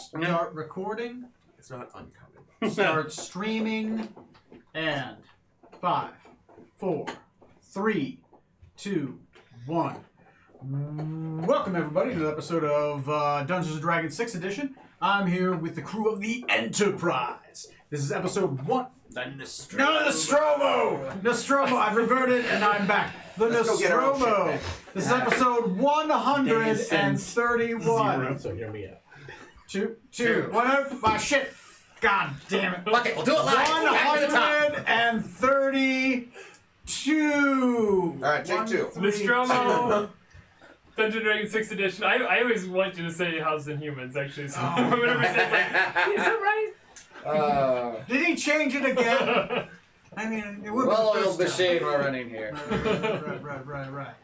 Start recording. It's not uncommon. Start streaming. And 5, 4, 3, 2, 1. Welcome everybody to the episode of Dungeons & Dragons 6th edition. I'm here with the crew of the Enterprise. This is episode 1. The Nostromo! Nostromo, I've reverted and I'm back. The Nostromo. This is episode 131. So hear me out. Two. Whatever. My shit. God damn it. Okay, we'll do it live. 132. Alright, take 2. Nostromo. Dungeons & Dragons 6th edition. I always want you to say House and Humans, actually. So whenever I say it's like, is that right? Did he change it again? I mean, it would Well-oiled machine we're running here. Right.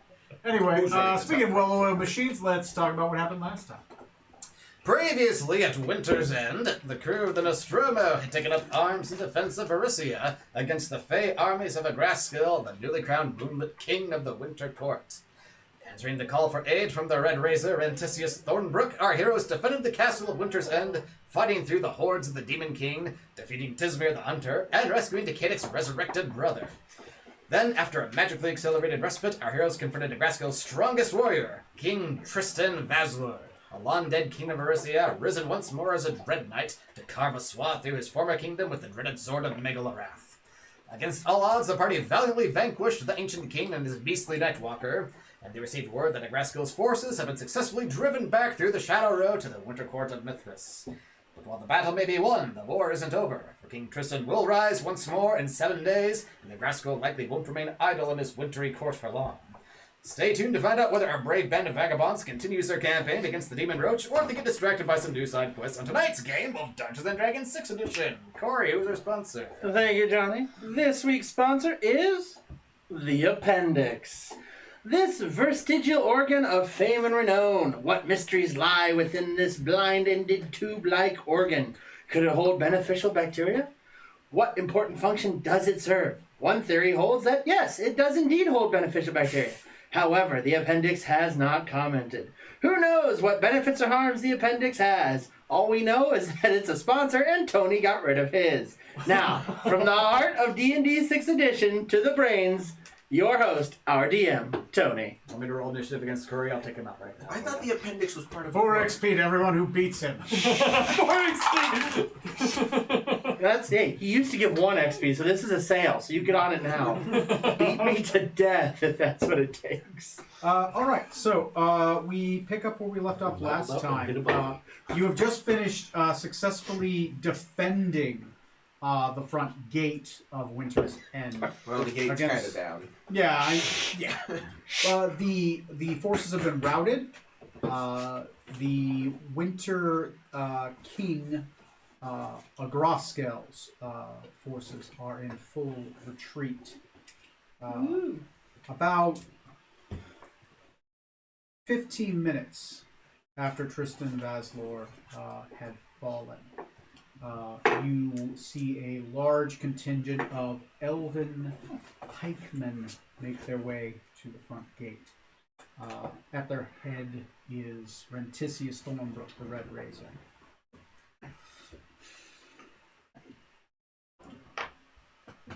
Anyway, speaking of well-oiled machines, let's talk about what happened last time. Previously at Winter's End, the crew of the Nostromo had taken up arms in defense of Erissia against the Fey armies of Agraskill, the newly crowned Moonlit King of the Winter Court. Answering the call for aid from the Red Razor Anticius Thornbrook, our heroes defended the castle of Winter's End, fighting through the hordes of the Demon King, defeating Tismir the Hunter, and rescuing Decadic's resurrected brother. Then, after a magically accelerated respite, our heroes confronted Agraskill's strongest warrior, King Tristan Vaslor, a long-dead king of Erissia, risen once more as a Dread Knight to carve a swath through his former kingdom with the dreaded sword of Megalorath. Against all odds, the party valiantly vanquished the ancient king and his beastly Nightwalker, and they received word that Agraskill's forces have been successfully driven back through the Shadow Road to the Winter Court of Mithras. But while the battle may be won, the war isn't over, for King Tristan will rise once more in 7 days, and Agraskill likely won't remain idle in his wintry court for long. Stay tuned to find out whether our brave band of vagabonds continues their campaign against the Demon Roach, or if they get distracted by some new side quests on tonight's game of Dungeons & Dragons 6th edition. Corey, who's our sponsor? Thank you, Johnny. This week's sponsor is The Appendix. This vestigial organ of fame and renown. What mysteries lie within this blind-ended tube-like organ? Could it hold beneficial bacteria? What important function does it serve? One theory holds that, yes, it does indeed hold beneficial bacteria. However, the appendix has not commented. Who knows what benefits or harms the appendix has? All we know is that it's a sponsor and Tony got rid of his. Now, from the heart of D&D 6th edition to the brains, your host, our DM, Tony. Want me to roll initiative against Corey? I'll take him out right now. I thought the appendix was part of 4 XP to everyone who beats him. 4 XP. That's it. He used to give 1 XP, so this is a sale, so you get on it now. Beat me to death if that's what it takes. Alright, so we pick up where we left off last time. You have just finished successfully defending the front gate of Winter's End. Well, the gate's kind of down. Yeah. The forces have been routed. The Winter King Agraskill's forces are in full retreat. About 15 minutes after Tristan Vaslor had fallen, you see a large contingent of elven pikemen make their way to the front gate. At their head is Renticius Thornbrook, the Red Razor.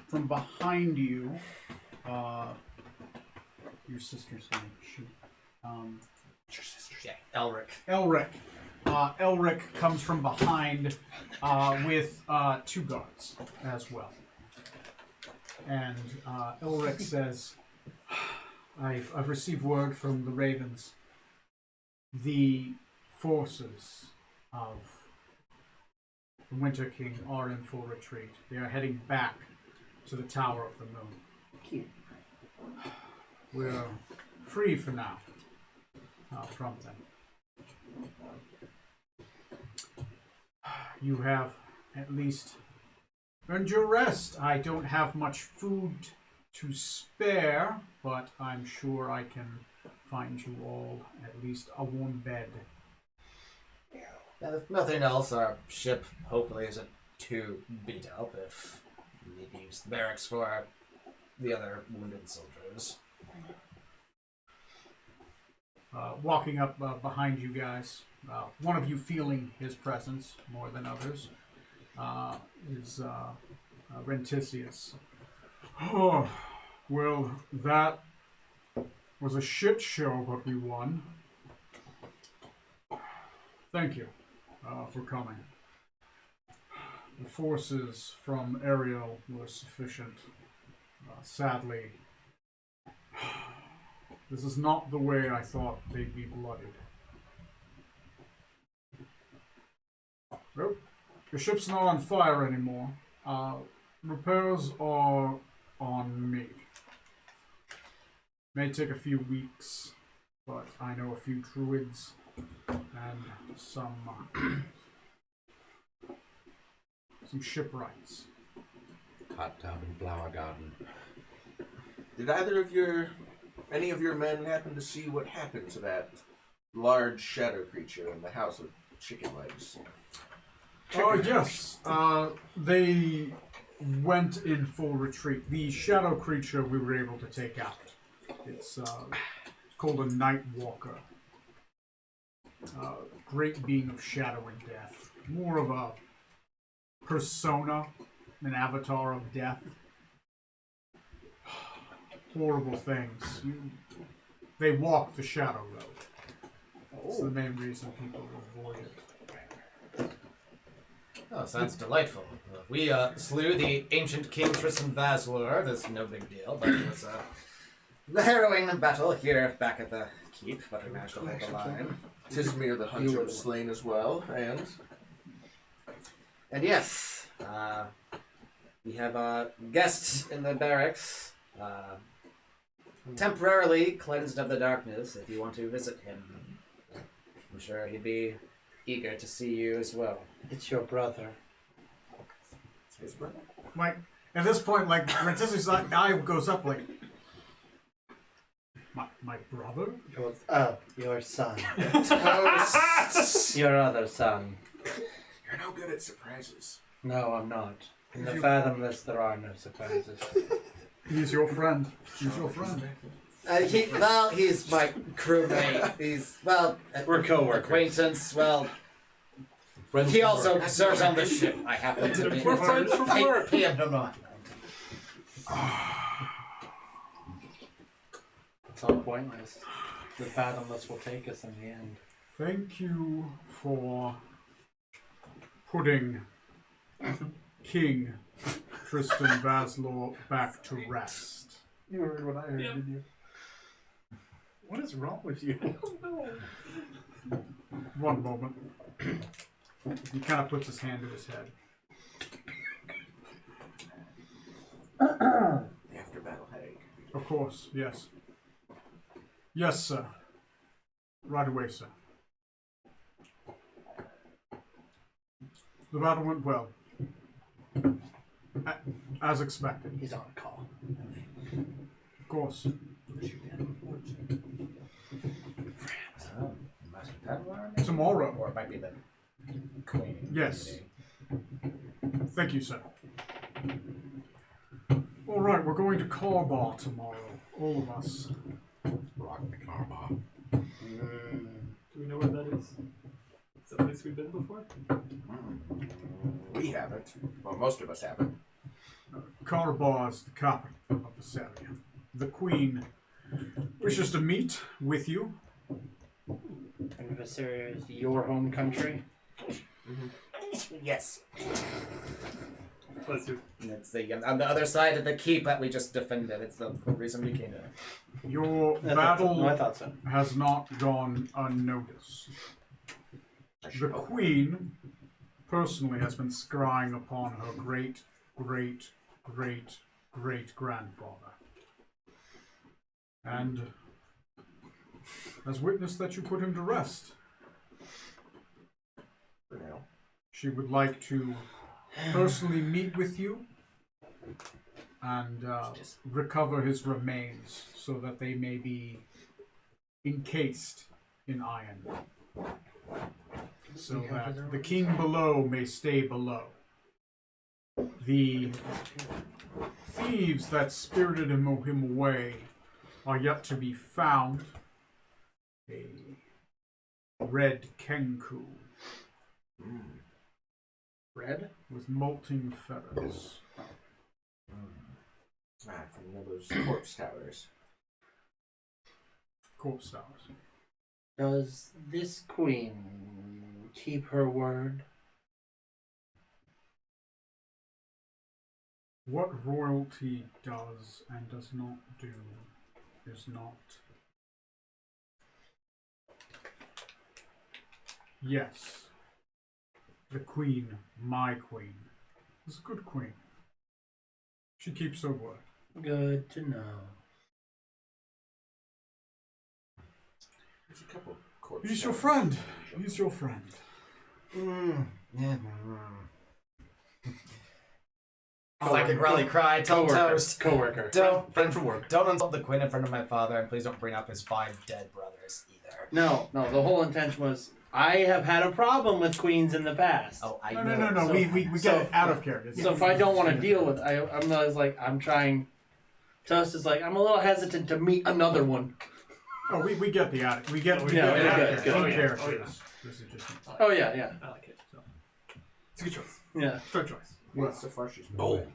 From behind you, your sister's name. Shoot. Your sister's name. Elric. Elric comes from behind with 2 guards as well. And Elric says, I've received word from the Ravens. The forces of the Winter King are in full retreat. They are heading back to the Tower of the Moon. We're free for now from them. You have at least earned your rest. I don't have much food to spare, but I'm sure I can find you all at least a warm bed. If nothing else, our ship hopefully isn't too beat up if we need to use the barracks for the other wounded soldiers. walking up behind you guys. One of you feeling his presence more than others is Rentisius. Oh, well, that was a shit show, but we won. Thank you for coming. The forces from Ariel were sufficient. Sadly, this is not the way I thought they'd be bloodied. Well, the ship's not on fire anymore. Repairs are on me. May take a few weeks, but I know a few druids and some shipwrights. Hot tub and flower garden. Did any of your men happen to see what happened to that large shadow creature in the house with chicken legs? Oh, yes. They went in full retreat. The shadow creature we were able to take out. It's called a Night Walker. Great being of shadow and death. More of a persona, an avatar of death. Horrible things. They walk the shadow road. That's the main reason people avoid it. Oh, sounds delightful. We slew the ancient King Tristan Vaslor. That's no big deal, but it was the harrowing battle here back at the keep, but we managed to hold the line. Tismir the Hunter was slain as well, And yes, we have guests in the barracks, temporarily cleansed of the darkness. If you want to visit him, I'm sure he'd be eager to see you as well. It's your brother. It's his brother. Like, at this point, like, Rentisius' eye goes up, like, my brother? Your son. Toast! Your other son. You're no good at surprises. No, I'm not. In the Fathomless, there are no surprises. He's your friend. He's your friend. He's my crewmate. We're co-workers. Acquaintance. Well, he also serves on the ship. I happen to be. We're friends from work. Pay him no mind. It's all pointless. The Fathomless will take us in the end. Thank you for putting King Tristan Vaslor back to rest. You heard what I heard, Yep. didn't you? What is wrong with you? One moment. He kind of puts his hand to his head. The after battle headache. Of course, yes. Yes, sir. Right away, sir. The battle went well. As expected. He's on a call. Of course. Tomorrow. Or it might be the Queen. Yes. Thank you, sir. All right, we're going to Carbar tomorrow. All of us. Rock the Carbar. Do we know where that is? Is that a place we've been before? We haven't. Well, most of us haven't. Carbar is the capital of Visalia. The Queen wishes to meet with you. And Visalia is your home country? Yes. Let's do. And it's on the other side of the keep that we just defended. It's the reason we came here. Your I battle thought so. has not gone unnoticed. The Queen personally has been scrying upon her great-great-great-great-grandfather. And has witnessed that you put him to rest. For now. She would like to personally meet with you and recover his remains so that they may be encased in iron. So that the king below may stay below. The thieves that spirited him away are yet to be found, a red Kenku Red? with molting feathers. From one of those corpse towers. Corpse towers. Does this queen keep her word? What royalty does and does not do is not. Yes, the queen, my queen, is a good queen. She keeps her word. Good to know. There's a couple corpse He's your towers. friend. He's your friend. Psychic rally cry, tell toast. Coworker. Don't Friend from work. Don't insult the Queen in front of my father, and please don't bring up his 5 dead brothers either. No, the whole intention was I have had a problem with queens in the past. Oh, I No, know. no. So- We so- get it out of character. So if I don't want to deal with I'm always like, I'm trying. Toast is like, I'm a little hesitant to meet another one. Oh, we get the attitude. We get Yeah, the good, attitude. good. Don't Oh, yeah. care. Oh, yeah. This is just Oh, yeah. I like it. It's a good choice. Yeah. Third choice. Well, so far she's been Bold.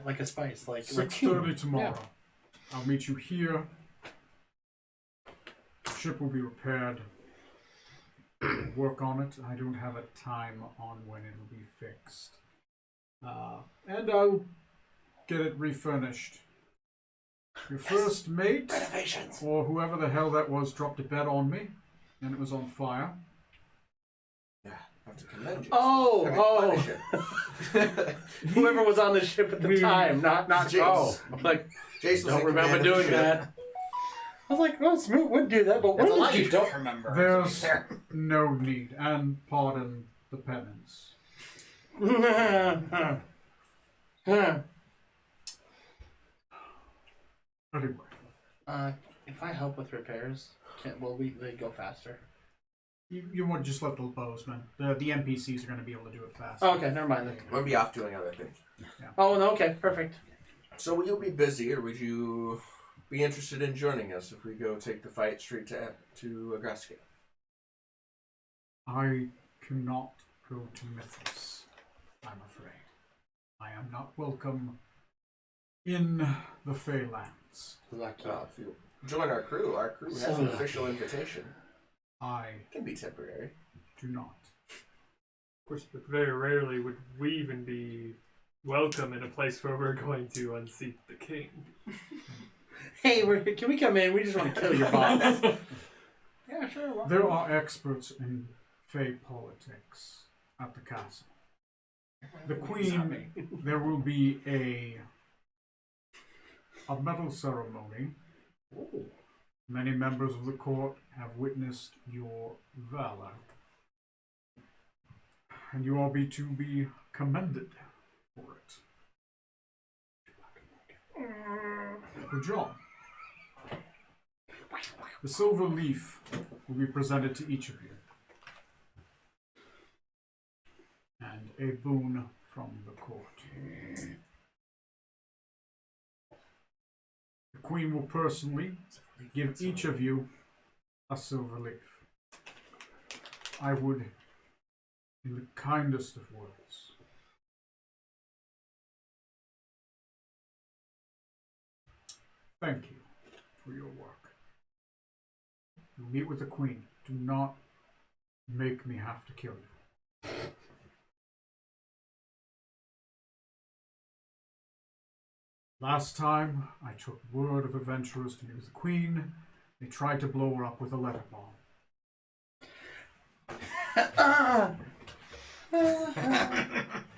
Like a spice. Like 6:30 tomorrow. I'll meet you here. The ship will be repaired. We'll work on it. I don't have a time on when it'll be fixed. And I'll get it refurnished. Your first mate, Renovations. or whoever the hell that was, dropped a bed on me, and it was on fire. I have to commend you. Oh, I mean, oh. punish him. Whoever was on the ship at the time, not Jace. Oh. I'm like, Jace was don't in remember command of the doing ship. that. I was like, well, Smoot would do that, but That's a when lie did you you don't remember. There's no need, and pardon the penance. Anyway, if I help with repairs, will they go faster? you want to just let the bozemen, the NPCs are going to be able to do it fast. Oh, okay, never mind then. We'll be off doing other things. Oh, no, okay, perfect. So will you be busy, or would you be interested in joining us if we go take the fight straight to Agraska? I cannot go to Mythos, I'm afraid. I am not welcome in the Feylands. Lucky. If you join our crew has So an lucky. official invitation. I It can be temporary. do not. Of course, but very rarely would we even be welcome in a place where we're going to unseat the king. Hey, can we come in? We just want to kill your boss. Yeah, sure. Why There not? are experts in Fey politics at the castle. The Queen, there will be a medal ceremony. Many members of the court have witnessed your valor, and you all to be commended for it. Good job. The silver leaf will be presented to each of you, and a boon from the court. The Queen will personally give each of you a silver leaf. I would, in the kindest of words, thank you for your work. You meet with the Queen. Do not make me have to kill you. Last time, I took word of adventurers to meet with the Queen. They tried to blow her up with a letter bomb.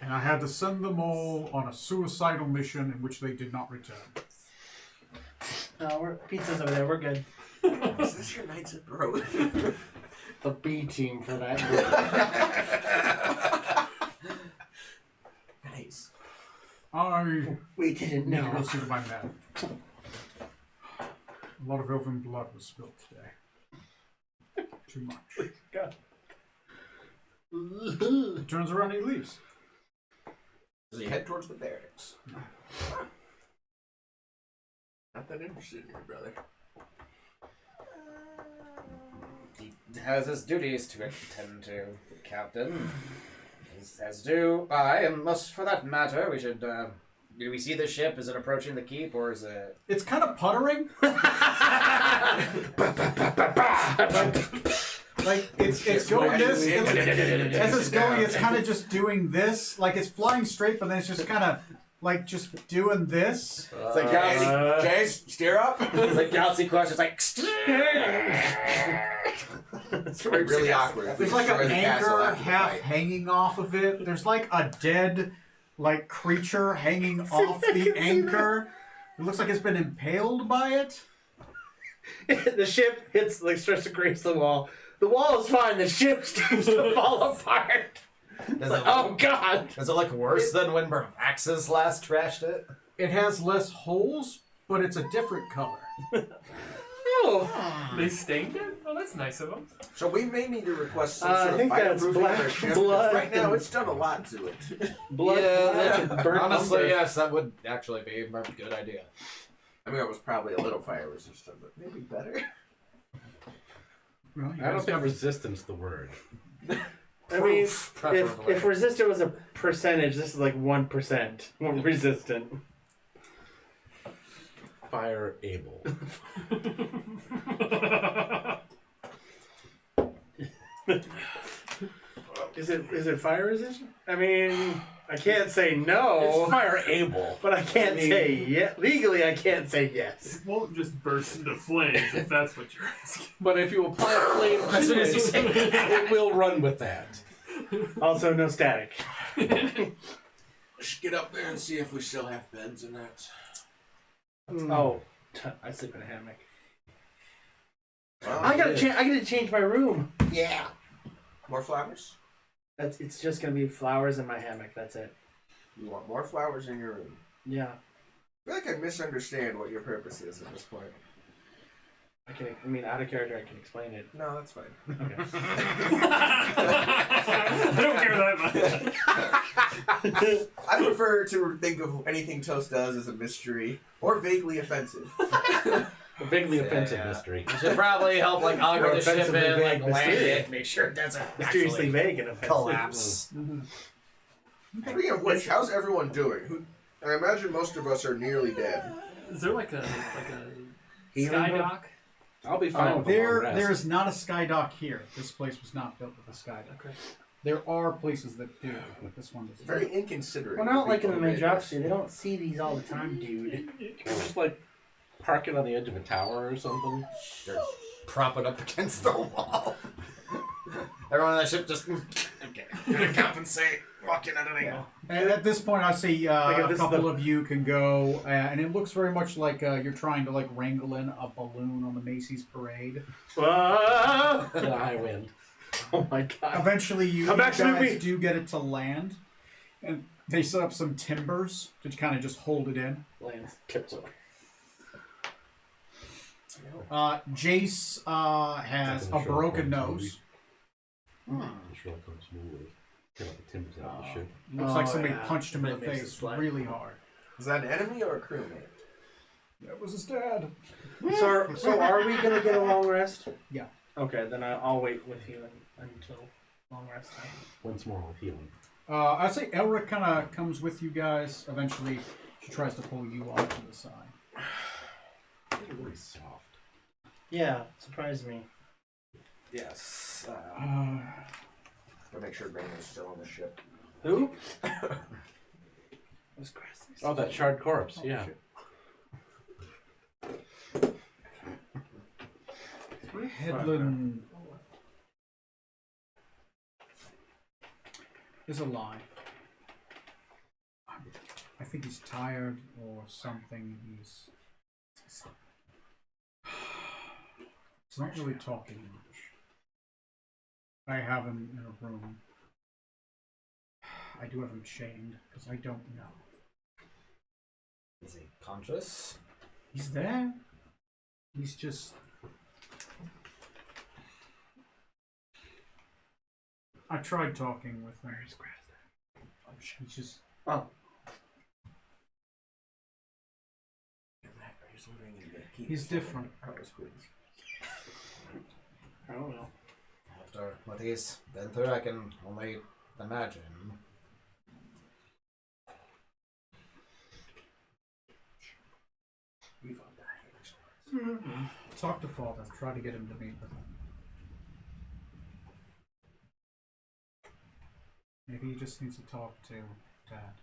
And I had to send them all on a suicidal mission in which they did not return. No, pizza's over there. We're good. Is this your Knights of Road? The B team for that. Nice. We didn't Need to go know. see my men. A lot of elven blood was spilled today. Too much. He turns around and he leaves. Does he head towards the barracks? Not that interested in your brother. He has his duties to attend to, Captain. As do I, and must for that matter, we should, do we see the ship? Is it approaching the keep, or is it... It's kind of puttering. Like it's going this. As it's going, it's kind of just doing this. Like it's flying straight, but then it's just kind of like just doing this. It's like Galaxy. Jace, steer up. It's like Galaxy Quest. It's like. It's really awkward. There's like an anchor half hanging off of it. There's like a dead like creature hanging off the anchor. It looks like it's been impaled by it. The ship hits, like, starts to graze the wall. The wall is fine. The ship starts to fall apart. Oh God! Does it look worse than when Braxis last trashed it? It has less holes, but it's a different color. Oh, They stained it? Oh, that's nice of them. So we may need to request some I sort of think that's fireproofing black of our ship, 'cause blood right now and- it's done a lot to it. blood! Yeah, Like burnt honestly, umber. yes, that would actually be a good idea. I mean, it was probably a little fire resistant, but maybe better. Well, you I don't guys think got- resistance the word. I mean, preferably. if resistant was a percentage, this is like 1% more resistant. Fire able. Is it fire resistant? I mean, I can't say no, It's fire able. but I can't say yeah. Legally, I can't say yes. It won't just burst into flames if that's what you're asking. But if you apply a flame to it, it will run with that. Also, no static. We should get up there and see if we still have beds in that. Oh, I sleep in a hammock. Well, I gotta change my room. Yeah. more flowers? It's just gonna be flowers in my hammock. That's it. You want more flowers in your room? Yeah. I feel like I misunderstand what your purpose is at this point. I mean, out of character, I can explain it. No, that's fine. Okay. I don't care that much. I prefer to think of anything Toast does as a mystery or vaguely offensive. A vaguely offensive yeah. mystery. You should probably help, like, auger Or the ship offensively in, like, vague land mystery. it, make sure it doesn't Mysteriously actually vague and offensive. collapse. Speaking of which, how's everyone doing? I imagine most of us are nearly dead. Is there like a Healing sky book? dock? I'll be fine with a long rest. There is not a sky dock here. This place was not built with a sky dock. Okay. There are places that do, but this one doesn't. Very inconsiderate. Well, not like in the people who made this. Majopsy. They don't see these all the time, dude. Can we just like park it on the edge of a tower or something? Or prop it up against the wall. Everyone on that ship just gonna compensate, walking at an angle. And at this point, I say Like if a this is couple the- of you can go, and it looks very much like you're trying to like wrangle in a balloon on the Macy's parade. Ah! The high wind. Oh my god. Eventually, you Come back, guys Snoopy. do get it to land, and they set up some timbers to kind of just hold it in. Lands tips over. Jace has a broken nose. It's really come smoothly. Get like the timbers out of the ship. Looks Oh, like somebody yeah. punched him in That the makes it face slide. really hard. Is that an enemy or a crewmate? That was his dad. So are we gonna get a long rest? Yeah. Okay, then I'll wait with healing until long rest time. Once more with healing. I'd say Elric kind of comes with you guys. Eventually, she tries to pull you off to the side. It's really soft. Yeah, surprised me. Yes. To make sure Rain is still on the ship. Who? Was grass. Oh, that charred corpse. Yeah. Headland is alive. I think he's tired or something. He's not really talking much. I have him in a room. I do have him chained because I don't know. Is he conscious? He's there. He's just. I tried talking with him. He's just. Oh. He's living in He's different. Harvest Queens. I don't know. After what he's been through, I can only imagine. We've all died. Talk to Father. Try to get him to meet with him. Maybe he just needs to talk to Dad.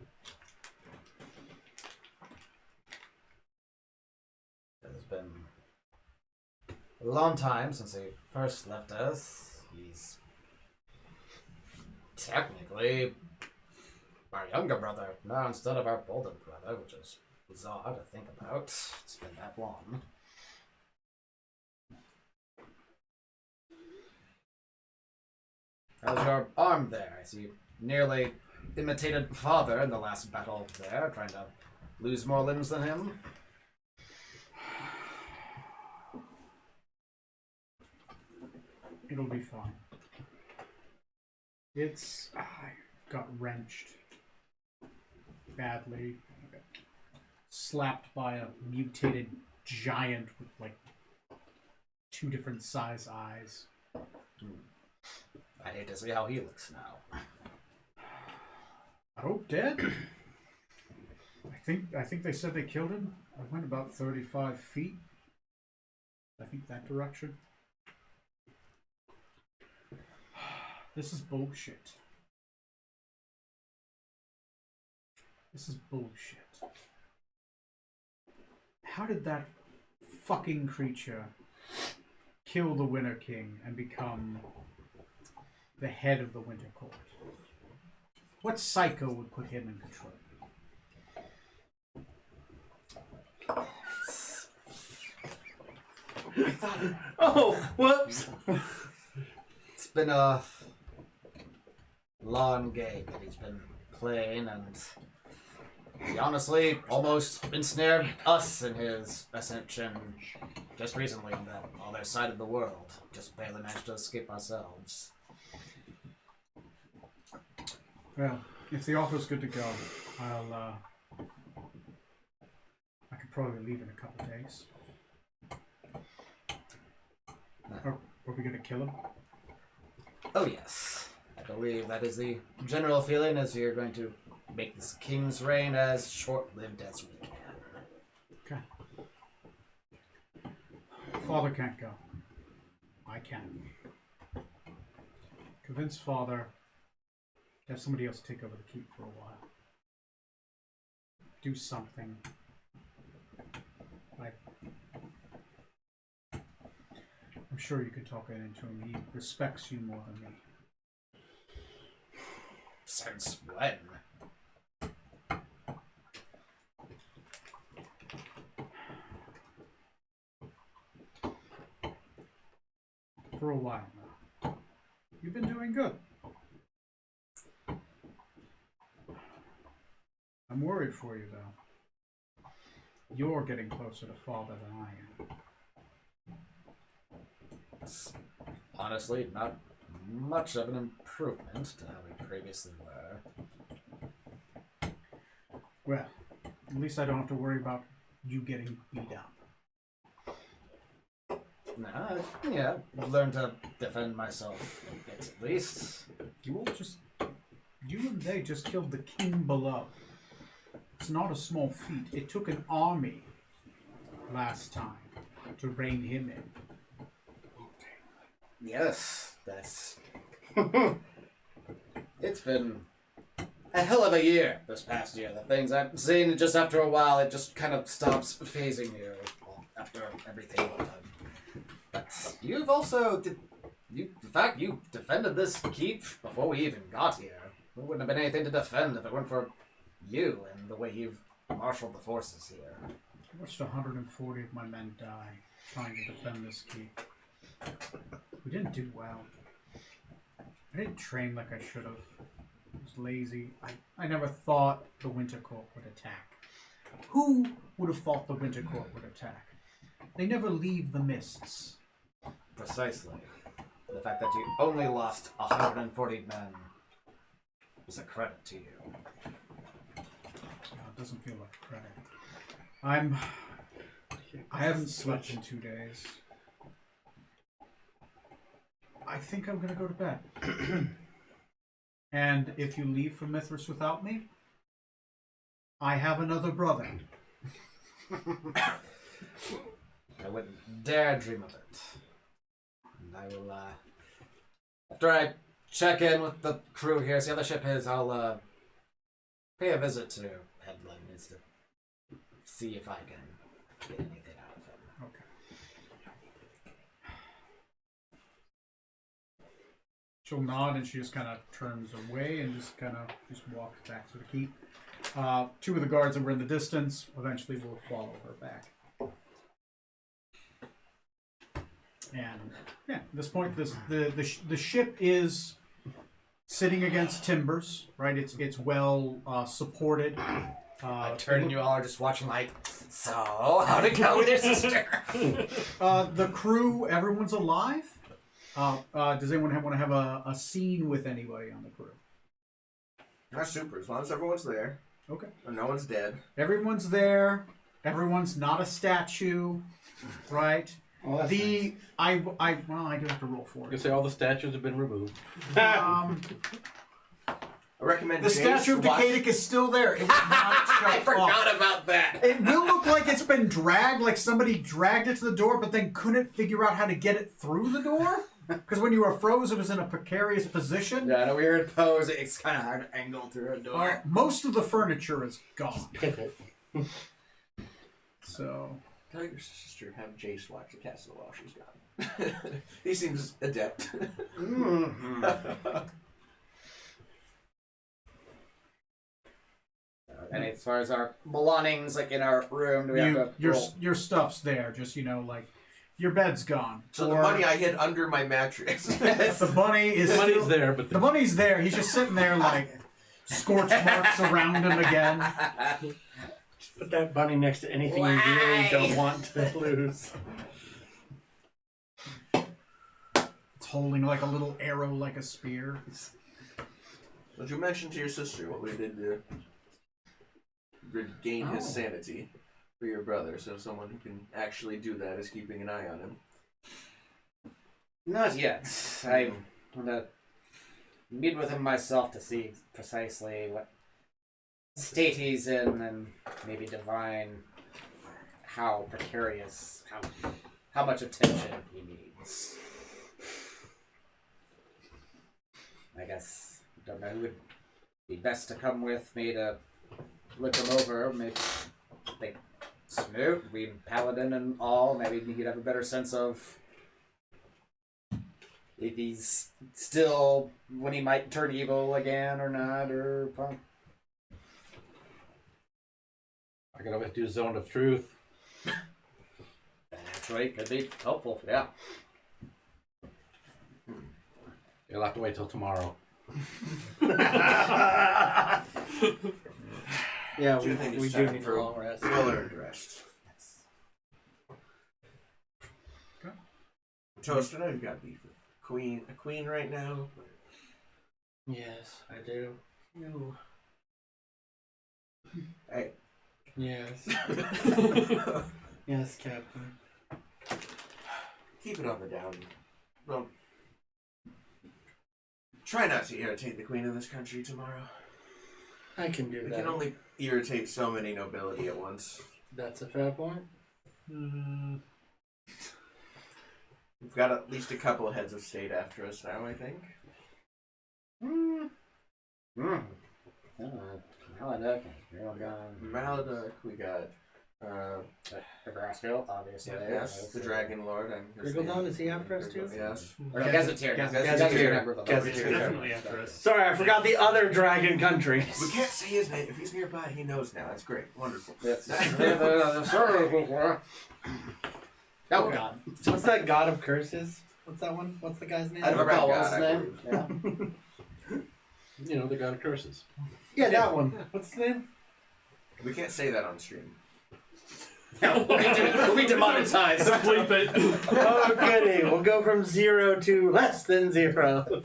It's been a long time since he first left us. He's technically our younger brother now instead of our older brother, which is bizarre to think about. It's been that long. How's your arm there? I see you nearly imitated father in the last battle there, trying to lose more limbs than him. It'll be fine. It's... I got wrenched badly. I got slapped by a mutated giant with like 2 different size eyes. I hate to see how he looks now. I hope dead. I think they said they killed him. I went about 35 feet. I think that direction. This is bullshit. This is bullshit. How did that fucking creature kill the Winter King and become the head of the Winter Court? What psycho would put him in control? Oh, whoops! It's been a long game that he's been playing, and he honestly almost ensnared us in his ascension just recently on that other side of the world. Just barely managed to escape ourselves. Well, if the offer's good to go, I could probably leave in a couple days. Are we gonna kill him? Oh yes, I believe that is the general feeling, as we are going to make this king's reign as short-lived as we can. Okay. Father can't go. I can. Convince Father to have somebody else take over the keep for a while. Do something. I'm sure you could talk it into him. He respects you more than me. Since when? For a while now. You've been doing good. I'm worried for you, though. You're getting closer to Father than I am. It's honestly not much of an improvement to how we previously were. Well, at least I don't have to worry about you getting beat up. Nah, yeah, learn to defend myself a bit at least. You and they just killed the king below. It's not a small feat. It took an army last time to rein him in. Yes, that's... It's been a hell of a year this past year. The things I've seen, just after a while, it just kind of stops phasing you after everything was done. But you've also... in fact, you defended this keep before we even got here. There wouldn't have been anything to defend if it weren't for you and the way you've marshaled the forces here. I watched 140 of my men die trying to defend this keep. We didn't do well. I didn't train like I should have. I was lazy. I never thought the Winter Court would attack. Who would have thought the Winter Court would attack? They never leave the mists. Precisely. The fact that you only lost 140 men is a credit to you. It doesn't feel like credit. I'm I haven't slept in 2 days. I think I'm gonna go to bed. And if you leave for Mithras without me, I have another brother. I wouldn't dare dream of it. And I will, after I check in with the crew here, see how the ship is, I'll, pay a visit to Headland just to see if I can get anything out of him. Okay. She'll nod and she just kind of turns away and just walks back to the keep. 2 of the guards that were in the distance eventually will follow her back. And yeah, at this point, the ship is sitting against timbers, right? It's well supported. I turn and you all are just watching like, so, how'd it go with your sister? The crew, everyone's alive. Does anyone want to have a scene with anybody on the crew? That's super. As long as everyone's there. Okay. And no one's dead. Everyone's there. Everyone's not a statue, right? Oh, that's nice. I do have to roll for You can it. say all the statues have been removed. I recommend The Jace statue of watch- Decadic is still there. It was not I shut forgot off. about that. It will look like it's been dragged, like somebody dragged it to the door, but then couldn't figure out how to get it through the door. Because when you were froze, it was in a precarious position. Yeah, in a weird pose, it's kind of hard to angle through a door. Most of the furniture is gone. Pivot. So, Tell your sister have Jace watch the castle while she's gone. He seems adept. And as far as our belongings, like in our room, do we have to roll? your stuff's there. Just like your bed's gone. So the Or money I hid under my mattress. the bunny is The money's still- there, but The bunny's there. He's just sitting there like scorch marks around him again. Put that bunny next to anything you really don't want to lose. It's holding like a little arrow, like a spear. Did you mention to your sister what we did to regain his sanity for your brother? So someone who can actually do that is keeping an eye on him. Not yet. I'm gonna meet with him myself to see precisely what state he's in and maybe divine how precarious, how much attention he needs. I guess don't know who would be best to come with me to look him over. Maybe like Smoot, being paladin and all. Maybe he'd have a better sense of if he's still when he might turn evil again or not, or I gotta do Zone of Truth. actually could be helpful. Yeah. You'll have to wait till tomorrow. Yeah, Do you think it's we do time need for a long rest. well-earned rest? Okay. Toast, I know you've got beef with a queen right now. Yes, I do. No. Hey. Yes. Yes, Captain. Keep it on the down. Well, try not to irritate the queen of this country tomorrow. I can do We that. can only irritate so many nobility at once. That's a fair point. We've got at least a couple heads of state after us now, I think. Maladuc, we got Grasskill, obviously. yes, the Dragon Lord. Griggledon, is he after us too? Yes. Or Gazetteer. Gazetteer. Gazetteer. Definitely after us. Sorry, I forgot the other dragon countries. We can't say his name. If he's nearby, he knows now. That's great. Wonderful. Oh god. What's that god of curses? What's that one? What's the guy's name? I don't The red recall what was god, his I name. Yeah. You know, the god of curses. Yeah, that one. What's his name? We can't say that on stream. We'll be demonetized. Bleep it. Oh, goody. We'll go from 0 to less than 0.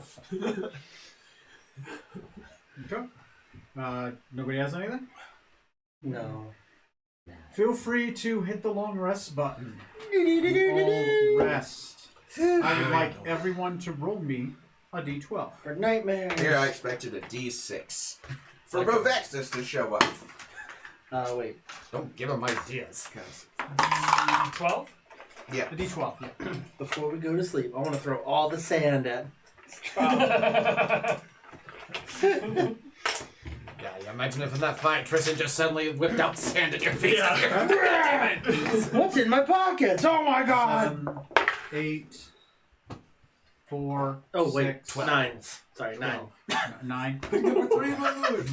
Okay. Nobody has anything? No. Feel free to hit the long rest button. Long rest. I would like everyone to roll me a d12. For nightmares. Here I expected a D6 for Brovextus to show up. Wait. Don't give him ideas. 12? Yeah. A d12, yeah. Before we go to sleep, I want to throw all the sand at. Yeah, you imagine if in that fight Tristan just suddenly whipped out sand at your feet. Yeah. Damn it! What's in my pockets? Oh my god! 7, 8, 4, Oh wait, 6, 9. Sorry, 9. 9. Number 3, my lord.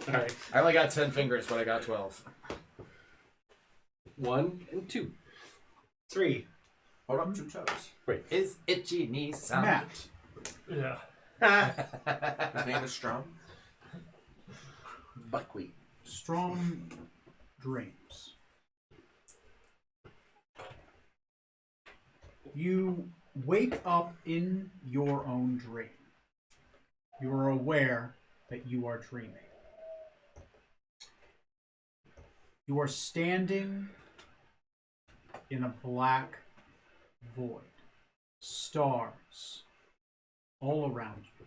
Alright. I only got 10 fingers, but I got 12. 1 and 2. 3. Hold up 2 toes. Wait, is itchy knee sound? Matt. Yeah. His name is Strom. Buckwheat. Strong dreams. You wake up in your own dream. You are aware that you are dreaming. You are standing in a black void. Stars all around you.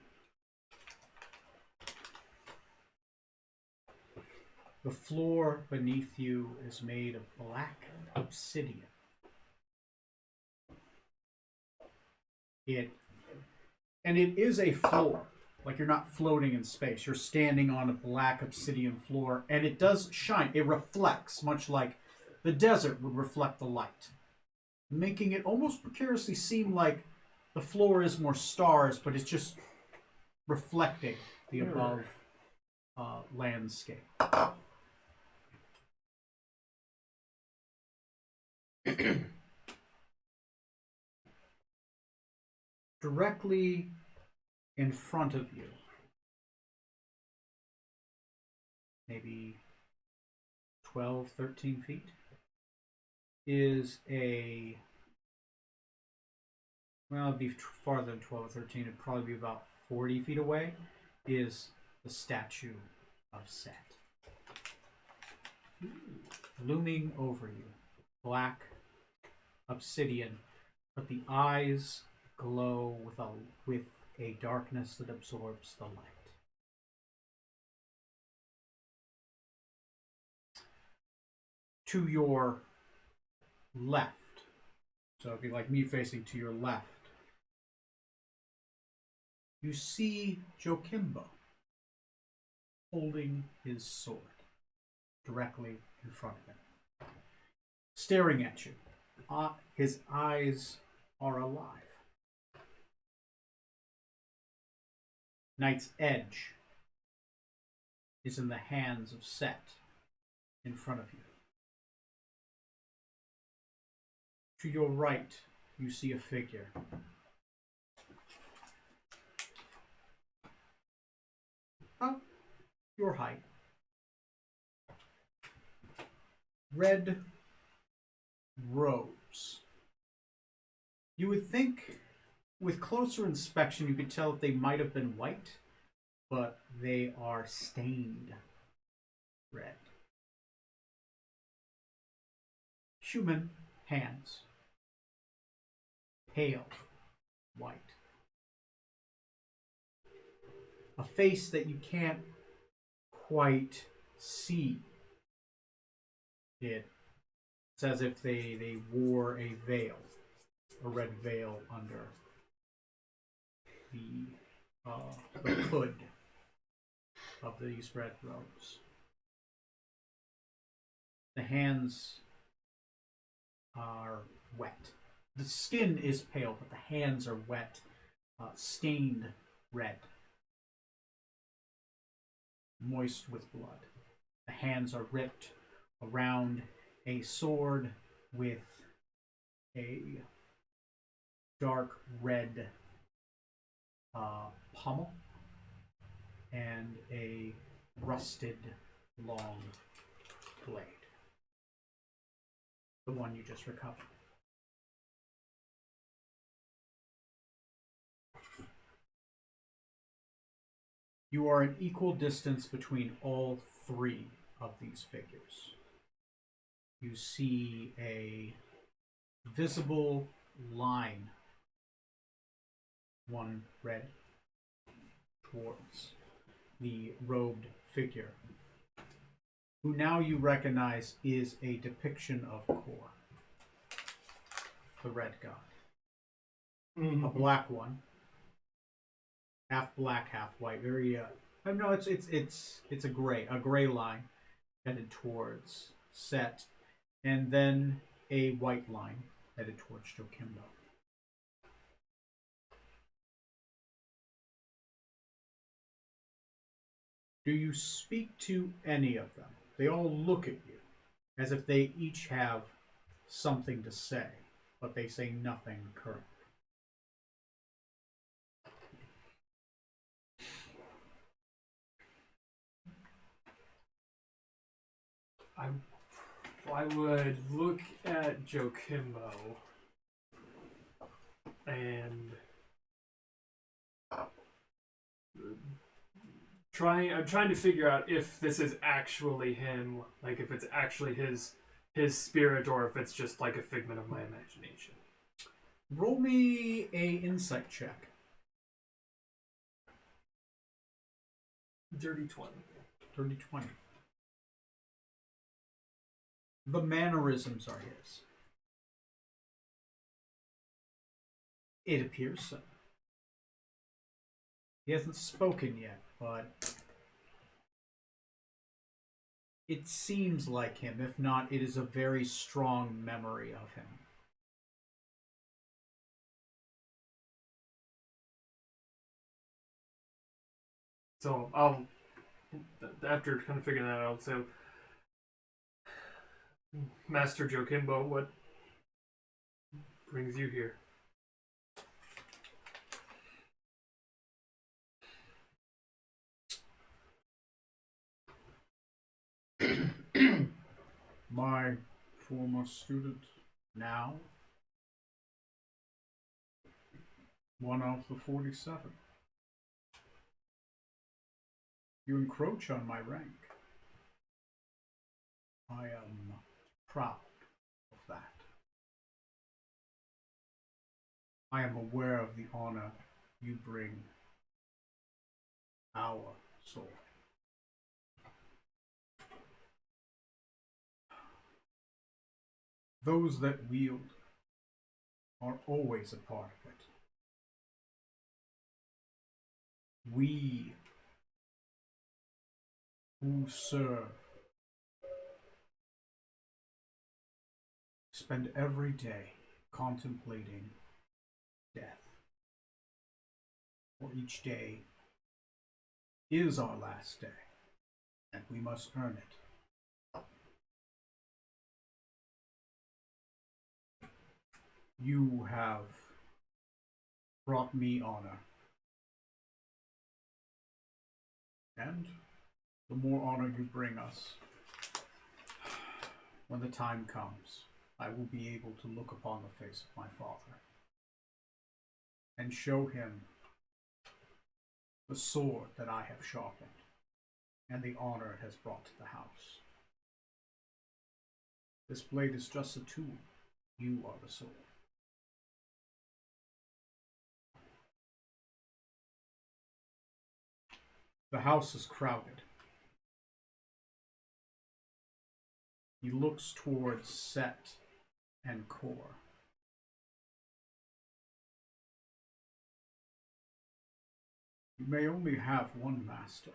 The floor beneath you is made of black obsidian. It is a floor. Like you're not floating in space. You're standing on a black obsidian floor, and it does shine. It reflects, much like the desert would reflect the light, making it almost precariously seem like the floor is more stars, but it's just reflecting the above landscape. Directly in front of you, maybe 12, 13 feet, is a, well, it'd be farther than 12 or 13, it'd probably be about 40 feet away, is the statue of Set. Looming over you, black obsidian, but the eyes glow with a darkness that absorbs the light. To your left, so it'd be like me facing to your left, you see Jokimbo holding his sword directly in front of him, staring at you. His eyes are alive. Night's Edge is in the hands of Set in front of you. To your right, you see a figure. About your height. Red robes. You would think with closer inspection you could tell that they might have been white, but they are stained red. Human hands. Pale white. A face that you can't quite see. It's as if they wore a veil, a red veil under the hood of these red robes. The hands are wet. The skin is pale, but the hands are wet, stained red, moist with blood. The hands are ripped around a sword with a dark red pommel and a rusted long blade. The one you just recovered. You are an equal distance between all three of these figures. You see a visible line, one red, towards the robed figure, who now you recognize is a depiction of Kor, the red god. A black one, half black, half white. Very no, it's a gray line headed towards Set, and then a white line headed towards Jokimbo. Do you speak to any of them? They all look at you as if they each have something to say, but they say nothing currently. I would look at Jokimbo and I'm trying to figure out if this is actually him, like if it's actually his spirit, or if it's just like a figment of my imagination. Roll me a insight check. Dirty 20. 30, 20. The mannerisms are his. It appears so. He hasn't spoken yet, but it seems like him. If not, it is a very strong memory of him. So I'll, after kind of figuring that out, I'll say, Master Jokimbo, what brings you here? My former student, now one of the 47. You encroach on my rank. I am proud of that. I am aware of the honor you bring our sword. Those that wield are always a part of it. We who serve spend every day contemplating death. For each day is our last day, and we must earn it. You have brought me honor, and the more honor you bring us, when the time comes, I will be able to look upon the face of my father and show him the sword that I have sharpened and the honor it has brought to the house. This blade is just a tool. You are the sword. The house is crowded. He looks towards Set and Kor. You may only have one master.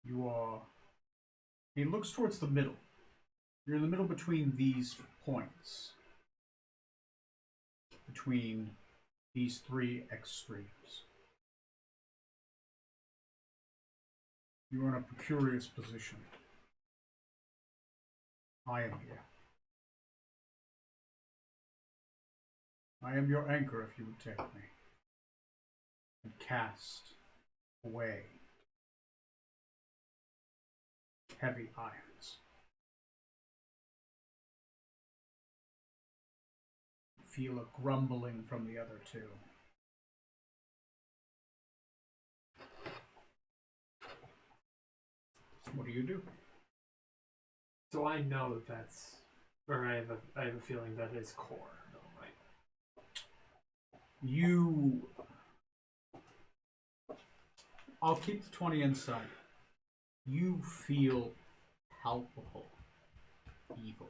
You are... He looks towards the middle. You're in the middle between these points. Between these three extremes. You are in a precarious position. I am here. I am your anchor if you would take me. And cast away heavy irons. feel a grumbling from the other two. What do you do? So I know that's, or I have a feeling that is core, though, right? You. I'll keep the 20 inside. You feel palpable evil.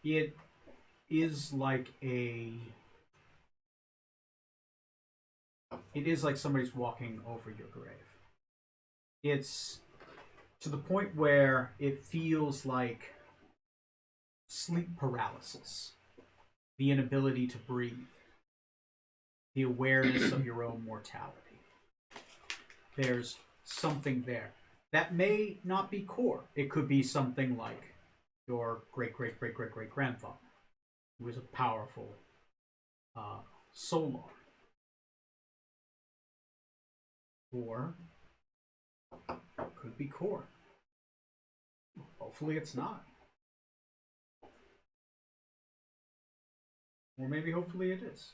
It is like somebody's walking over your grave. It's to the point where it feels like sleep paralysis, the inability to breathe, the awareness of your own mortality. There's something there. That may not be core. It could be something like your great-great-great-great-great-grandfather, who was a powerful solar. Or could be core. Hopefully it's not. Or maybe hopefully it is.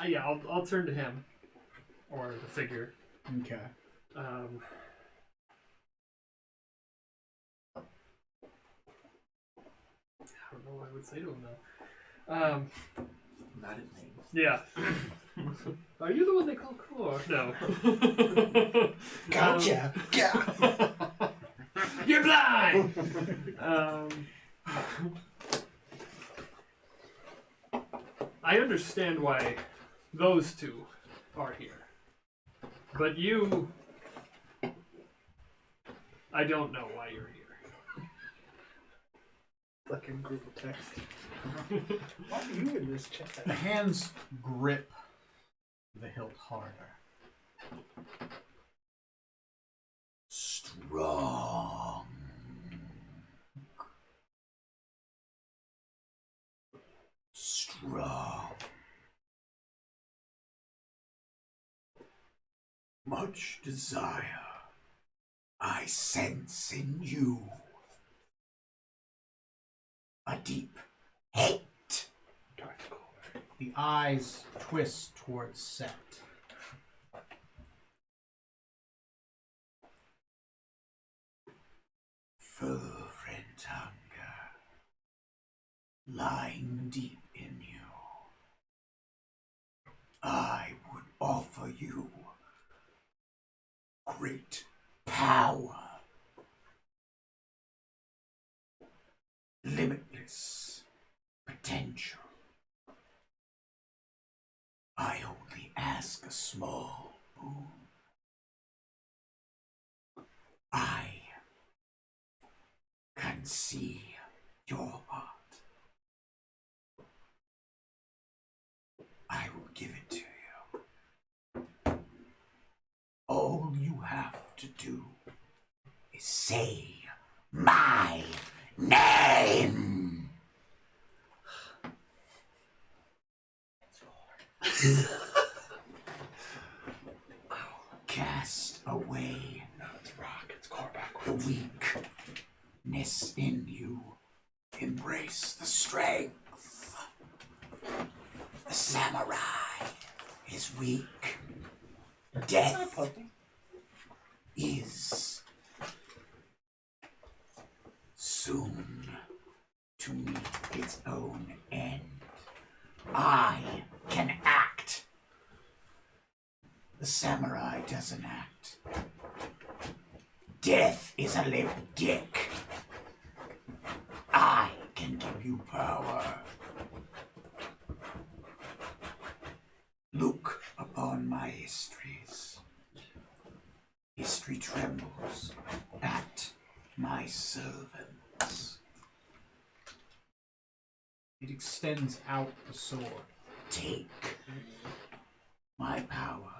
Yeah, I'll turn to him, or the figure. Okay. I don't know what I would say to him though. Not his name. Yeah. Are you the one they call core? No. Gotcha. You're blind. I understand why those two are here, but you, I don't know why you're here. Like in Google text. Why are you in this chat? The hands grip the hilt harder. Strong. Strong. Much desire I sense in you. A deep hate. The eyes twist towards Set. Fervent hunger lying deep in you. I would offer you great power. Limitless potential. I only ask a small boon. I can see your heart. I will give it to you. All you have to do is say my name. Cast away the weakness in you. Embrace the strength. The samurai is weak. Death is soon to meet its own end. I can act. The samurai doesn't act. Death is a limp dick. I can give you power. Look upon my histories. History trembles at my servants. It extends out the sword. Take my power.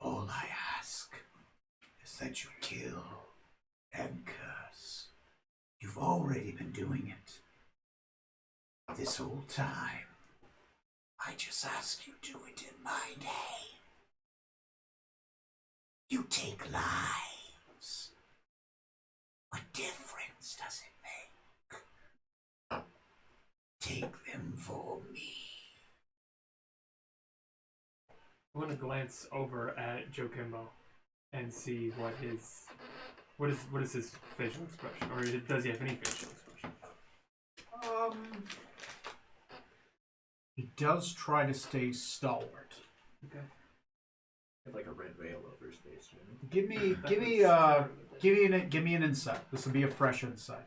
All I ask is that you kill and curse. You've already been doing it. This whole time, I just ask you do it in my name. You take lives. What difference does it make? Take them for me. I want to glance over at Jokimbo and see what is his facial expression, or does he have any facial expression? He does try to stay stalwart. Okay. Like a red veil over his face. Give me an insight. This will be a fresh insight.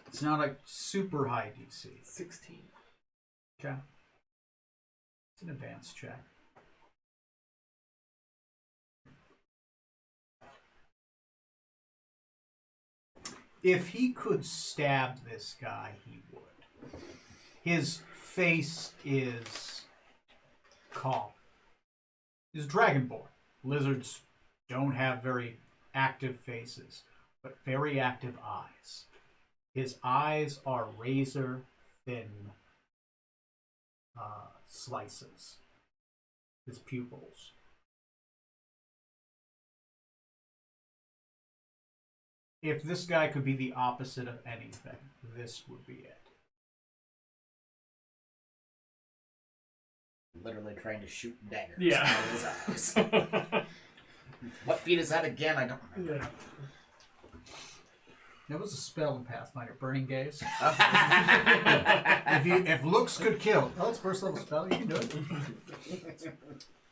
It's not a super high DC. 16. Okay. It's an advanced check. If he could stab this guy, he would. His face is calm. He's dragonborn. Lizards don't have very active faces, but very active eyes. His eyes are razor thin slices. His pupils. If this guy could be the opposite of anything, this would be it. Literally trying to shoot daggers Yeah. out of his eyes. What feat is that again? I don't remember. Yeah. That was a spell in Pathfinder, Burning Gaze. if looks could kill, oh, it's first level spell. You can do it.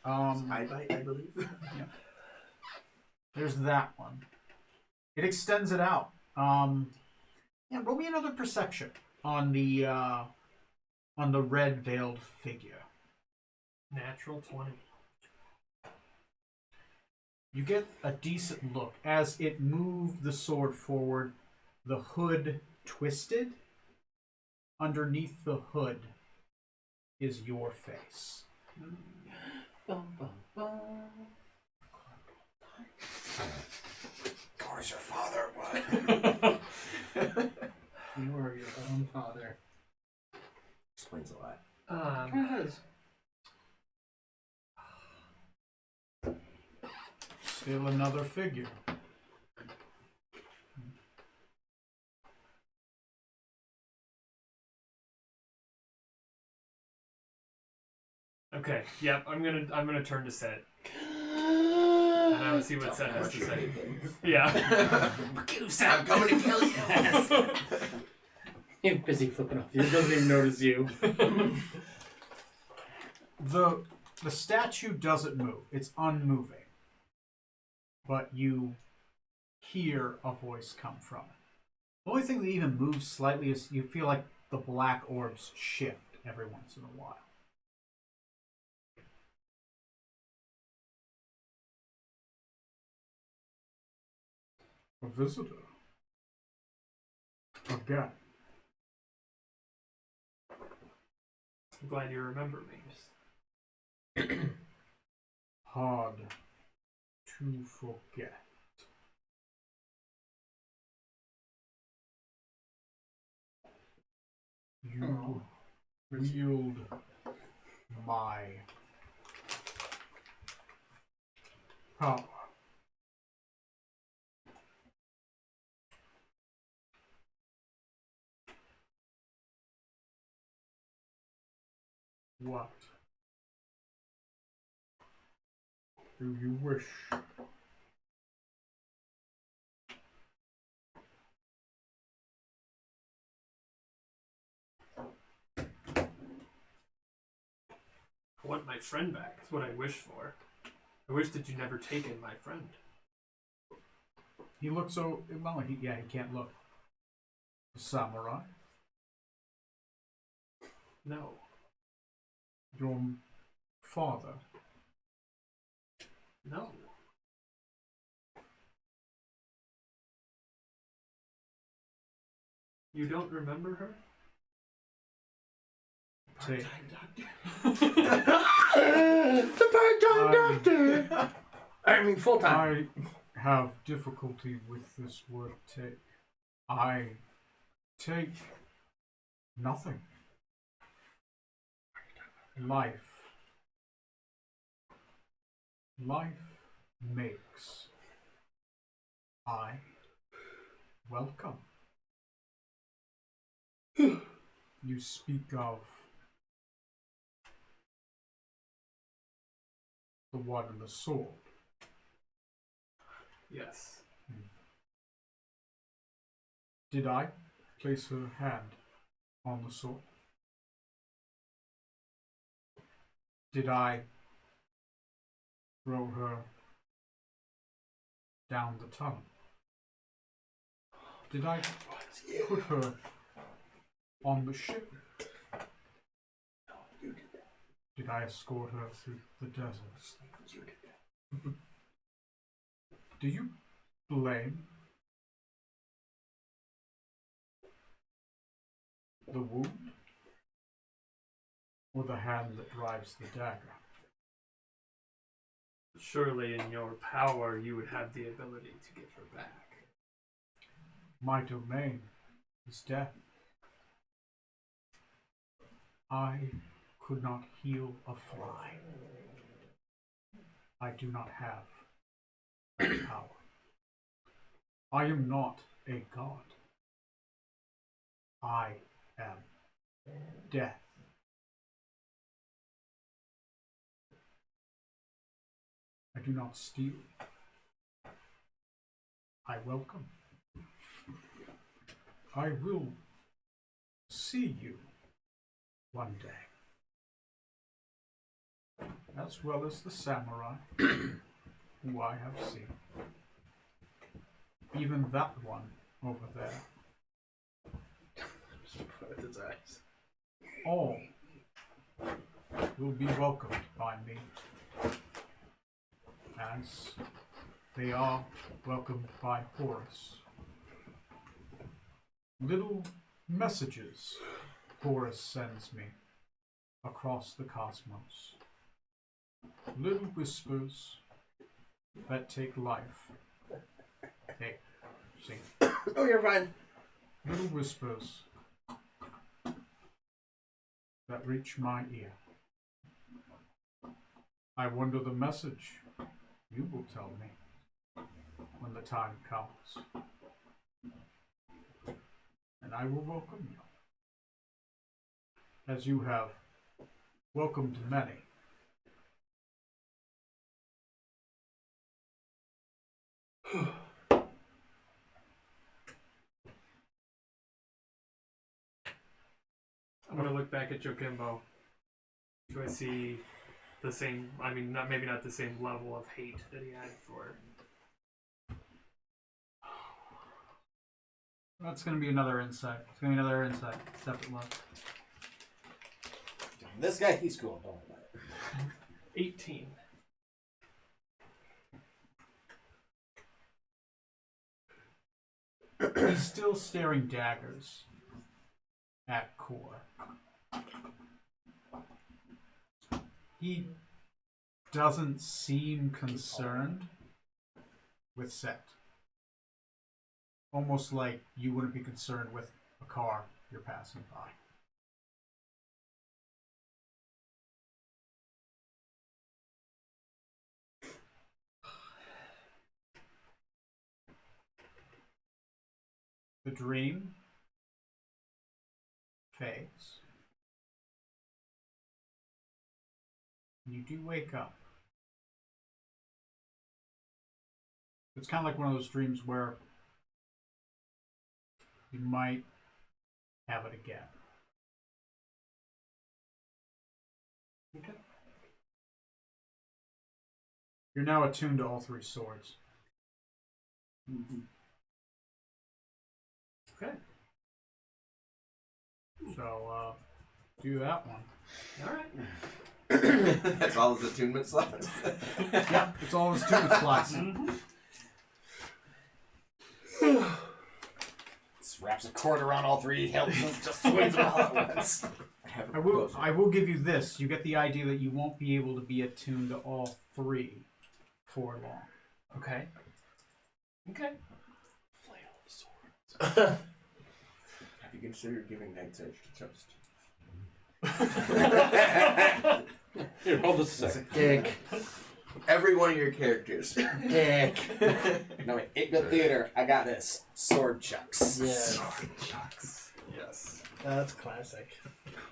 I believe. There's that one. It extends it out. Yeah, roll me another perception on the red veiled figure. Natural 20. You get a decent look as it moved the sword forward. The hood twisted. Underneath the hood is your face. Bum, bum, bum. Of course, your father would. You are your own father. Explains a lot. Yes. Still another figure. Okay. Yep. I'm gonna turn to Set. And I will see what Set has to say. Yeah. I'm coming to kill you. You're busy flipping off. He doesn't even notice you. The statue doesn't move. It's unmoving. But you hear a voice come from it. The only thing that even moves slightly is you feel like the black orbs shift every once in a while. A visitor. Again. I'm glad you remember me. Hard to forget. You wield my power. What do you wish? I want my friend back. That's what I wish for. I wish that you never taken my friend. He looks so well. He can't look. Samurai, No. your father. No. You don't remember her? Take The part-time doctor. I mean, full-time. I have difficulty with this word take. I take nothing. Life. Life makes, I welcome. You speak of the one in the sword. Yes. Did I place her hand on the sword? Did I throw her down the tunnel? Did I put her on the ship? Did I escort her through the desert? Do you blame the wound or the hand that drives the dagger? Surely in your power you would have the ability to give her back. My domain is death. I could not heal a fly. I do not have that power. I am not a god. I am death. I do not steal. I welcome. I will see you one day, as well as the samurai who I have seen. Even that one over there. With his eyes. All will be welcomed by me, as they are welcomed by Horus. Little messages Horus sends me across the cosmos. Little whispers that take life. Hey, sing. Oh, you're fine. Little whispers that reach my ear. I wonder the message you will tell me when the time comes. And I will welcome you, as you have welcomed many. I'm gonna look back at Jokimbo. Do I see the same? I mean, maybe not the same level of hate that he had for. That's going to be another insight. It's going to be another insight. Separate look. This guy, he's cool. Don't worry about it. 18. He's still staring daggers at Core. He doesn't seem concerned with Set. Almost like you wouldn't be concerned with a car you're passing by. The dream fades. You do wake up. It's kind of like one of those dreams where you might have it again. Okay. You're now attuned to all three swords. Mm-hmm. Okay. So, do that one. All right. That's all his attunement slots. Yeah, it's all his attunement slots. Just wraps a cord around all three, helps him, just swings them all at once. I will give you this. You get the idea that you won't be able to be attuned to all three for long. Okay. Okay. Have you considered giving Night's Edge to Toast? Here, hold this a It's a second. dig. every one of your characters. Heck. No, wait. 8-bit theater. I got this. Sword chucks. Yes. Yes. That's classic.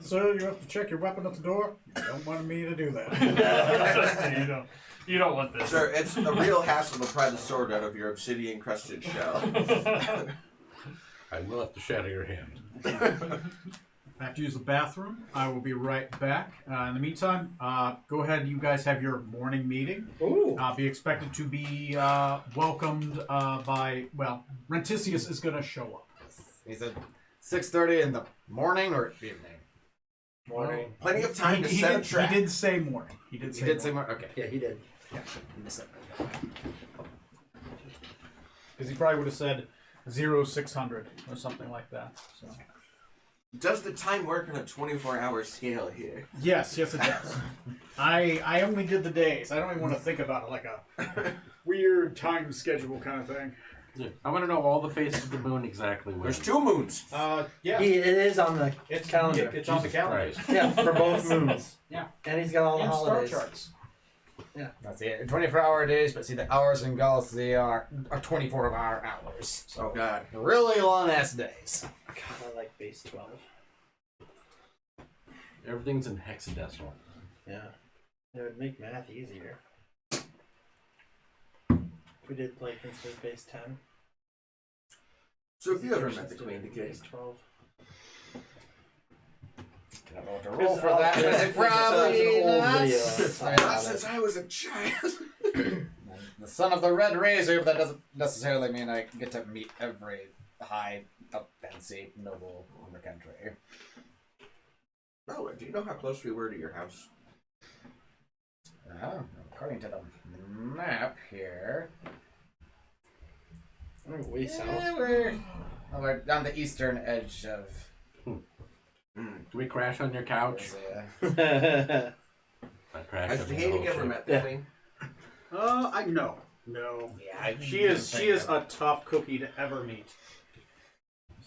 Sir, you have to check your weapon at the door. You don't want me to do that. You don't want this. Sir, it's a real hassle to pry the sword out of your obsidian-crusted shell. I will have to shatter your hand. I have to use the bathroom. I will be right back. In the meantime, go ahead. You guys have your morning meeting. Ooh. Be expected to be welcomed by, well, Rentisius is going to show up. He said 6:30 in the morning or evening? Morning. Plenty of time to He set a did, trap. he did say morning. He did He say did say morning. more? Okay. Yeah, he did. Because he probably would have said 0600 or something like that. So. Does the time work on a 24-hour scale here? Yes, it does. I only did the days. I don't even want to think about it like a weird time schedule kind of thing. Yeah. I want to know all the phases of the moon exactly when. There's 2 moons. Yeah. It is on the It's calendar. It's on the Jesus calendar. Christ. Yeah, for both moons. Yeah. And he's got all the And star holidays. charts. That's it. 24-hour days, but see the hours in Gauss, they are 24-hour hours. Oh, God. Really long-ass days. God, I like base 12. Everything's in hexadecimal. Yeah. It would make math easier. If we did play Prince base 10. So have you ever met the Queen Decay? Base 12. I don't know what to roll for It's that, but it's it's probably an old not. video. That's Not about since it. I was a child. The son of the Red Razor, but that doesn't necessarily mean I get to meet every high, up, fancy noble in the country. Oh, do you know how close we were to your house? According to the map here, Way south. we're on the eastern edge of Do we crash on your couch? Isaiah. I crash Has on the Jahanic whole ever ship. met the Yeah. Queen? I no. No. Yeah, She is a tough cookie to ever meet.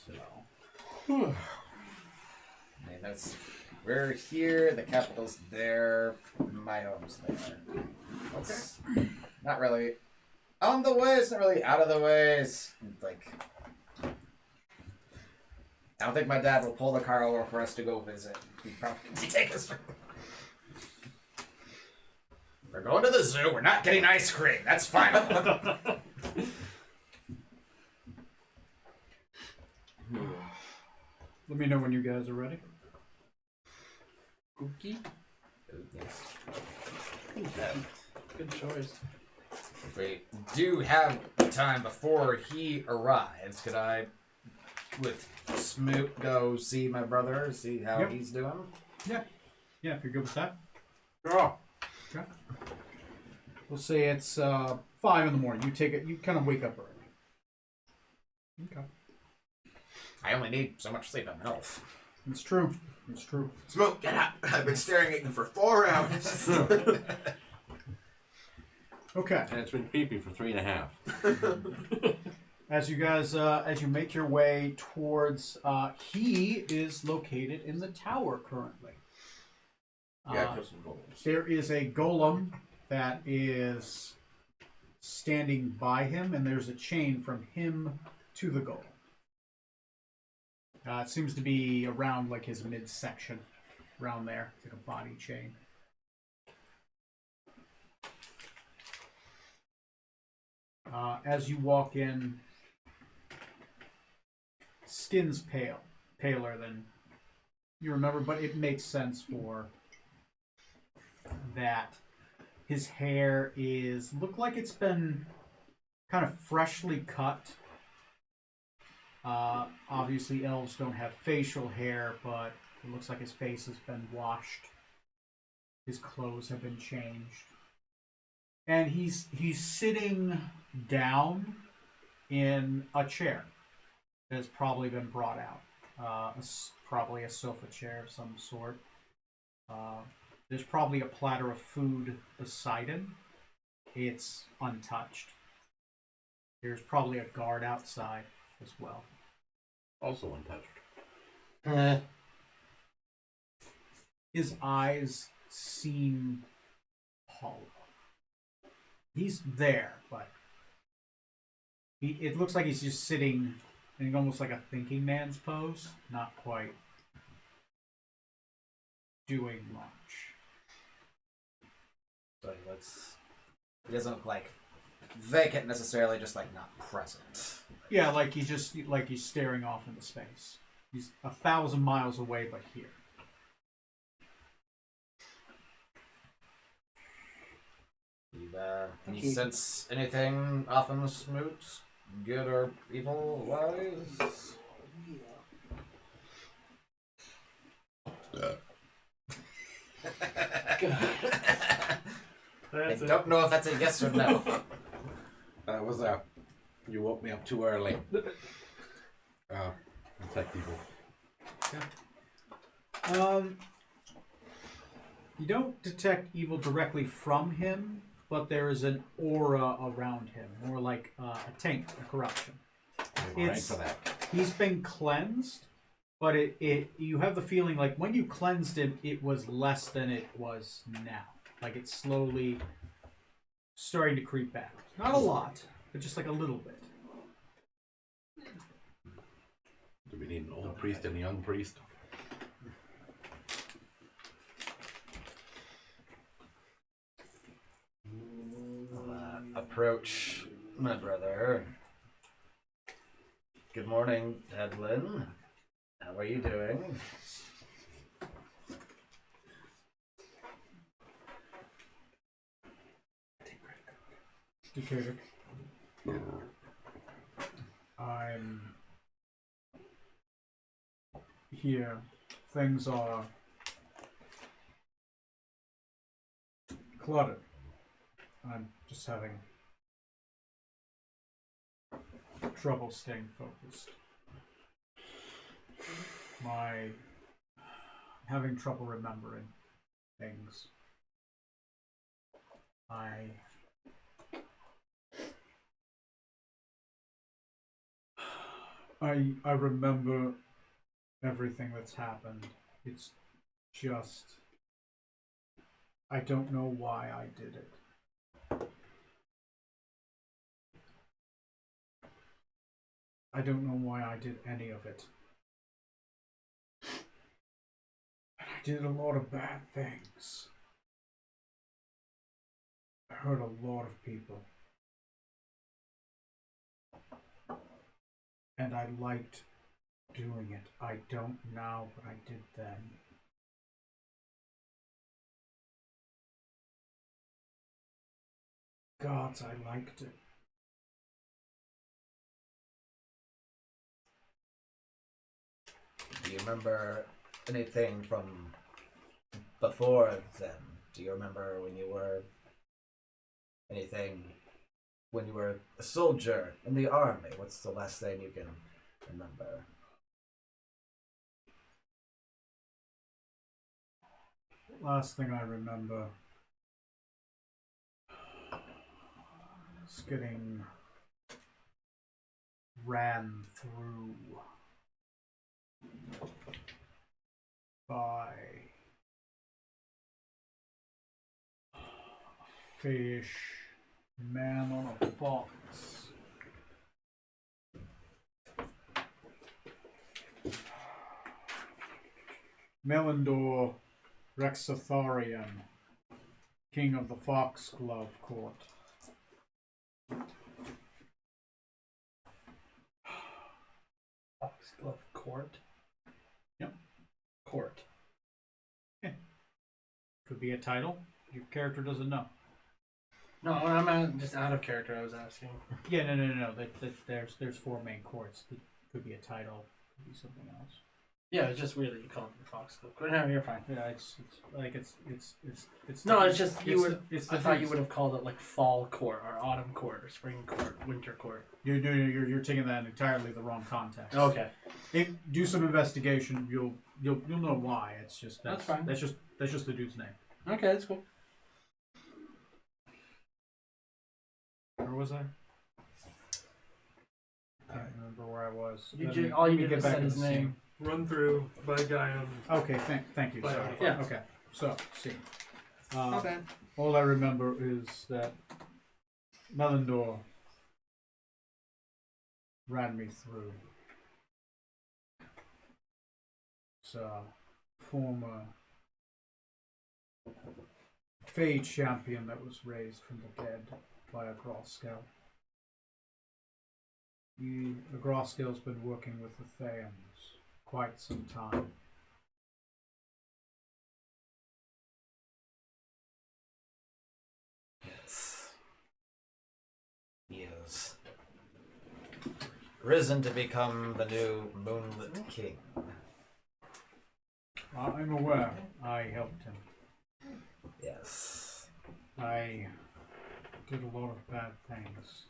So. I mean, that's we're here. The capital's there. My home's there. It's not really on the way. It's not really out of the way. It's like I don't think my dad will pull the car over for us to go visit. He'd probably take us. We're going to the zoo. We're not getting ice cream. That's fine. Let me know when you guys are ready. Cookie? Good choice. If we do have time before he arrives, could I, with Smoot, go see my brother, see how Yep. he's doing? Yeah, if you're good with that. Oh, Okay. We'll say it's 5 in the morning. You take it. You kind of wake up early. Okay. I only need so much sleep. I'm an elf. It's true. It's true. Smoke, get up! I've been staring at you for 4 hours. Okay. and it's been creepy for 3.5. As you guys, as you make your way towards, he is located in the tower currently. Yeah, kill some golems. There is a golem that is standing by him, and there's a chain from him to the golem. It seems to be around like his midsection, around there. It's like a body chain. As you walk in, skin's paler than you remember, but it makes sense for that. His hair look like it's been kind of freshly cut. Obviously elves don't have facial hair, but it looks like his face has been washed. His clothes have been changed. And he's sitting down in a chair that has probably been brought out. Probably a sofa chair of some sort. There's probably a platter of food beside him. It's untouched. There's probably a guard outside as well. Also untouched. His eyes seem hollow. He's there, but it looks like he's just sitting in almost like a thinking man's pose, not quite doing much. So he doesn't look like vacant necessarily, just like not present. Yeah, like he's staring off into space. He's 1,000 miles away, but here. Can you sense anything off in the smoot? Good or evil wise? I That's it. don't know if that's a yes or no. That was you woke me up too early. Detect evil. You don't detect evil directly from him, but there is an aura around him, more like a taint, a corruption. Right for that. He's been cleansed, but you have the feeling like when you cleansed him, it was less than it was now. Like it's slowly starting to creep back. Not a lot, but just like a little bit. Do we need an old priest and a young priest? Approach my brother. Good morning, Edlin. How are you doing? Decatur. I'm here. Things are cluttered. I'm just having trouble staying focused. Having trouble remembering things. I remember everything that's happened. It's just I don't know why I did it. I don't know why I did any of it. And I did a lot of bad things. I hurt a lot of people. And I liked doing it. I don't now, but I did then. Gods, I liked it. Do you remember anything from before then? Do you remember when you were a soldier in the army? What's the last thing you can remember? Last thing I remember is getting ran through by a fish man on a fox. Melindor Rexatharian, king of the Foxglove Court. Foxglove Court? Yep. Court. Could be a title. Your character doesn't know. No, I'm just out of character. I was asking. Yeah, no. There's four main courts. It could be a title. Could be something else. Yeah, it's just weird that you call it the Foxglove Court. No, you're fine. Yeah, it's No, it's just you would. It's I thought you would have called it like fall court or autumn court or spring court, winter court. You're taking that in entirely the wrong context. Okay. Do some investigation. You'll know why. It's just That's fine. That's just the dude's name. Okay, that's cool. Where was I? I can't remember where I was. All you Let me did was back say to his the scene. name. Run through by a guy on. Okay, thank you. By Sorry. Yeah. Okay. So, see. Not bad. All I remember is that Melindor ran me through. It's a former Fey champion that was raised from the dead by a Groskel. The Groskel's been working with the Thayans quite some time. Yes. He has risen to become the new Moonlit King. I'm aware. I helped him. Yes. I did a lot of bad things.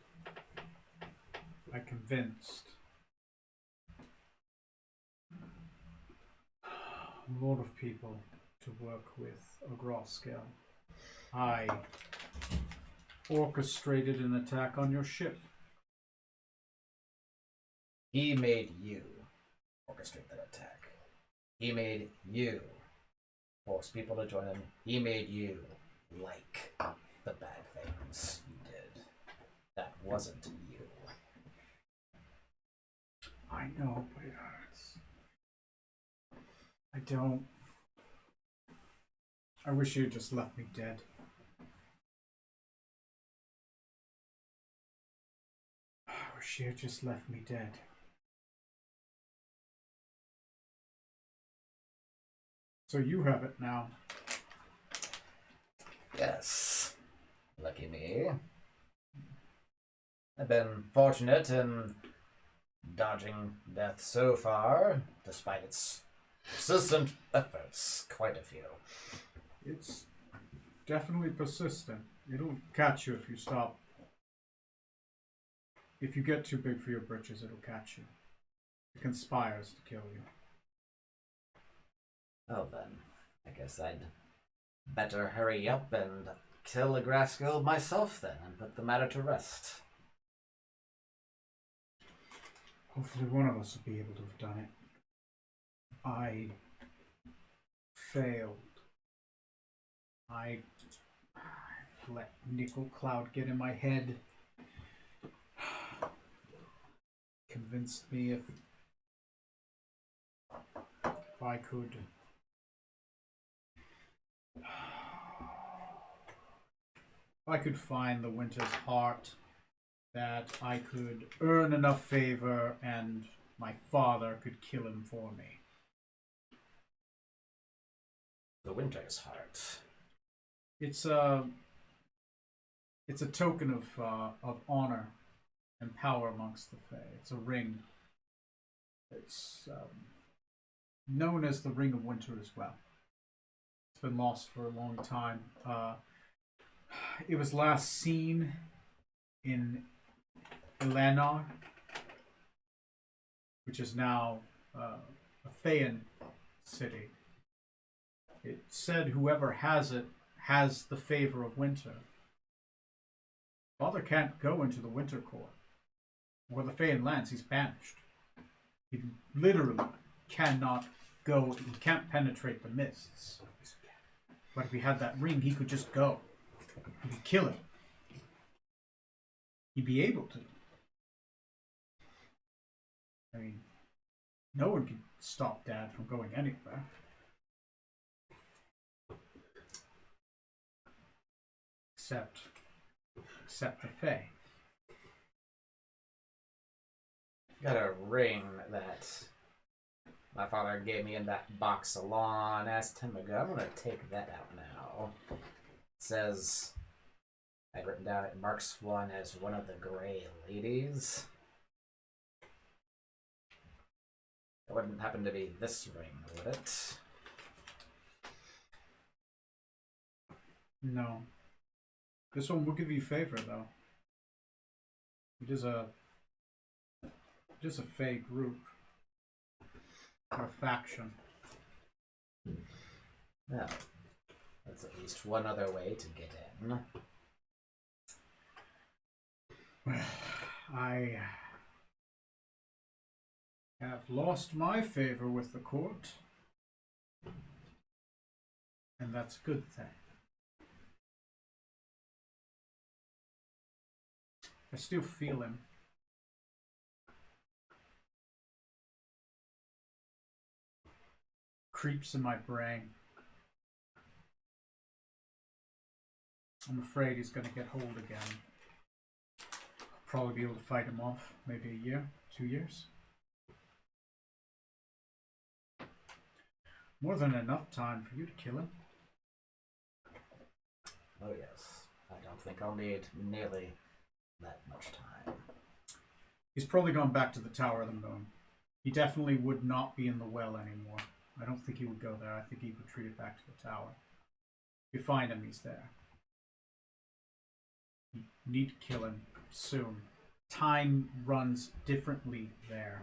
I convinced a lot of people to work with a Groskel. I orchestrated an attack on your ship. He made you orchestrate that attack. He made you force people to join him. He made you like the bad things you did. That wasn't you. I know, but it hurts. I don't. I wish you had just left me dead. I wish you had just left me dead. So you have it now. Yes. Lucky me. I've been fortunate in dodging death so far, despite its persistent efforts. Quite a few. It's definitely persistent. It'll catch you if you stop. If you get too big for your britches, it'll catch you. It conspires to kill you. Oh, then. I guess I'd better hurry up and kill a Graskell myself then and put the matter to rest. Hopefully one of us will be able to have done it. I failed. I let Nickel Cloud get in my head. Convinced me if I could find the Winter's heart, that I could earn enough favor and my father could kill him for me. The Winter's heart. It's a token of honor and power amongst the Fae. It's a ring. It's known as the Ring of Winter as well. It's been lost for a long time. It was last seen in Eleanor, which is now a Thayan city. It said whoever has it has the favor of Winter. Father can't go into the Winter Court. Or the Fayan lands, he's banished. He literally cannot go, he can't penetrate the mists. But if he had that ring, he could just go. He could kill it. He'd be able to. I mean, no one can stop Dad from going anywhere. Except the Fae. Got a ring that my father gave me in that box a long ass time ago. I'm gonna take that out now. It says I've written down it marks one as one of the Grey Ladies. It wouldn't happen to be this ring, would it? No. This one will give you favor, though. It is a Fae group. Or a faction. No. That's at least one other way to get in. I have lost my favor with the court. And that's a good thing. I still feel him. Creeps in my brain. I'm afraid he's going to get hold again. Probably be able to fight him off. Maybe a year, 2 years. More than enough time for you to kill him. Oh yes. I don't think I'll need nearly that much time. He's probably gone back to the Tower of the Moon. He definitely would not be in the well anymore. I don't think he would go there. I think he would retreat back to the tower. If you find him, he's there. You need to kill him soon. Time runs differently there.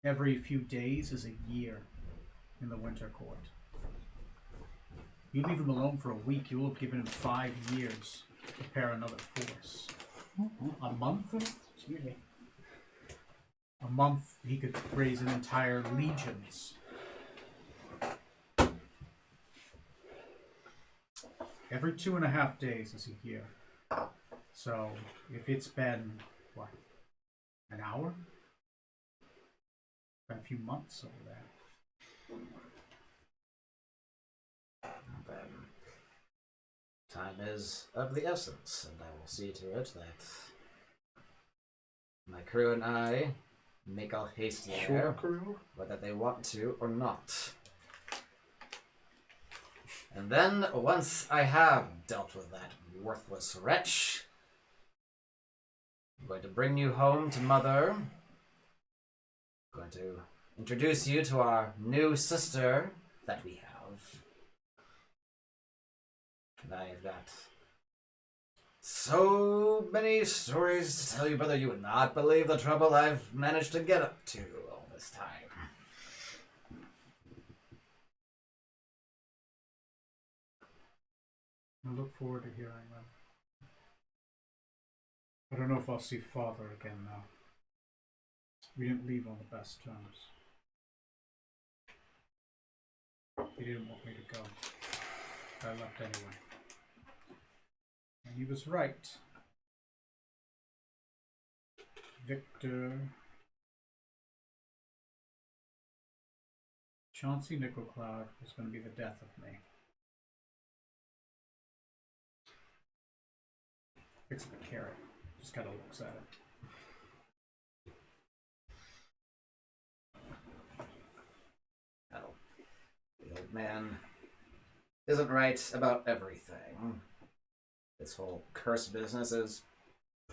Every few days is a year in the Winter Court. You leave him alone for a week, you will have given him 5 years to prepare another force. A month? Excuse me. A month, he could raise an entire legions. Every 2.5 days is a year. So, if it's been, what, an hour? Been a few months over there. Then time is of the essence, and I will see to it that my crew and I make all haste there, whether they want to or not. And then, once I have dealt with that worthless wretch, I'm going to bring you home to Mother. I'm going to introduce you to our new sister that we have. And I've got so many stories to tell you, brother. You would not believe the trouble I've managed to get up to all this time. I look forward to hearing them. I don't know if I'll see Father again now. We didn't leave on the best terms. He didn't want me to go. I left anyway. And he was right. Victor... Chauncey Nickelcloud was going to be the death of me. Fix the carrot. Just gotta looks at it. Well, the old man isn't right about everything. This whole curse business is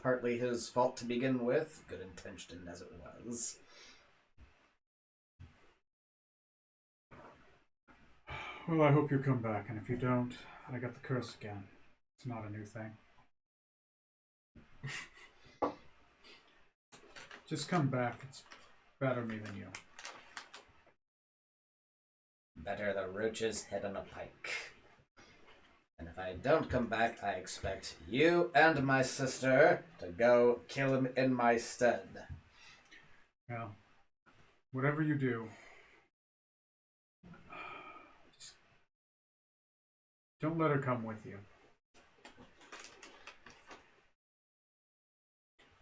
partly his fault to begin with, good intentioned as it was. Well, I hope you come back, and if you don't, I got the curse again. It's not a new thing. Just come back. It's better me than you. Better the roach's head on a pike. And if I don't come back, I expect you and my sister to go kill him in my stead. Yeah. Whatever you do, just don't let her come with you.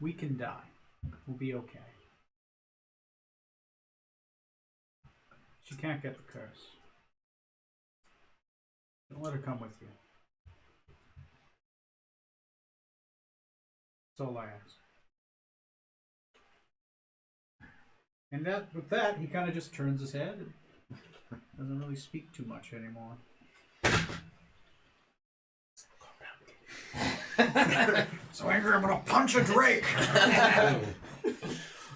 We can die. We'll be okay. She can't get the curse. Don't let her come with you. That's all I ask. And that, with that, he kind of just turns his head and doesn't really speak too much anymore. So angry, I'm gonna punch a drake.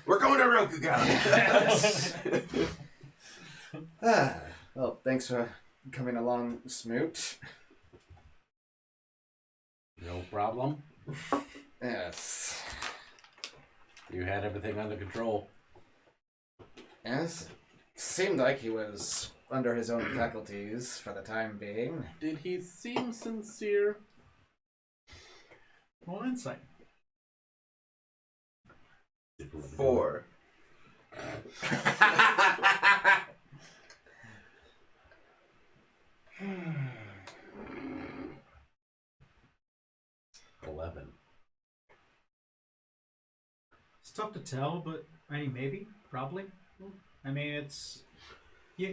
We're going to Rokugan. Well, thanks for coming along, Smoot. No problem. Yes. You had everything under control. Yes, it seemed like he was under his own faculties for the time being. Did he seem sincere? Roll insight. 4. 11. 11. It's tough to tell, but I mean, maybe, probably. I mean, it's yeah.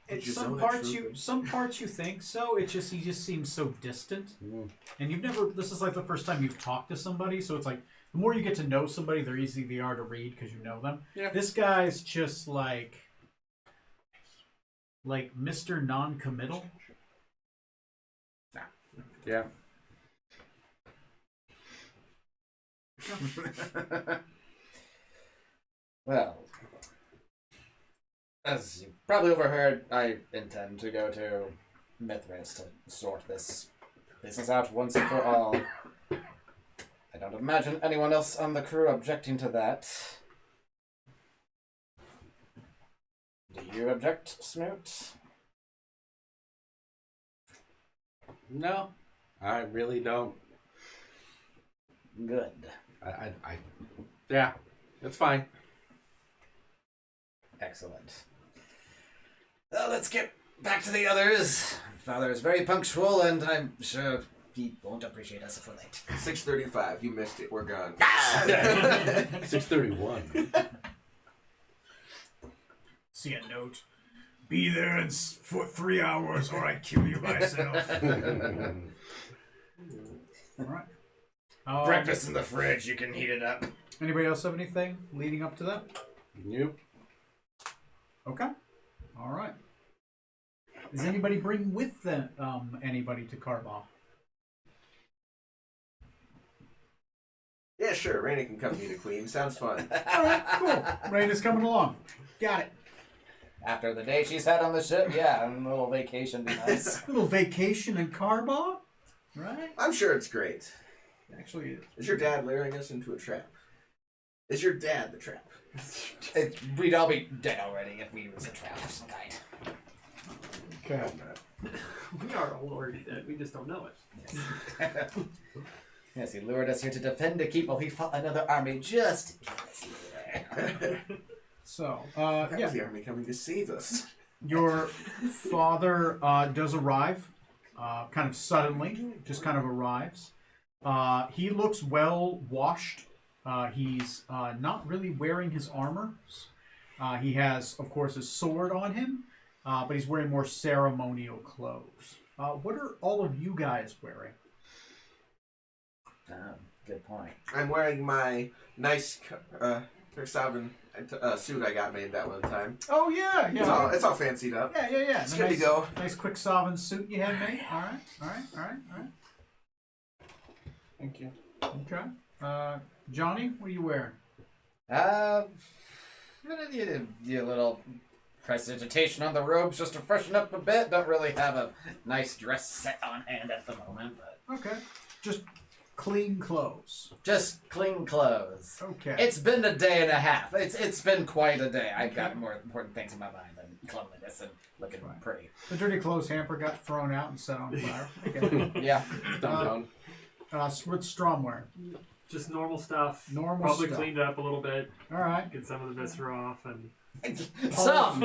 Did you Some zone it parts true? some parts you think so. It just he just seems so distant, and you've never. This is like the first time you've talked to somebody, so it's like the more you get to know somebody, the easier they are to read because you know them. Yeah. This guy's just like Mr. Non-committal. Yeah. Well, as you probably overheard, I intend to go to Mithras to sort this business out once and for all. I don't imagine anyone else on the crew objecting to that. Do you object, Smoot? No, I really don't. Good. Yeah, it's fine. Excellent. Well, let's get back to the others. Father is very punctual, and I'm sure he won't appreciate us if we're late. 6:35. You missed it. We're gone. 6:31. See a note. Be there for 3 hours, or I kill you myself. All right. Breakfast in the fridge, you can heat it up. Anybody else have anything leading up to that? Nope. Okay. All right. Does anybody bring with them anybody to Karbah? Yeah, sure. Raina can come meet a queen. Sounds fun. All right, cool. Raina's coming along. Got it. After the day she's had on the ship, yeah, a little vacation be nice. A little vacation in Karbah, right? I'm sure it's great. Actually, Is your dad luring us into a trap? Is your dad the trap? We'd all be dead already if we was a trap of some kind. okay. We are already dead. We just don't know it. Yes, he lured us here to defend a keep while he fought another army just to get us here. So, That yeah, was the army coming to save us. your father does arrive, kind of suddenly, just kind of arrives. He looks well washed. He's not really wearing his armor. He has, of course, his sword on him, but he's wearing more ceremonial clothes. What are all of you guys wearing? Good point. I'm wearing my nice Kirsavan suit I got made that one time. Oh, yeah, It's all fancied up. Yeah. It's The good to nice, go. Nice Quicksilver suit you had made. All right. Thank you. Okay. Johnny, what are you wearing? You little prestidigitation on the robes just to freshen up a bit. Don't really have a nice dress set on hand at the moment, but Okay. Just clean clothes. just clean clothes. Okay. It's been a day and a half. It's been quite a day. I've got more important things in my mind than cleanliness and looking Right. pretty. The dirty clothes hamper got thrown out and set on fire. Okay. Yeah. Down. What's Strom wearing? Just normal stuff. Normal Probably stuff. cleaned up a little bit. All right. Get some of the viscera off and. Some.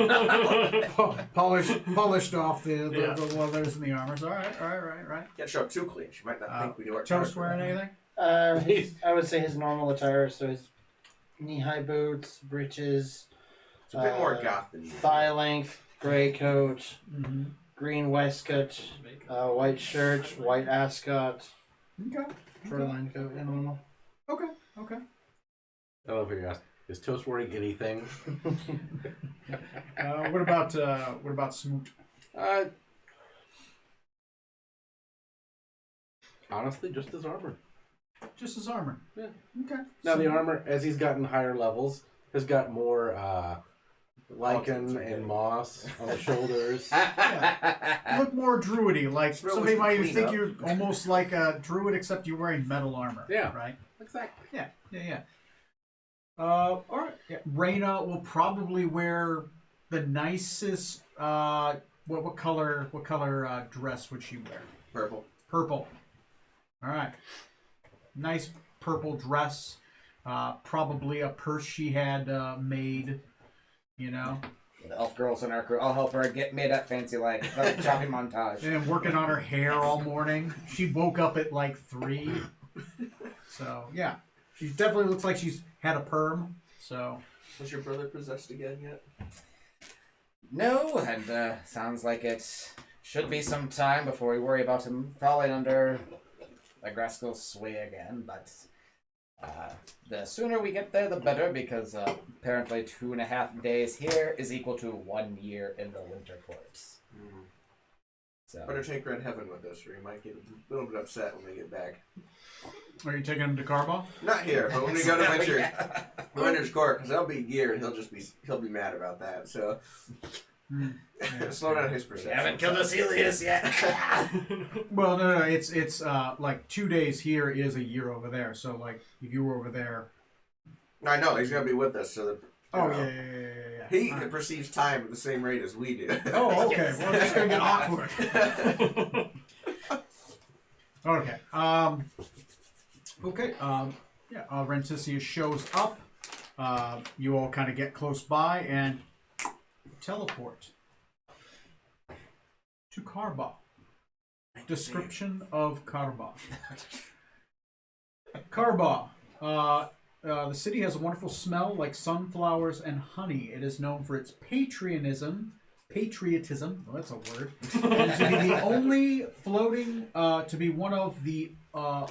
Polished off the Yeah. leathers and the armors. All right. Can't show up too clean. She might not think we do our Toast part. wearing anything? I would say his normal attire, so his knee-high boots, breeches, It's a bit more goth than you. thigh-length, gray coat, Mm-hmm. green waistcoat, white shirt, white ascot, Okay. fur-lined coat, and normal. Okay. I love how you asked. Is Toast wearing anything? What about Smoot? Honestly, just his armor. Just his armor. Yeah. Okay. Now the armor, as he's gotten higher levels, has got more lichen and moss on the shoulders. You look more druidy. Like It's really somebody might even clean think up. you're almost like a druid, except you're wearing metal armor. Yeah. Right. Exactly. Yeah. All right. Yeah. Raina will probably wear the nicest. What color dress would she wear? Purple. Purple. All right. Nice purple dress. Probably a purse she had made. You know, The elf girls in our crew. I'll help her get made up fancy like shopping montage. and working on her hair all morning. She woke up at like 3. So yeah, she definitely looks like she's had a perm. So Was your brother possessed again yet? No, and sounds like it should be some time before we worry about him falling under the Graskell's sway again, but the sooner we get there, the better, because apparently 2.5 days here is equal to 1 year in the Winter Courts. So, Better take Red Heaven with us, or he might get a little bit upset when we get back. are you taking him to Karba? Not here, but when we go to Winter, Yeah. Winter's Court, because they'll be geared, he'll be mad about that. So slow down his We perception. haven't killed Asilius yet. Well, no. It's like 2 days here is a year over there. So like if you were over there. I know he's gonna be with us, so that. Oh you know, yeah. He All right. perceives time at the same rate as we do. Oh, okay. Well, it's gonna get awkward. Okay. Okay. Yeah. Rentisius shows up. You all kind of get close by and teleport to Karba. Description of Karba. Karba. The city has a wonderful smell like sunflowers and honey. It is known for its patriotism. Oh, that's a word. And to be the only floating, to be one of the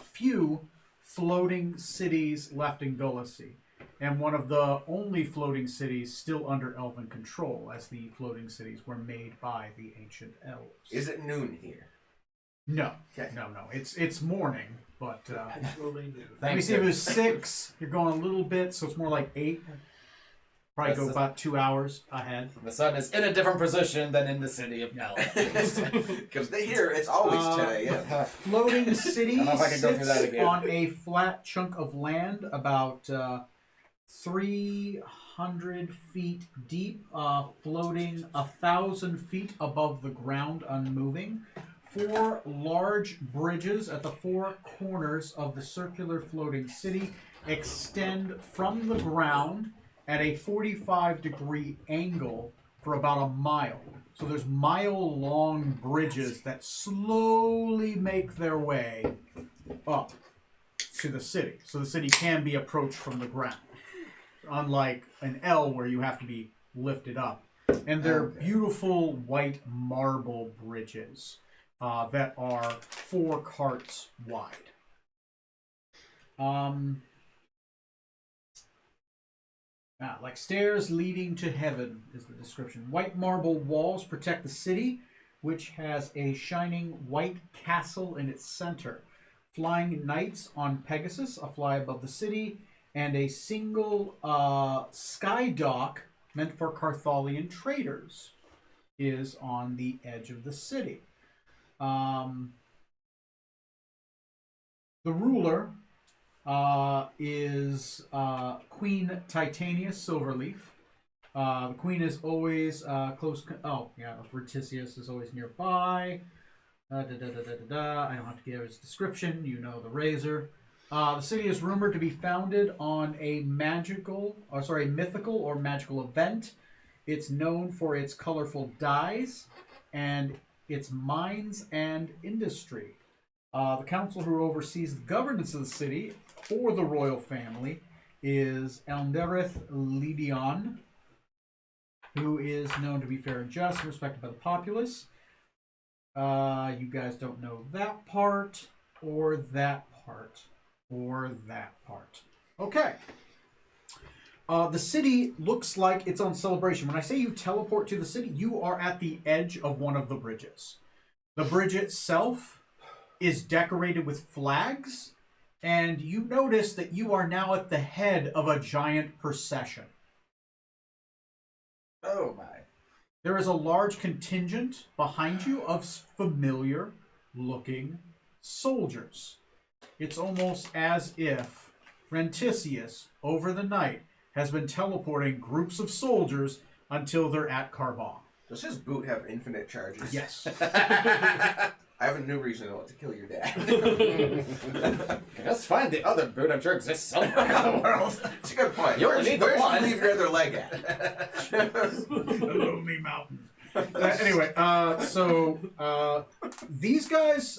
few floating cities left in Gulacy, and one of the only floating cities still under elven control, as the floating cities were made by the ancient elves. Is it noon here? No, Okay. no. It's morning, but let me Thanks, see if it sir. was 6. You're going a little bit, so it's more like 8. Probably That's go about 2 hours ahead. The sun is in a different position than in the city of Nell. Because here it's always 10 a.m. Floating city I don't know if I can go through that sits again. on a flat chunk of land about 300 feet deep, floating 1,000 feet above the ground, unmoving. 4 large bridges at the 4 corners of the circular floating city extend from the ground at a 45-degree angle for about a mile. So there's mile-long bridges that slowly make their way up to the city. So the city can be approached from the ground, unlike an L where you have to be lifted up. And they're beautiful white marble bridges that are 4 carts wide. Like stairs leading to heaven is the description. White marble walls protect the city, which has a shining white castle in its center. Flying knights on Pegasus fly above the city, and a single sky dock meant for Carthalian traders is on the edge of the city. The ruler is Queen Titania Silverleaf. The queen is always close. Rentisius is always nearby. I don't have to give his description. You know the razor. The city is rumored to be founded on a mythical or magical event. It's known for its colorful dyes and its mines and industry. The council who oversees the governance of the city for the royal family is Elnderith Lydion, who is known to be fair and just and respected by the populace. You guys don't know that part, or that part, or that part. Okay. The city looks like it's on celebration. When I say you teleport to the city, you are at the edge of one of the bridges. The bridge itself is decorated with flags, and you notice that you are now at the head of a giant procession. Oh my. There is a large contingent behind you of familiar-looking soldiers. It's almost as if Rentisius, over the night, has been teleporting groups of soldiers until they're at Karba. Does his boot have infinite charges? Yes. I have a new reason to kill your dad. Just find the other boot. I'm sure exists somewhere in the world. It's a good point. You only need the Where should one. you leave your other leg at? The Lonely Mountain. Anyway, these guys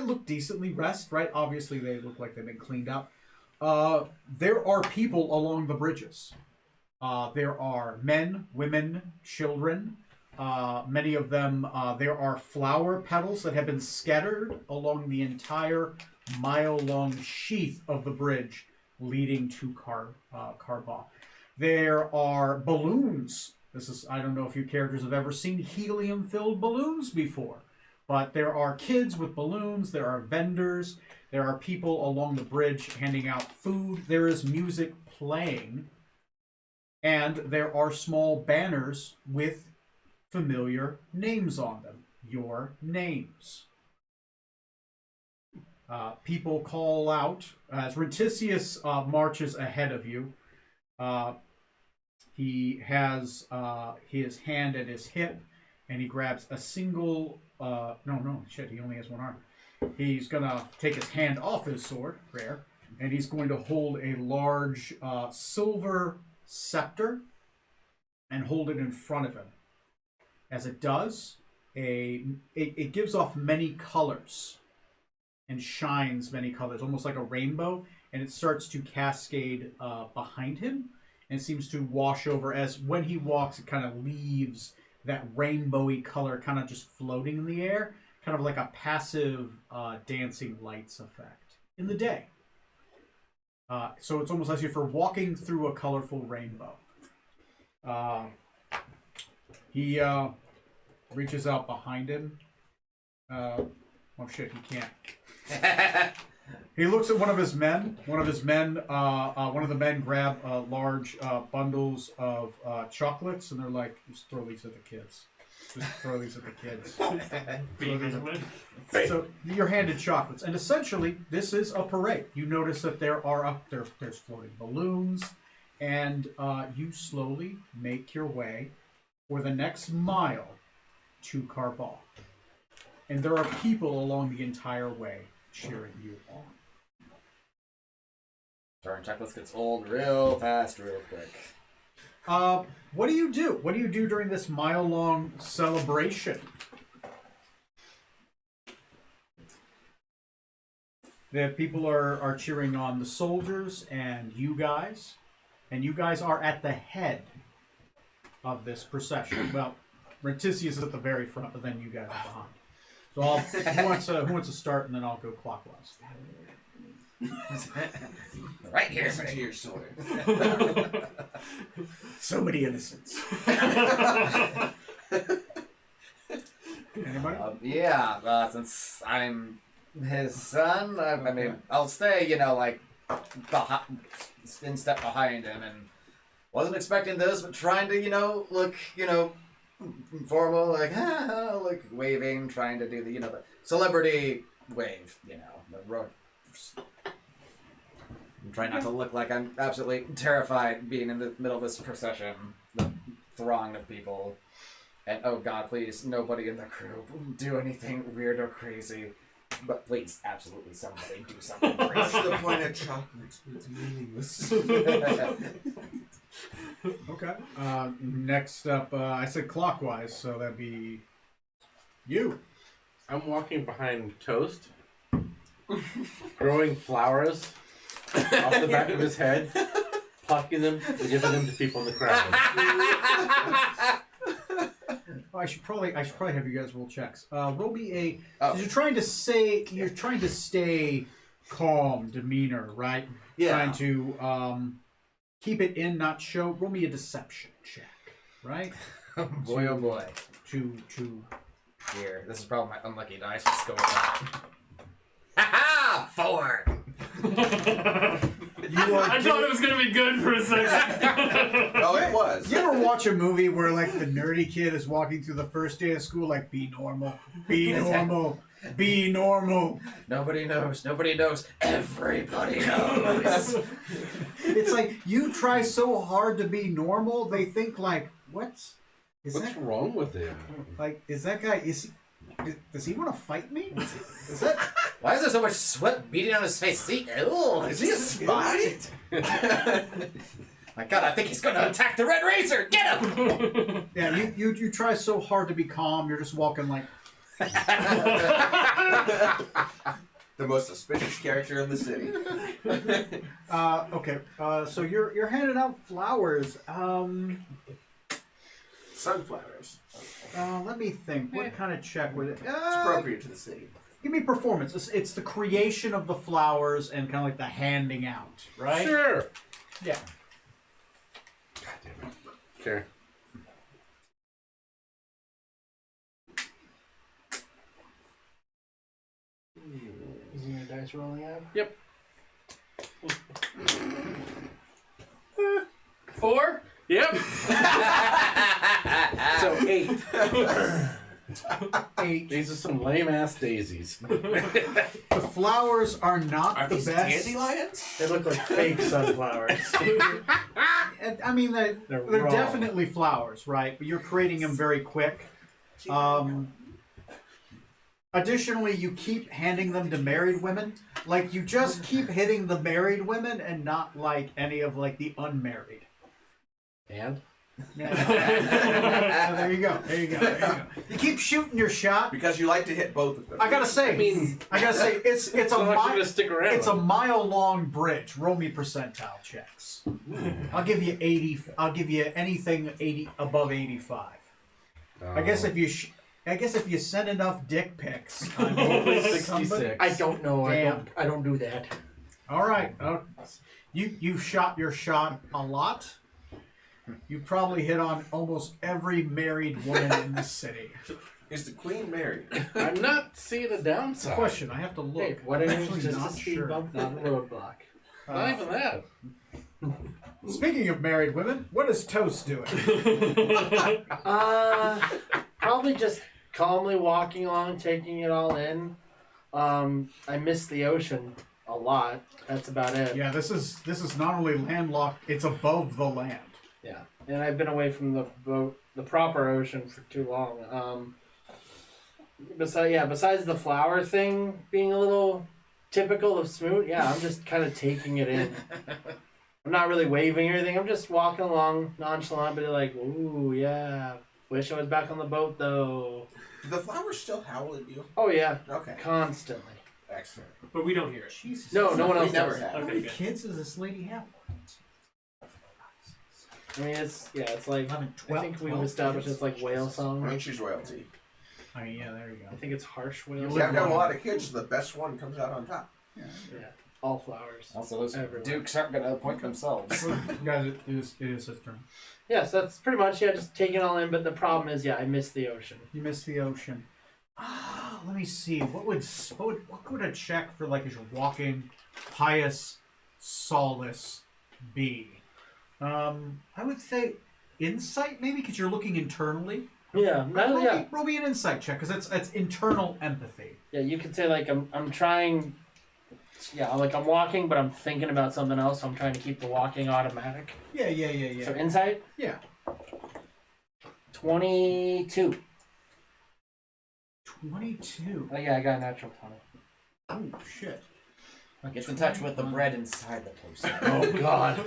look decently dressed, right? Obviously, they look like they've been cleaned up. There are people along the bridges. There are men, women, children. Many of them, there are flower petals that have been scattered along the entire mile-long sheath of the bridge leading to Karbah. There are balloons. I don't know if you characters have ever seen helium-filled balloons before, but there are kids with balloons. There are vendors. There are people along the bridge handing out food. There is music playing. And there are small banners with familiar names on them. Your names. People call out as Rentisius marches ahead of you. He has his hand at his hip, and he grabs a single. He only has one arm. He's gonna take his hand off his sword, rare, and he's going to hold a large silver scepter and hold it in front of him. As it does, it gives off many colors and shines many colors, almost like a rainbow, and it starts to cascade behind him, and it seems to wash over as when he walks, it kind of leaves that rainbowy color kind of just floating in the air, kind of like a passive dancing lights effect in the day. So it's almost as if you're walking through a colorful rainbow. He reaches out behind him. Oh shit, he can't. He looks at one of his men. One of the men grab large bundles of chocolates, and they're like, just throw these at the kids. Just throw these at the kids. So you're handed chocolates, and essentially this is a parade. You notice that there's floating balloons, and you slowly make your way for the next mile to Karbah. And there are people along the entire way cheering you on. Darn checklist gets old real fast, real quick. What do you do? What do you do during this mile-long celebration? The people are cheering on the soldiers and you guys are at the head of this procession. Well, Rentisius is at the very front, but then you guys are behind. So who wants to start, and then I'll go clockwise. Right here. Listen to your sword. So many innocents. Anybody? Since I'm his son, I mean, I'll stay, in step behind him, and wasn't expecting this, but trying to, look, formal, like waving, trying to do the celebrity wave, I'm trying not to look like I'm absolutely terrified being in the middle of this procession, the throng of people. And oh god, please, nobody in the crew do anything weird or crazy. But please, absolutely somebody do something What's crazy. the point of chocolate? It's meaningless. Okay. Next up, I said clockwise, so that'd be you. I'm walking behind Toast, growing flowers off the back of his head, plucking them and giving them to people in the crowd. I should probably have you guys roll checks. Roll me a. Oh. You're trying to stay calm demeanor, right? Yeah. Trying to keep it in, not show. Roll me a deception check, right? Boy, oh boy. To Here, this is probably my unlucky dice. Let's go with that. Ha-ha! 4! I thought it was gonna be good for a second. Oh, it was. You ever watch a movie where like the nerdy kid is walking through the first day of school, like be normal, be normal, be normal. Nobody knows. Nobody knows. Everybody knows. It's like you try so hard to be normal, they think like, what's wrong with him? Like, is that guy? Does he want to fight me? Is that? Why is there so much sweat beating on his face? See, Is he a spy? My God, I think he's going to attack the Red Racer. Get him! Yeah, you try so hard to be calm. You're just walking like. The most suspicious character in the city. Okay. So you're handing out flowers. Sunflowers. Let me think. What kind of check would it? It's appropriate to the city. Give me performance. It's the creation of the flowers and kind of like the handing out, right? Sure. Yeah. God damn it. Sure. Is your dice rolling out? Yep. 4? Yep. So 8. 8. These are some lame ass daisies. The flowers are not Are the these best. dandelions? They look like fake sunflowers. I mean, they're They're raw. definitely flowers, right? But you're creating them very quick. Additionally, you keep handing them to married women. Like, you just keep hitting the married women and not, like, any of, like, the unmarried. And? Yeah, there you go. There you go. There you go. You keep shooting your shot. Because you like to hit both of them. I gotta say, it's a I'm not mile, gonna stick around. it's a mile-long bridge. Roll me percentile checks. I'll give you 80. I'll give you anything 80 above 85. I guess if you send enough dick pics, I'm Only somebody- 66. I don't know. Damn. I don't do that. All right. You shot your shot a lot. You probably hit on almost every married woman in the city. Is the queen married? I'm not seeing a downside. Question. I have to look. Hey, what I'm if actually it's just a not speed sure. bump, not a roadblock? Not even that. Speaking of married women, what is Toast doing? Probably just calmly walking along, taking it all in. I miss the ocean a lot. That's about it. Yeah, this is not only landlocked; it's above the land. Yeah, and I've been away from the boat, the proper ocean, for too long. Besides the flower thing being a little typical of Smoot, yeah, I'm just kind of taking it in. I'm not really waving or anything. I'm just walking along nonchalant, but like, ooh, yeah. Wish I was back on the boat though. Do the flowers still howl at you? Oh yeah, Okay. constantly. Excellent. But we don't hear it. Jesus. No, no one We else never does. have. How Okay, many good. kids does this lady have? I mean, it's like 11, I 12, think we've 12 established kids. it's like whale I song. mean, she's royalty. I mean, yeah, there you I go. think it's harsh whale. If You you have live got a long. lot of kids, the best one comes out on top. Yeah, all flowers. Also, those Everywhere. dukes aren't going to appoint themselves. You guys, it is his turn. Yes, that's pretty much just taking it all in. But the problem is, I miss the ocean. You missed the ocean. Let me see. What would a check for like as you're walking, pious solace be? I would say insight maybe because you're looking internally. Yeah, Roll me an insight check because it's internal empathy. yeah. You could say like I'm trying. Yeah, like I'm walking, but I'm thinking about something else. So I'm trying to keep the walking automatic. Yeah. So insight. Yeah. 22. 22. Oh yeah, I got a natural 20. Oh shit. Gets in touch with the bread inside the toaster. Oh God.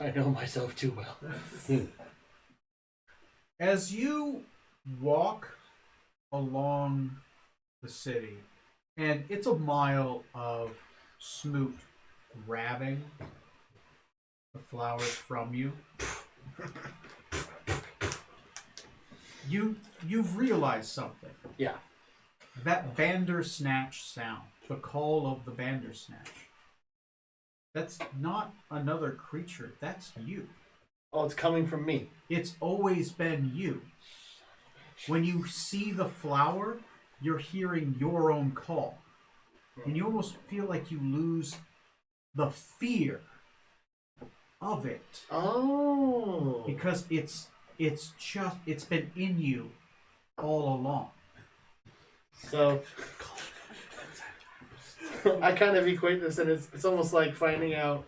I know myself too well. As you walk along the city, and it's a mile of Smoot grabbing the flowers from you, you've realized something. Yeah. That Bandersnatch sound, the call of the Bandersnatch, that's not another creature, that's you. Oh, it's coming from me. It's always been you. When you see the flower, you're hearing your own call. And you almost feel like you lose the fear of it. Oh. Because it's been in you all along. So I kind of equate this, and it's almost like finding out,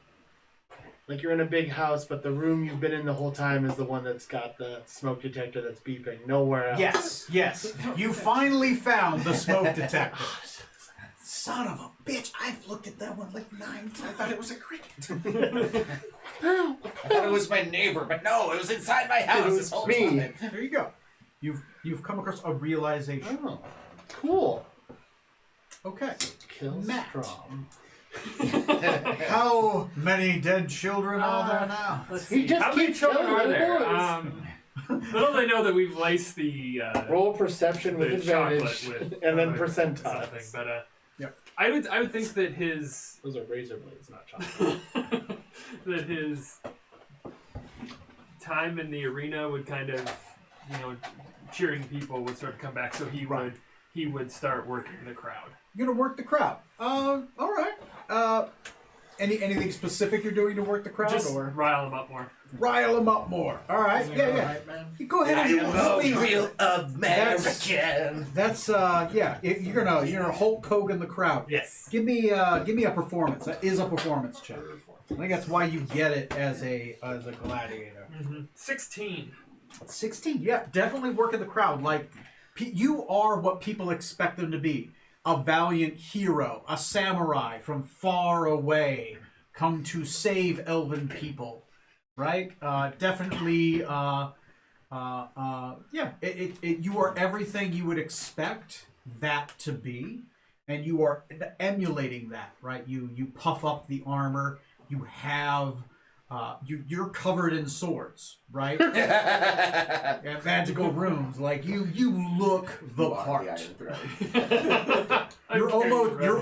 like you're in a big house, but the room you've been in the whole time is the one that's got the smoke detector that's beeping. Nowhere else. Yes. You finally found the smoke detector. Son of a bitch! I've looked at that one like 9 I times. thought it was a cricket. I thought it was my neighbor, but no, it was inside my house this whole me. time. There you go. You've come across a realization. Oh, cool. Okay. Kill Matt. strong. How many dead children are there now? Let's He see. just How many keeps children killing are there? little Little they know that we've laced the Roll perception with chocolate advantage, with and then something. percentiles. But Yep. I would think that his Those are razor blades, not chocolate. that his time in the arena would kind of, cheering people would sort of come back. So he would start working the crowd. You're gonna work the crowd. All right. Anything specific you're doing to work the crowd, Just or rile them up more. rile them up more? All right. Yeah. You go ahead and do real American. That's You're gonna Hulk Hogan the crowd. Yes. Give me a performance. That is a performance check. I think that's why you get it as a gladiator. 16. 16. Yeah, definitely working the crowd. Like you are what people expect them to be. A valiant hero, a samurai from far away, come to save elven people, right? Definitely. You are everything you would expect that to be, and you are emulating that, right? You puff up the armor. You have. You're covered in swords, right? And magical runes. Like you look the part. You're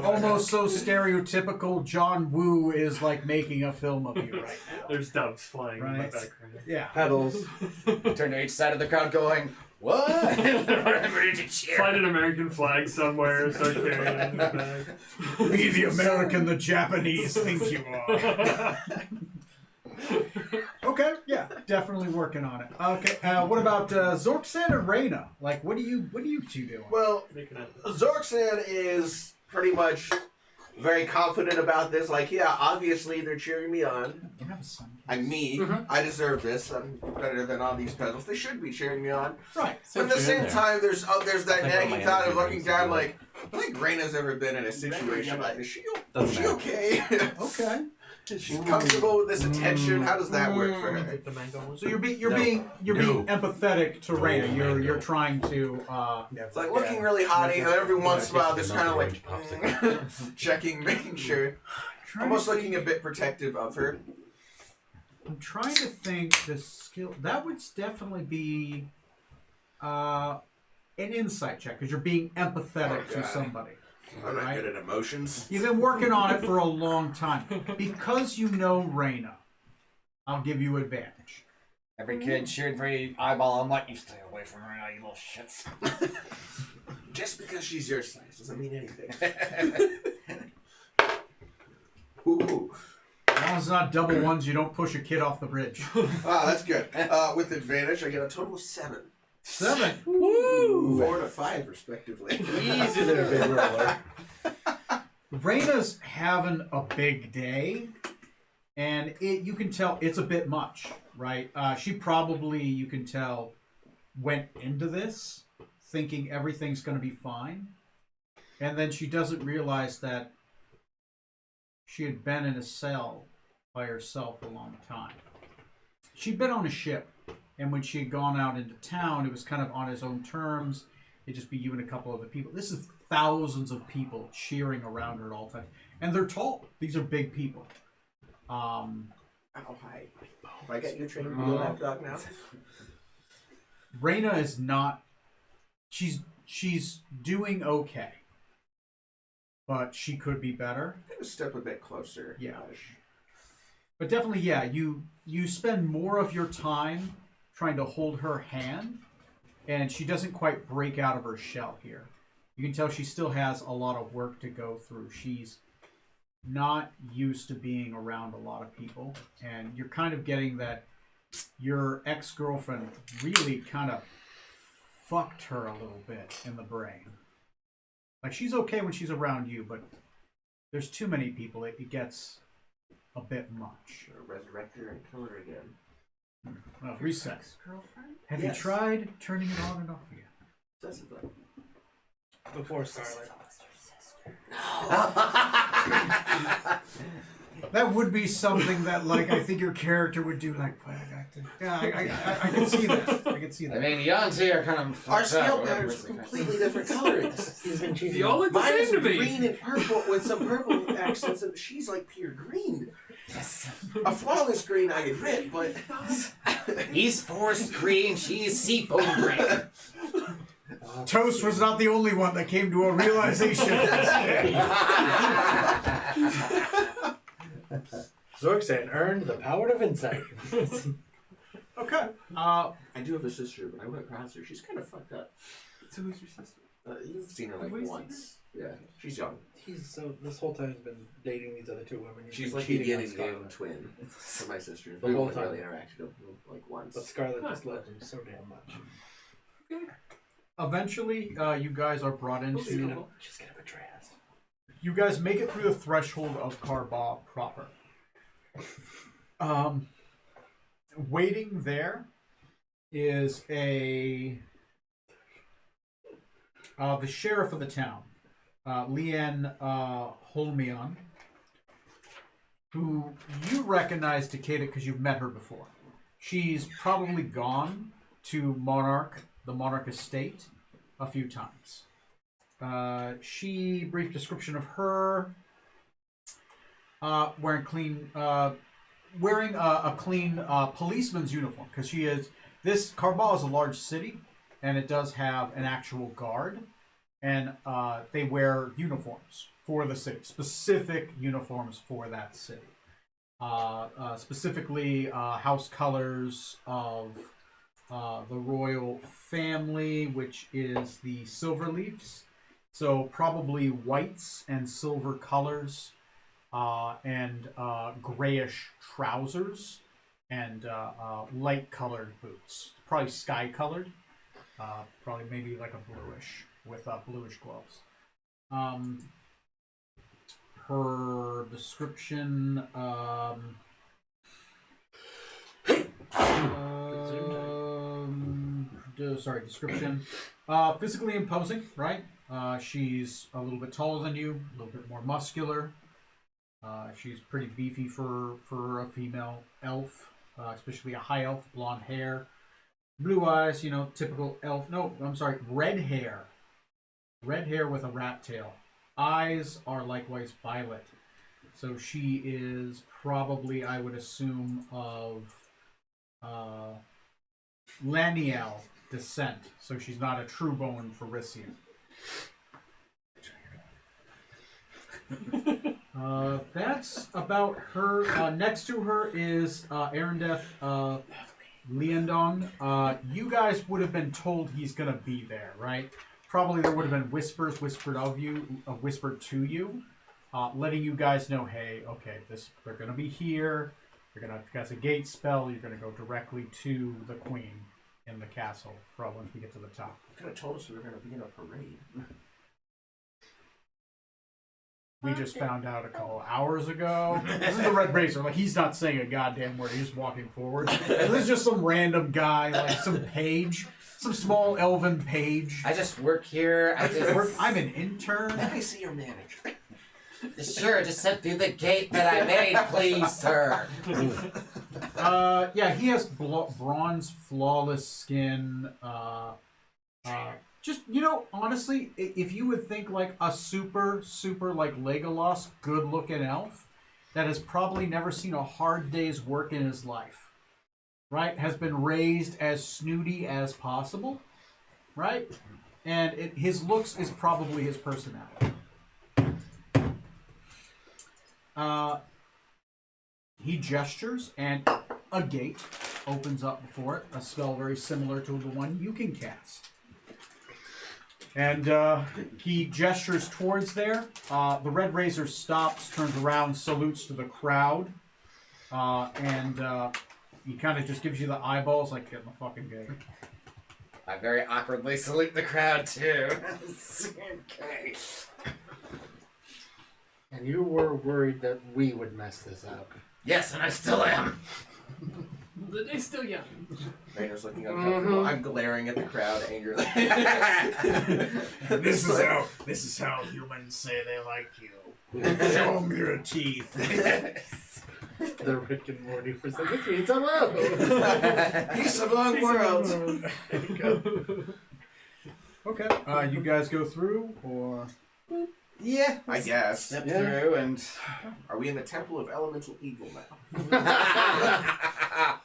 almost so stereotypical. John Woo is like making a film of you right now. There's doves flying in the Right. background. Yeah. Pedals. Turn to each side of the crowd going, what? Ready to cheer. Find an American flag somewhere, start carrying it in the bag. Be the American the Japanese think you are. Okay, yeah, definitely working on it. Okay, what about Zorksan and Reyna? Like, what are you two doing? Well, Making it. Zorksan is pretty much very confident about this. Like, yeah, obviously they're cheering me on. You have a son. I deserve this. I'm better than all these peasants. They should be cheering me on. Right. But at the same time, there's that think nagging all my thought of energy looking goes down, to like, I don't think Reyna's ever been in a situation like, is she Doesn't matter. okay? Okay. Is she comfortable with this attention? How does that work for her? The mango one. So you're being empathetic to Reyna. You're trying to It's like looking really haughty, and every once in a while, just kind of like checking, making sure, almost looking a bit protective of her. I'm trying to think the skill that would definitely be an insight check because you're being empathetic to God. somebody. I'm not good at emotions. You've been working on it for a long time. Because you know Reyna, I'll give you advantage. Every kid cheered for you, eyeball. I'm like, you stay away from her now, you little shits. Just because she's your size doesn't mean anything. Ooh. As long as it's not double ones, you don't push a kid off the bridge. Ah, that's good. With advantage, I get a total of 7. 7. Woo! 4 to 5, respectively. Easy there, big roller. Reyna's having a big day, and you can tell it's a bit much, right? She probably, you can tell, went into this thinking everything's going to be fine, and then she doesn't realize that she had been in a cell by herself a long time. She'd been on a ship, and when she had gone out into town, it was kind of on his own terms. It'd just be you and a couple other people. This is thousands of people cheering around her at all times. And they're tall. These are big people. Oh, hi. If I get you trained to be a lap dog now? Reyna is not... She's doing okay. But she could be better. I'm going to step a bit closer. Yeah. But definitely, yeah, you spend more of your time trying to hold her hand, and she doesn't quite break out of her shell here. You can tell she still has a lot of work to go through. She's not used to being around a lot of people, and you're kind of getting that your ex-girlfriend really kind of fucked her a little bit in the brain. Like, she's okay when she's around you, but there's too many people. It gets a bit much. Resurrect her and kill her again. Reset. Girlfriend? Have Yes. you tried turning it on and off again? Specify. Before Starlight. That would be something that, like, I think your character would do. Like, yeah, I can see that. I can see I that. mean, young two are kind of Our fucked scale up. patterns are completely different colorings. He's been cheating. They all look the Mine is same to me. green and purple with some purple accents, and she's like pure green. A flawless green, I admit, but He's forest green, she's seafoam green. Toast was not the only one that came to a realization. Zorksan earned the power of insight. Okay. I do have a sister, but I went across her. She's kind of fucked up. So who's your sister? You've seen her Have like we seen once. Yeah, she's young. He's so this whole time he's been dating these other two women. He's She's been like a cheating yin on and yang Scarlet. twin for my sister. The We whole only time. really interacted like once. But Scarlet just loves him so damn much. Eventually, you guys are brought She's into. gonna betray us. You guys make it through the threshold of Karba proper. Waiting there is the sheriff of the town, Leanne Holmion, who you recognize, Takeda, because you've met her before. She's probably gone to the Monarch estate, a few times. Brief description of her, wearing a clean policeman's uniform, because this Karbal is a large city, and it does have an actual guard, and they wear uniforms for the city, specific uniforms for that city. Specifically, house colors of the royal family, which is the Silverleafs. So probably whites and silver colors, and grayish trousers, and light-colored boots. Probably sky-colored. Probably maybe like a bluish, with bluish gloves. Her description. Description. Physically imposing, right? She's a little bit taller than you, a little bit more muscular. She's pretty beefy for a female elf, especially a high elf, blonde hair, blue eyes, typical elf. No, I'm sorry, red hair. Red hair with a rat tail. Eyes are likewise violet. So she is probably, I would assume, of Laniel descent. So she's not a true-born Farisian. That's about her. Next to her is Arendeth Leondon. You guys would have been told he's going to be there, right? Probably there would have been whispers whispered to you, letting you guys know, hey, okay, they're going to be here. You're going to cast a gate spell. You're going to go directly to the queen in the castle once we get to the top. You could have told us we were going to be in a parade. We just found out a couple hours ago. This is the Red Racer. Like, he's not saying a goddamn word. He's just walking forward. This is just some random guy, like some page, some small elven page. I just work here. I'm an intern. Let me see your manager. Sure, just step through the gate that I made, please, sir. Yeah, he has bronze, flawless skin. Just, honestly, if you would think like a super, like Legolas, good-looking elf that has probably never seen a hard day's work in his life, right? Has been raised as snooty as possible, right? And his looks is probably his personality. He gestures, and a gate opens up before it, a spell very similar to the one you can cast. And he gestures towards there. The Red Razor stops, turns around, salutes to the crowd, and he kind of just gives you the eyeballs, like, get in the fucking gate. I very awkwardly salute the crowd, too. Okay. And you were worried that we would mess this up. Yes, and I still am. The day's still young. Raynor's looking uncomfortable. I'm glaring at the crowd angrily. This is how humans say they like you. Show them your teeth. The Rick and Morty was like, this means hello. Peace among worlds. Okay. You guys go through, or Yeah, I guess. Step through and Are we in the Temple of Elemental Evil now?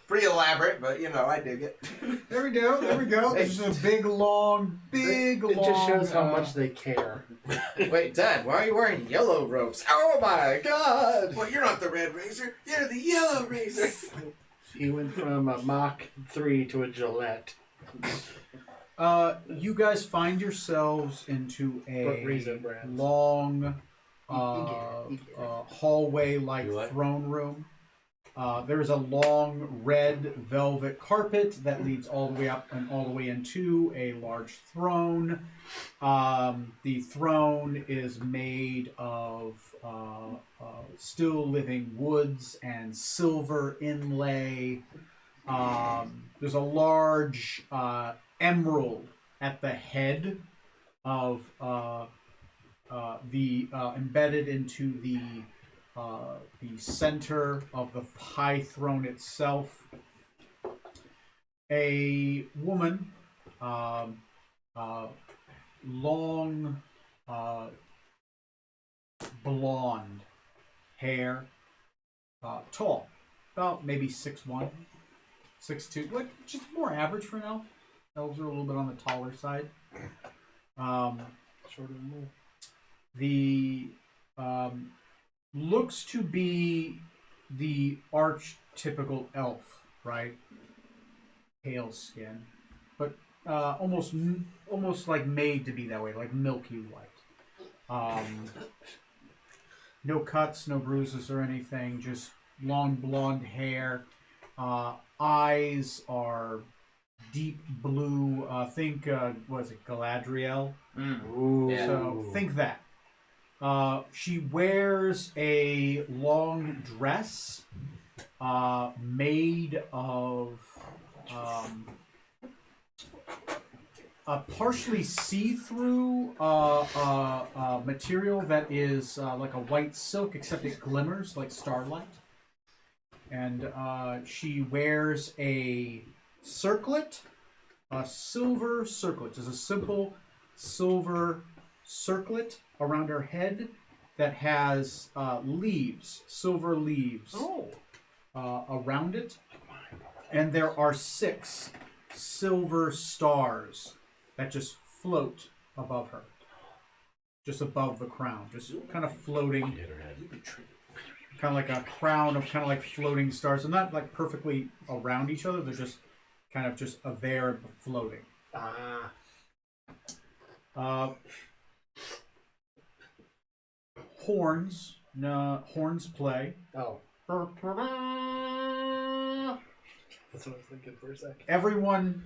Pretty elaborate, but I dig it. there we go. There we go. This is a big, long. It just shows how much they care. wait, Dad, why are you wearing yellow robes? Oh my God! Well, you're not the Red Razor. You're the Yellow Razor. He went from a Mach 3 to a Gillette. You guys find yourselves into a Raisin brands. long You get it. hallway-like You like? throne room. There's a long red velvet carpet that leads all the way up and all the way into a large throne. The throne is made of still living woods and silver inlay. There's a large emerald at the head of embedded into the center of the high throne itself. A woman, long blonde hair, tall, about maybe 6'1", 6'2", like just more average for an elf. Elves are a little bit on the taller side. Shorter than me. The looks to be the archetypical elf, right? Pale skin, but almost like made to be that way, like milky white. No cuts, no bruises or anything. Just long blonde hair. Eyes are deep blue. Think was it Galadriel? Ooh. Yeah. So think that. She wears a long dress made of a partially see-through material that is like a white silk, except it glimmers like starlight. And she wears a circlet, a silver circlet. Just a simple silver circlet around her head that has leaves, silver leaves around it. And there are 6 silver stars that just float above her. Just above the crown. Just kind of floating. Kind of like a crown of kind of like floating stars. They're not like perfectly around each other. They're just kind of just there floating. Horns. No, horns play. Oh. That's what I was thinking for a second. Everyone,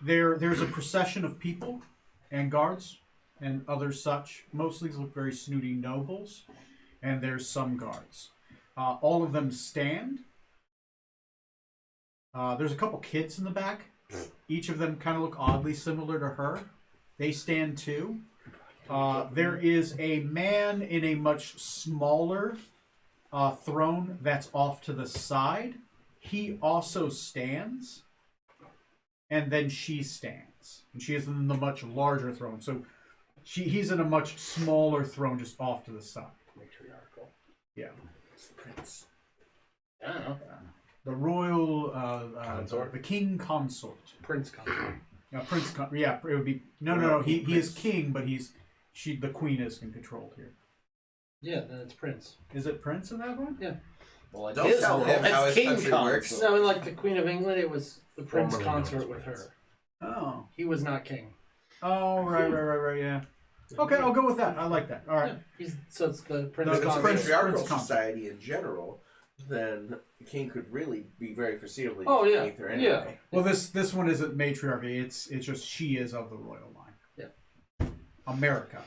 there's a procession of people and guards and others such. Most of these look very snooty nobles, and there's some guards. All of them stand. There's a couple kids in the back. Each of them kind of look oddly similar to her. They stand too. There is a man in a much smaller throne that's off to the side. He also stands, and then she stands. And she is in the much larger throne. So he's in a much smaller throne just off to the side. Matriarchal. Yeah. It's the prince. I don't know. The royal, Consort? the king consort. Prince consort. Yeah, it would be, no, he is king, but the queen is controlled here. Yeah, then it's Prince. Is it prince in that one? Yeah. Well, it Don't is tell him it's how his King country Kong. works. No, like the Queen of England, it was the Prince Formerly known consort as with Prince. her. Oh. He was not king. Oh, right, yeah. Okay, I'll go with that. I like that. All right. Yeah, so it's the Prince If it's a Consort. consort. patriarchal Prince consort. society in general, then the king could really be very foreseeably Oh, yeah. beneath her anyway. Well, this one isn't matriarchy. It's just she is of the royal line. Yeah. America.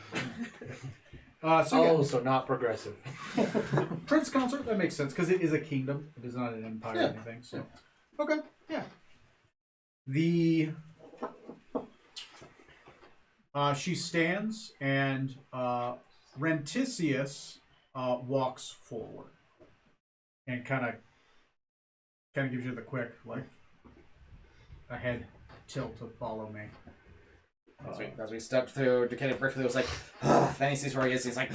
So So not progressive. Prince consort, that makes sense because it is a kingdom. It is not an empire or Yeah. anything. So Okay, yeah. The she stands and Rentisius walks forward and kind of gives you the quick a head tilt to follow me. As we stepped through, Decayed briefly was like, then he sees where he is. He's like,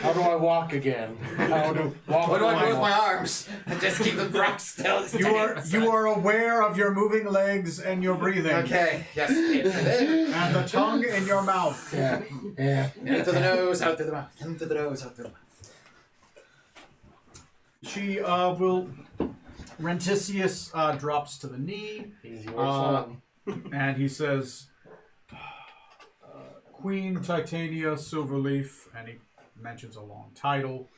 How do I walk again? How do walk? what do I do with my arms? Just keep the rock still. You are aware of your moving legs and your breathing. Okay. Yes. And the tongue in your mouth. Yeah. In through the nose, out through the mouth. In through the nose, out through the mouth. She will. Rentisius drops to the knee. He's your son. And he says, Queen Titania Silverleaf, and he mentions a long title.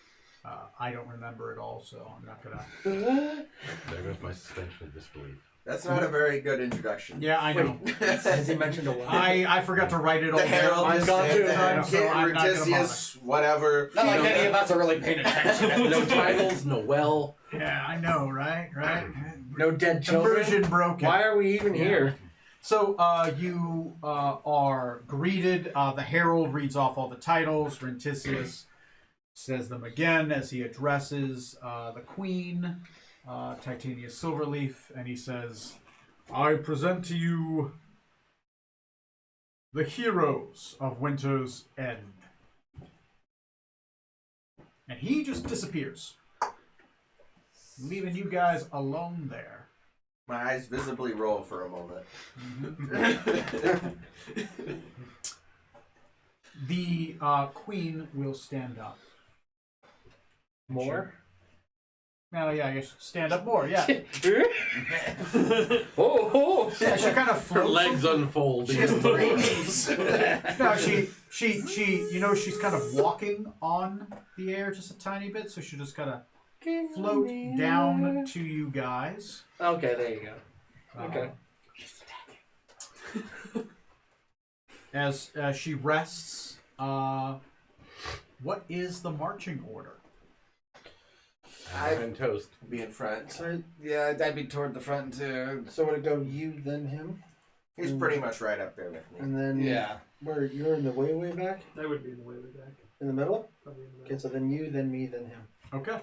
I don't remember it all, so I'm not gonna. There goes my suspension of disbelief. That's not a very good introduction. Yeah, I know. Has he mentioned a what? I forgot to write it all The Herald down. just gone said too. that. So I'm not gonna Rentisius, whatever. Not like any of us are really paying attention. No titles, no well. Yeah, I know, right? No dead children. Immersion broken. Why are we even here? So you are greeted. The Herald reads off all the titles. Rentisius says them again as he addresses the Queen, Titania Silverleaf, and he says, I present to you the heroes of Winter's End. And he just disappears, leaving you guys alone there. My eyes visibly roll for a moment. The Queen will stand up. More? Oh, yeah, you should stand up more, yeah. Oh! Yeah, she kind of Her floats. legs unfold. She has 3 knees. No, she, she's kind of walking on the air just a tiny bit, so she just kind of float down to you guys. Okay, there you go. Okay. As she rests, what is the marching order? And toast. Be in front. So, yeah, I'd be toward the front too. So would it go you, then him? He's pretty much right up there with me. And then Yeah. where you're in the way back? That would be in the way back. In the middle? Probably in the Okay, so then you, then me, then him. Okay.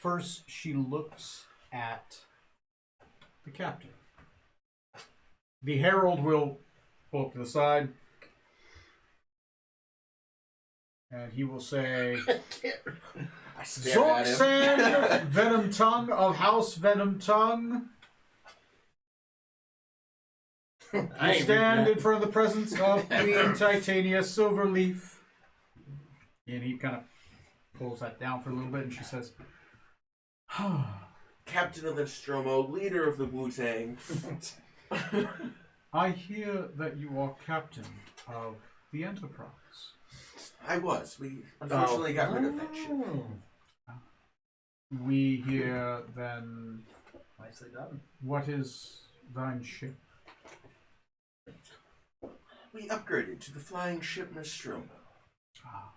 First, she looks at the captain. The Herald will pull up to the side, and he will say, I stare at him. Zorksan Venom Tongue of House Venom Tongue, I stand in front of the presence of Queen Titania Silverleaf. And he kind of pulls that down for a little bit, and she says, Captain of the Nostromo, leader of the Wu-Tang. I hear that you are captain of the Enterprise. I was. We unfortunately got rid of that ship. We hear then, Nicely done. what is thine ship? We upgraded to the flying ship Nostromo. Ah.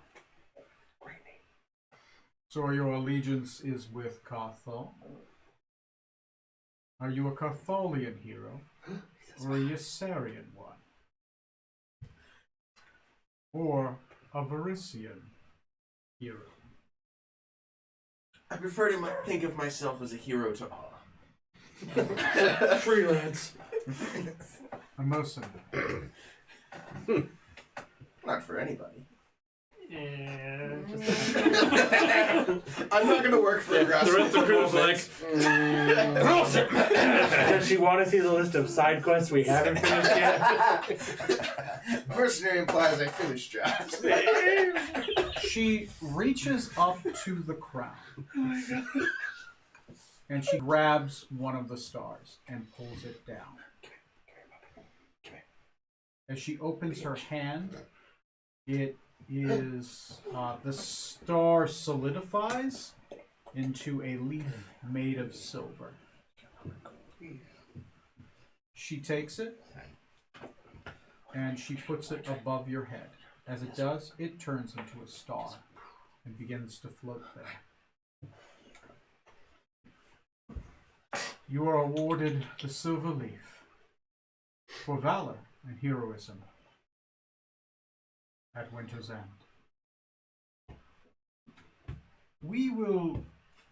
So your allegiance is with Carthol? Are you a Cartholian hero? Or a Ysarian one? Or a Varisian hero? I prefer to think of myself as a hero to all. Freelance. A mercenary? Not for anybody. Yeah, I'm not going to work for a grass. The rest of the crew's like, Does she want to see the list of side quests we haven't finished yet? Mercenary implies I finished jobs. She reaches up to the crown. And she grabs one of the stars and pulls it down. As she opens her hand, it is the star solidifies into a leaf made of silver. She takes it and she puts it above your head. As it does, it turns into a star and begins to float there. You are awarded the Silver Leaf for valor and heroism at Winter's End. We will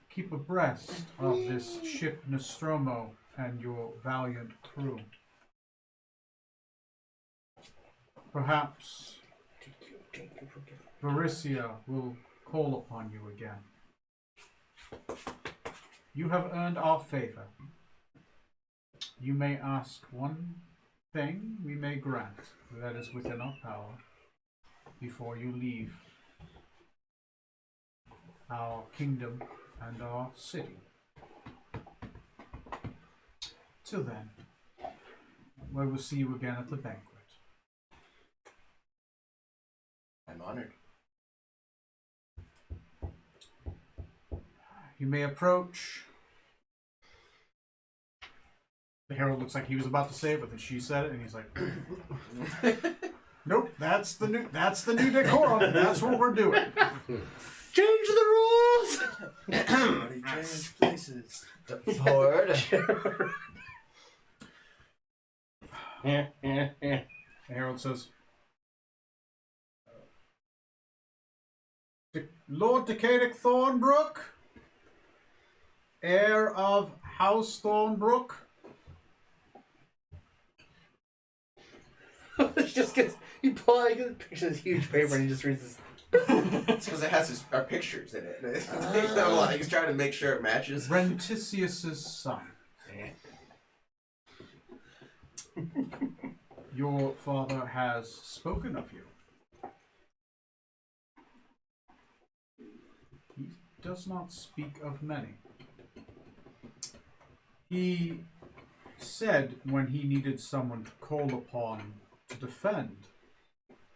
keep abreast of this ship Nostromo and your valiant crew. Perhaps Varicia will call upon you again. You have earned our favor. You may ask one thing, we may grant. That is within our power before you leave our kingdom and our city. Till then, we will see you again at the banquet. I'm honored. You may approach. The herald looks like he was about to say it, but then she said it, and he's like, "Nope, that's the new decorum. That's what we're doing." Change the rules! Everybody change places. Ford. The herald says, "Lord Decadic Thornbrook, heir of House Thornbrook." It just gets, he pulls out a picture of this huge paper and he just reads this. It's because it has our pictures in it. He's trying to make sure it matches. Rentisius's son. Your father has spoken of you. He does not speak of many. He said when he needed someone to call upon to defend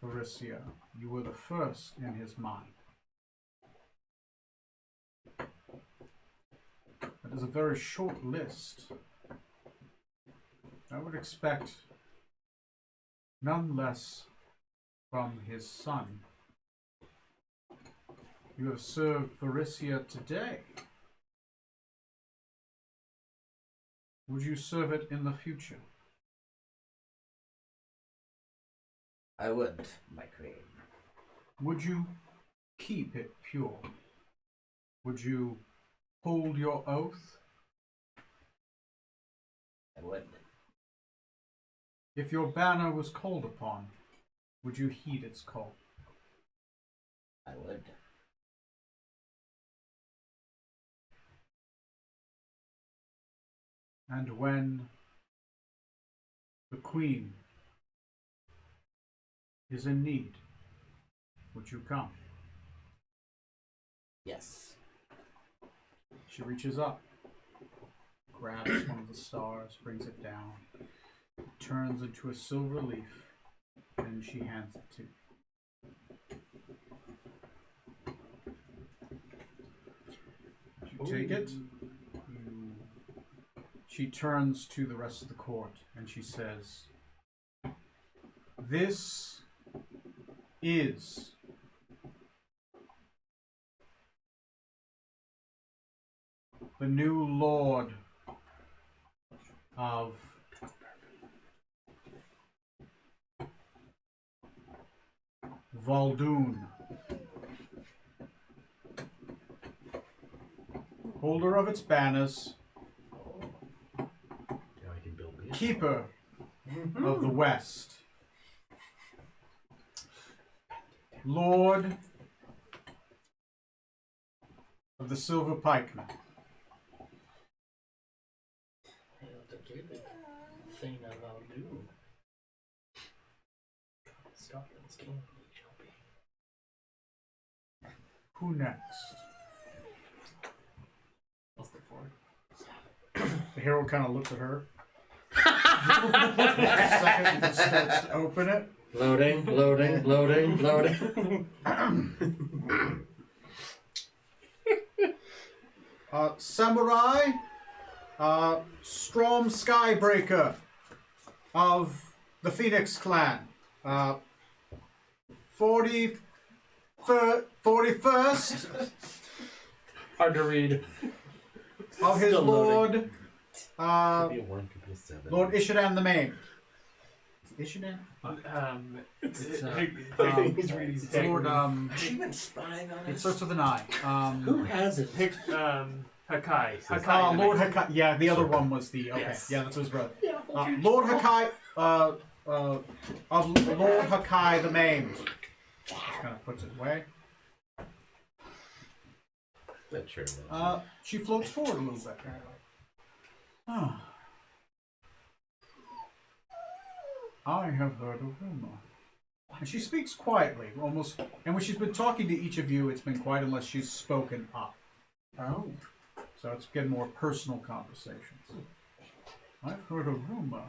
Varicia, you were the first in his mind. That is a very short list. I would expect none less from his son. You have served Varicia today. Would you serve it in the future? I would, my queen. Would you keep it pure? Would you hold your oath? I would. If your banner was called upon, would you heed its call? I would. And when the Queen is in need, would you come? Yes. She reaches up, grabs one of the stars, brings it down, turns into a silver leaf, and she hands it to you. You take it. She turns to the rest of the court and she says, "This is the new Lord of Valdoon, holder of its banners, keeper of the West, Lord of the Silver Pikemen." Thane of Valdoon. Scotland's king he shall be. Who next? I'll step forward. The herald kind of looks at her. Second, and just starts to open it. Loading, loading, loading, loading. Samurai, Storm Skybreaker of the Phoenix Clan. 41st Hard to read. of his Still lord, Could be a 1, could be a 7. Lord Ishadan the Maimed. Ishadan? It's, It's, He's reading it's Lord, Has she been spying on it us? starts with an I. Who has it? Hakai. Lord Hakai. Yeah, the other one was the. Okay, Yes. yeah, that's his brother. Lord Hakai. Of Lord Hakai the Maimed. Just kind of puts it away. Not sure. She floats forward a little bit. Ah. I have heard a rumor. And she speaks quietly, almost. And when she's been talking to each of you, it's been quiet unless she's spoken up. Oh. So it's getting more personal conversations. I've heard a rumor.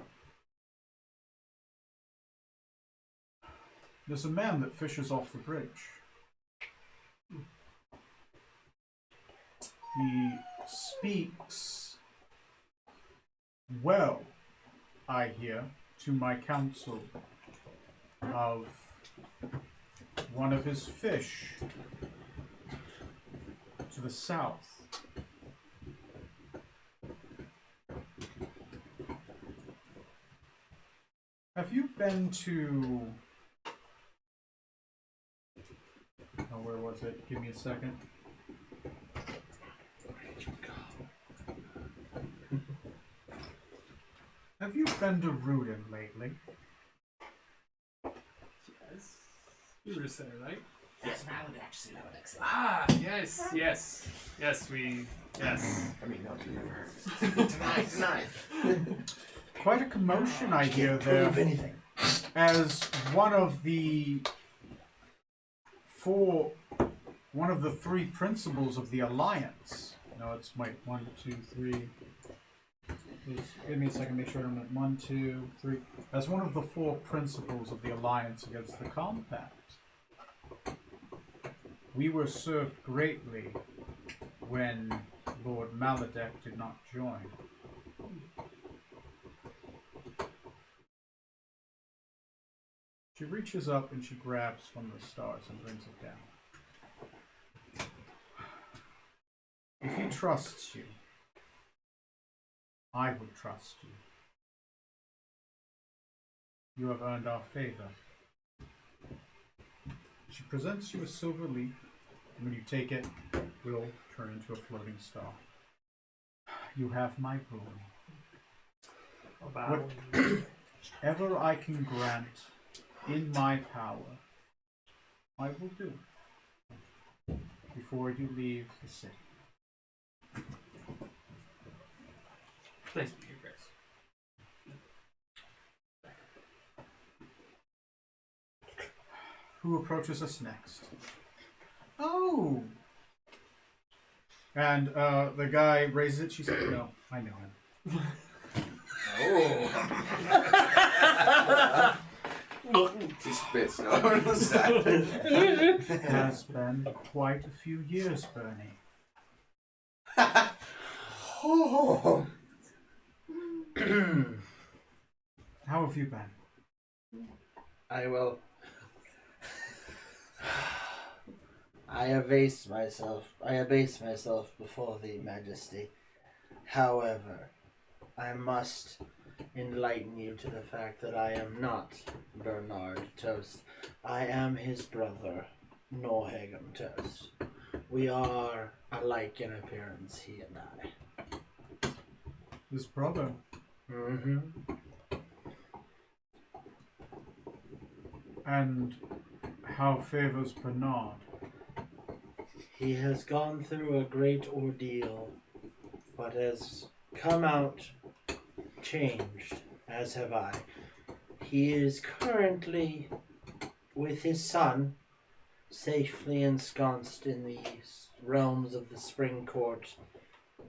There's a man that fishes off the bridge. He speaks well, I hear, to my council of one of his fish to the south. Have you been to... Oh, where was it? Give me a second. Have you been to Rudin lately? Yes. You were saying, right? Yes, Maledicts. Ah, yes. Yes, we. Yes. I mean, no, you never heard. Tonight. Quite a commotion, I hear Prove there, anything. as one of the three principles of the Alliance. No, it's wait, 1, 2, 3. Please give me a second, make sure I'm at 1, 2, 3. As one of the 4 principles of the Alliance against the Compact. We were served greatly when Lord Maledek did not join. She reaches up and she grabs one of the stars and brings it down. If he trusts you, I would trust you. You have earned our favor. She presents you a silver leaf, and when you take it, it will turn into a floating star. You have my boon. About. Whatever I can grant in my power, I will do before you leave the city. Nice to meet you, Grace. Who approaches us next? Oh! And the guy raises it. She said, no, I know him. She spits over the side. It has been quite a few years, Bernie. How have you been? I will. I abase myself before the Majesty. However, I must enlighten you to the fact that I am not Bernard Toast. I am his brother, Norhagam Toast. We are alike in appearance, he and I. His brother. Mm-hmm. And how favors Bernard? He has gone through a great ordeal, but has come out changed, as have I. He is currently with his son, safely ensconced in the realms of the Spring Court,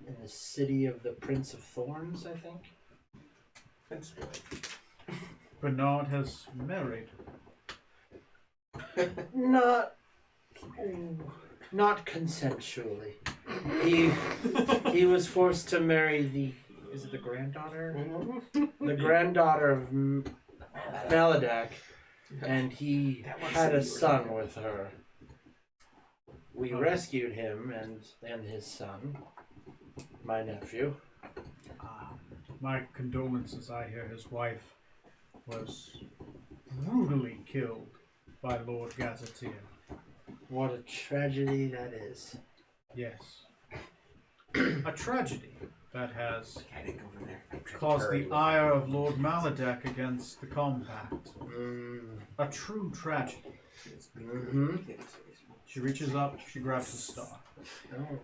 in the city of the Prince of Thorns, I think. Bernard has married. Not consensually. He was forced to marry the granddaughter? The granddaughter of Maledek, and he had a son with her. We rescued him and his son, my nephew. My condolences. I hear his wife was brutally killed by Lord Gazetteer. What a tragedy that is. Yes. A tragedy that has Heading over there. caused the ire of Lord Maladek against the compact. A true tragedy. Mm-hmm. She reaches up, she grabs the star. Oh.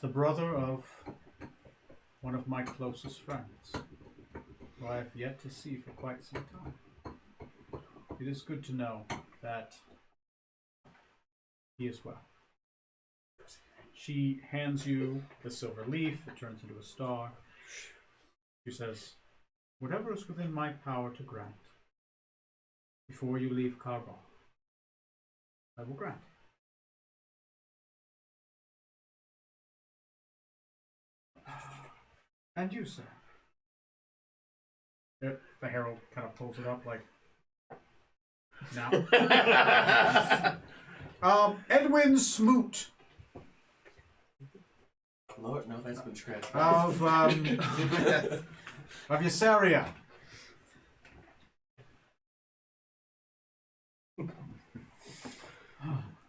The brother of one of my closest friends, who I have yet to see for quite some time. It is good to know that he is well. She hands you the silver leaf, it turns into a star. She says, whatever is within my power to grant, before you leave Carbon, I will grant. And you, sir? The herald kind of pulls it up like, now. Edwin Smoot Lord, no, that's been scratched. of Ysaria.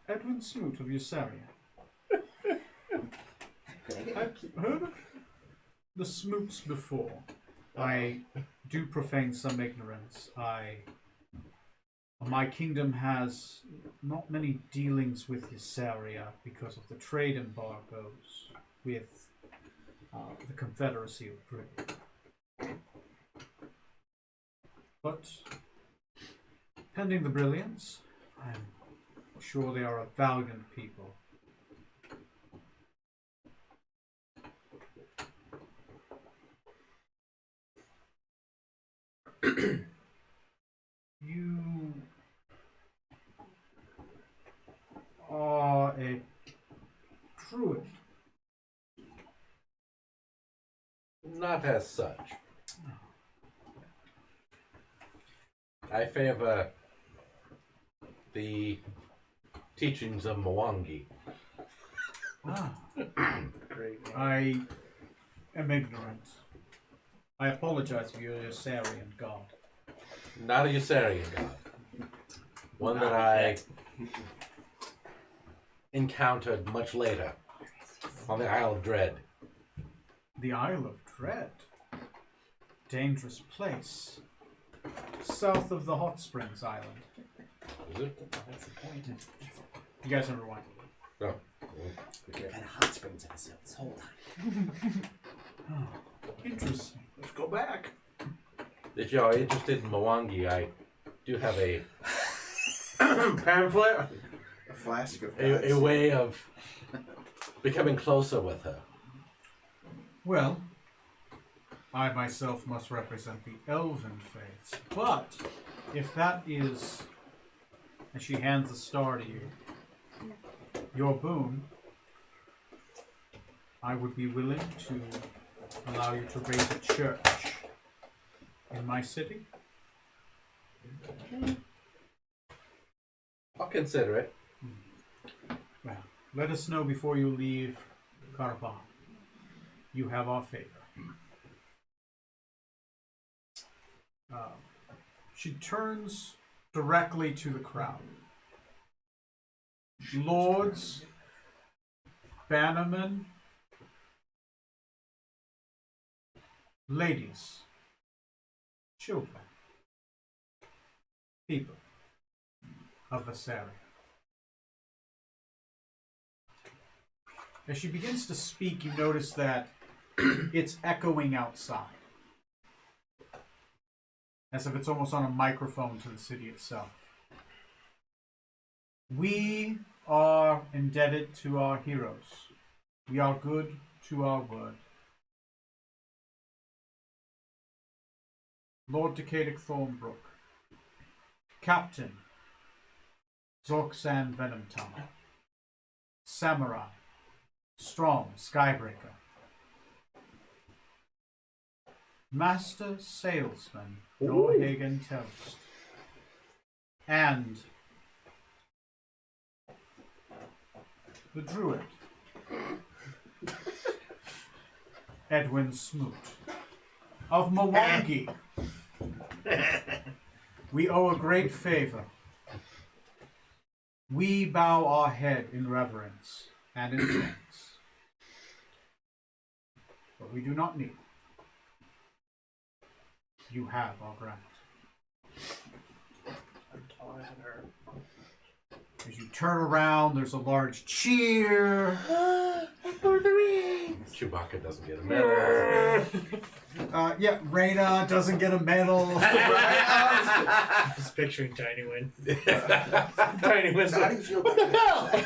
Edwin Smoot of Ysaria. I've heard of the Smoots before. I do profane some ignorance. My kingdom has not many dealings with Ysaria because of the trade embargoes with the Confederacy of Britain. But pending the brilliance, I'm sure they are a valiant people. You are a druid. Not as such. I favor the teachings of Mwangi. Great. I am ignorant. I apologize for your Ysarian god. Not a Ysarian god. One that I encountered much later on the Isle of Dread. The Isle of Dread. Dangerous place. South of the Hot Springs Island. Is it? That's the point. You guys never went. Oh. We've had a hot springs episode this whole time. Interesting. Let's go back. If you are interested in Mwangi, I do have a pamphlet, A flask of a way of becoming closer with her. Well, I myself must represent the elven faiths, but if that is, and she hands the star to you, your boon, I would be willing to allow you to raise a church in my city. I'll consider it. Well, let us know before you leave Carbon. You have our favor. She turns directly to the crowd. Lords, bannermen, ladies, children, people of Ysaria. As she begins to speak, you notice that it's echoing outside. As if it's almost on a microphone to the city itself. We are indebted to our heroes. We are good to our word. Lord Decadic Thornbrook, Captain Zorksan Venomtongue, Samurai Strong Skybreaker, Master Salesman Norhagen Toast, and the Druid Edwin Smoot. of Mwangi, we owe a great favor. We bow our head in reverence and in thanks. But we do not need. You have our grant. As you turn around, there's a large cheer. Chewbacca doesn't get a medal. Yeah, Reyna doesn't get a medal. Just picturing Tiny Win. Tiny Win's So how do like, you feel What about the hell?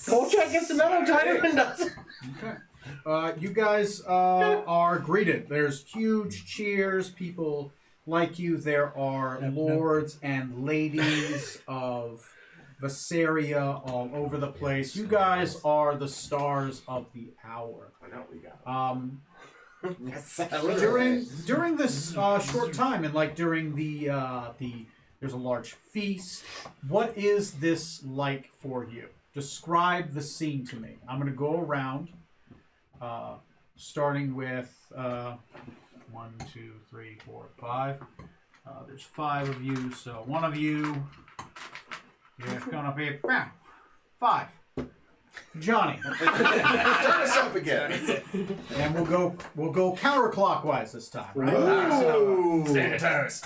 Kolchak gets the medal, Tiny Win doesn't. Okay. You guys are greeted. There's huge cheers. People like you. There are lords and ladies of Visaria all over the place. You guys are the stars of the hour. I know we got During this short time, and like during the there's a large feast. What is this like for you? Describe the scene to me. I'm gonna go around, starting with 1, 2, 3, 4, 5. There's 5 of you, so one of you is gonna be 5. Johnny. Turn us up again. And we'll go counterclockwise this time, right? Sanitars.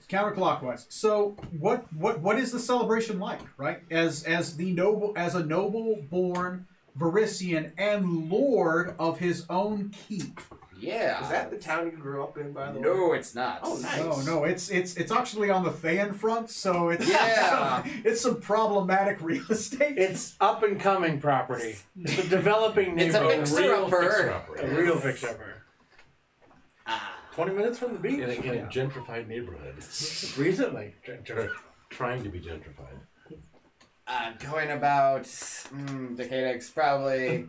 Counterclockwise. So what is the celebration like, right? As a noble born Varisian and lord of his own keep. Yeah. Is that the town you grew up in, by the way? No, it's not. Oh, nice. No, it's actually on the Thayan front, so it's Yeah. it's some problematic real estate. It's up and coming property. It's a developing It's a neighborhood. fixer-upper. A real fixer-upper. 20 minutes from the beach. In a gentrified neighborhood. Recently. Trying to be gentrified. Going about Decadix, probably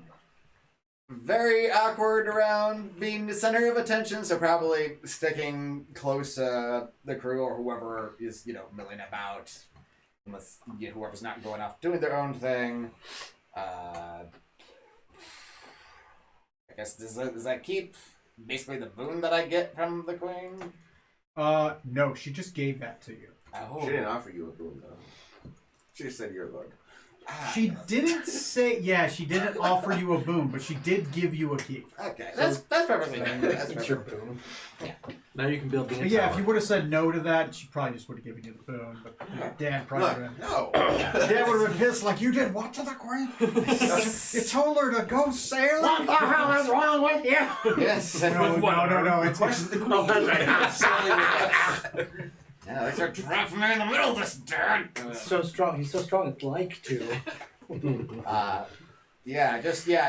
very awkward around being the center of attention, so probably sticking close to the crew or whoever is, milling about, unless whoever's not going off doing their own thing. I guess does that keep basically the boon that I get from the queen? No, she just gave that to you. Oh. She didn't offer you a boon, though. She just said you're a lord. She didn't say, she didn't offer you a boon, but she did give you a key. Okay, that's perfectly fine. That's It's your perfectly boom. Now you can build the Yeah, if you would have said no to that, she probably just would have given you the boon. But Dad probably would have. No. Dad would have been pissed. Like, you did what to the queen? You told her to go sailing. What the hell is wrong with you? Yes. No. It's Yeah, they start dropping me in the middle of this dirt. so strong. He's so strong. It's like to.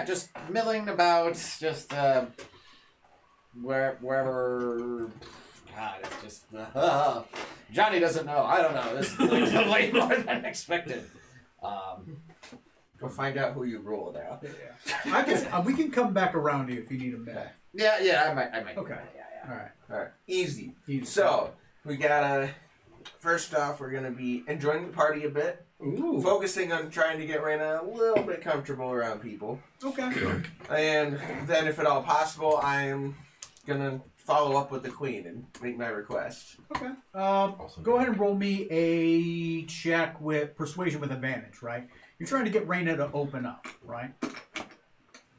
Just milling about, just wherever. God, it's just Johnny doesn't know. I don't know. This is like way more than expected. Go find out who you ruled out. we can come back around to you if you need a minute. Yeah, I might. Okay. All right. Alright, easy. Easy. So, we gotta. First off, we're gonna be enjoying the party a bit. Ooh. Focusing on trying to get Reyna a little bit comfortable around people. Okay. And then, if at all possible, I am gonna follow up with the queen and make my request. Okay. Go ahead and roll me a check with persuasion with advantage, right? You're trying to get Reyna to open up, right?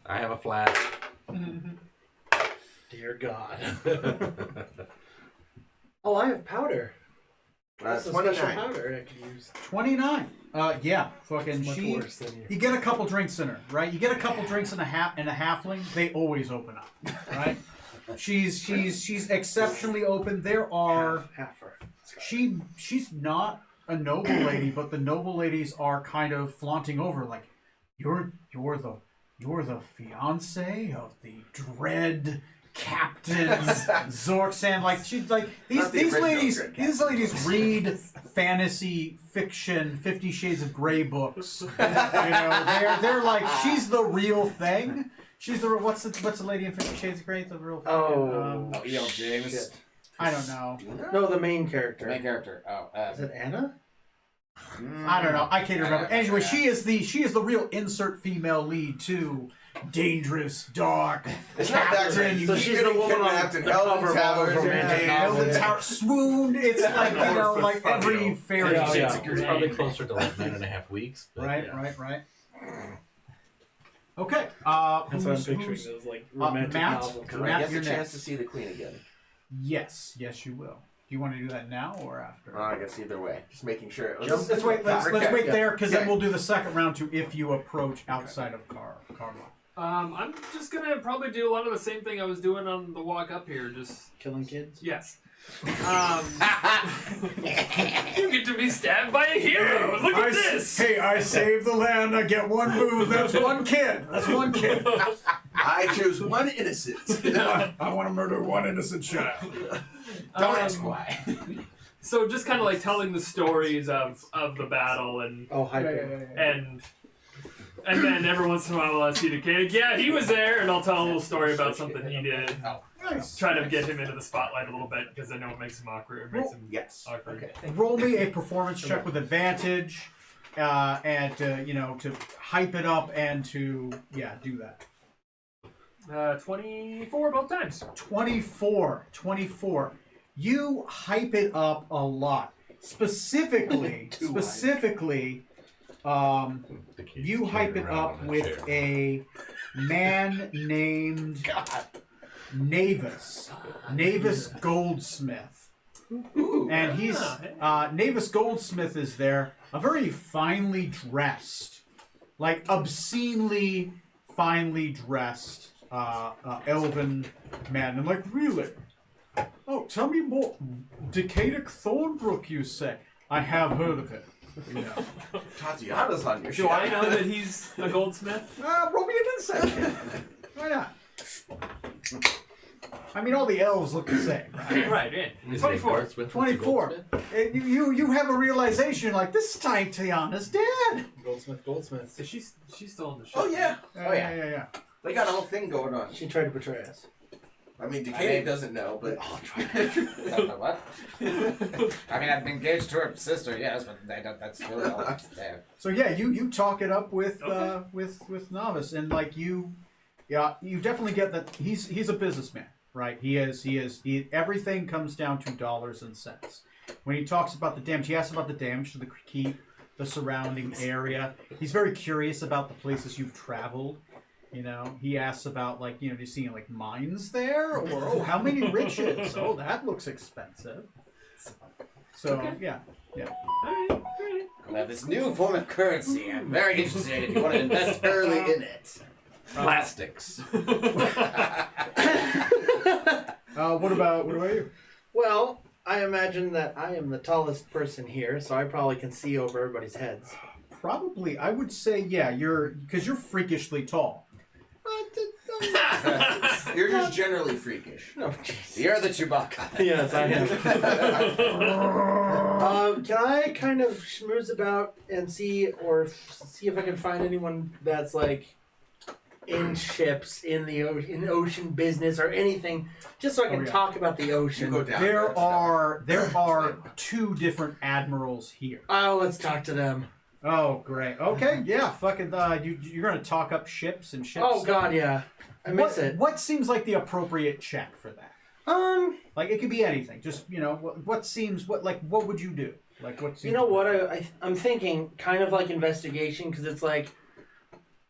I have a flash. Dear God. Oh, I have powder. That's a special 29. powder I can use. 29. Yeah. Fucking It's much she. worse than you. You get a couple drinks in her, right? You get a couple drinks in a halfling, they always open up, right? She's exceptionally open. There are Half her. she's not a noble lady, but the noble ladies are kind of flaunting over like you're the fiance of the dread Captain Zorksan. Like she's like Not the these original ladies Captain. read fantasy fiction, 50 Shades of Grey books. They're like she's the real thing. She's the what's the lady in 50 Shades of Grey? The real thing. Oh. E.L. James. Shit. I don't know. No, the main character. Main character. Is it Anna? I don't know. I can't remember. Anyway, she is the real insert female lead to Dangerous, Dark, It's not that Captain. great. You So keep she's getting the woman on kidnapped in the cover Elven of all Towers the and romantic Elven Elven novels. Tower swooned. It's like like every fairy Yeah, tale. yeah. It's probably closer to like 9.5 weeks. But Right, yeah. right. Okay. That's what I'm who's- picturing. who's- Those like romantic Matt? novels. Do Matt, I get you're the chance next. to see the queen again? Yes, you will. Do you want to do that now or after? I guess either way. Just making sure. Let's wait. Let's Okay. wait there because then Okay. we'll do the second round to if you approach outside of Carlo. I'm just gonna probably do a lot of the same thing I was doing on the walk up here. Just Killing kids. yes. You get to be stabbed by a hero. Look at this. Hey, I saved the land. I get one move. That's one kid. That's one kid. I choose one innocent. I want to murder one innocent child. Don't ask why. So just kind of like telling the stories of the battle and Oh, hyper. and then every once in a while I'll see the kid. Yeah, he was there, and I'll tell a little story about something he did. Nice. Try to get him into the spotlight a little bit because I know it makes him awkward. It makes him Yes. awkward. Okay. Roll me a performance check with advantage, and to hype it up and to do that. 24 both times. 24. You hype it up a lot. Specifically, The kids you hype it carrying around up on that with chair. a man named Navis Goldsmith. And he's Navis Goldsmith is there, a very finely dressed, like obscenely finely dressed elven man. I'm like, really? Oh, tell me more. Decadic Thornbrook, you say? I have heard of it. Tatiana's on your Do ship. I know that he's a goldsmith? Roll me an insight check. Why not? I mean, all the elves look the same, right? Right, yeah. Is it 24. Goldsmith? 24. You have a realization like, this Tatiana's dead. Goldsmith. So she's still on the show. Oh yeah. Yeah. They got a whole thing going on. She tried to betray us. I mean, Decay doesn't know, but What? I mean, I'm engaged to her sister, yes, but that's still there. So yeah, you talk it up with with Novice, and like you definitely get that he's a businessman, right? He everything comes down to dollars and cents. When he talks about the damage, he asks about the damage to the keep, the surrounding area. He's very curious about the places you've traveled. He asks about do you see like mines there, or how many riches? Oh, that looks expensive. So yeah. Alright. Now, this new form of currency, I'm very interested if you want to invest early in it. Plastics. What about you? Well, I imagine that I am the tallest person here, so I probably can see over everybody's heads. Probably, I would say because you're freakishly tall. you're just generally freakish. No, jeez. You're the Chewbacca. Yes, I am. Can I kind of schmooze about and see if I can find anyone that's like in ships, in ocean business or anything, just so I can talk about the You ocean? go down. There are two different admirals here. Oh, let's talk to them. Oh, great. Okay, yeah, fucking. You're gonna talk up ships and ships. Oh God, yeah, I miss it. What seems like the appropriate check for that? Like it could be anything. Just what would you do? Like what? You know what? I'm thinking kind of like investigation, because it's like,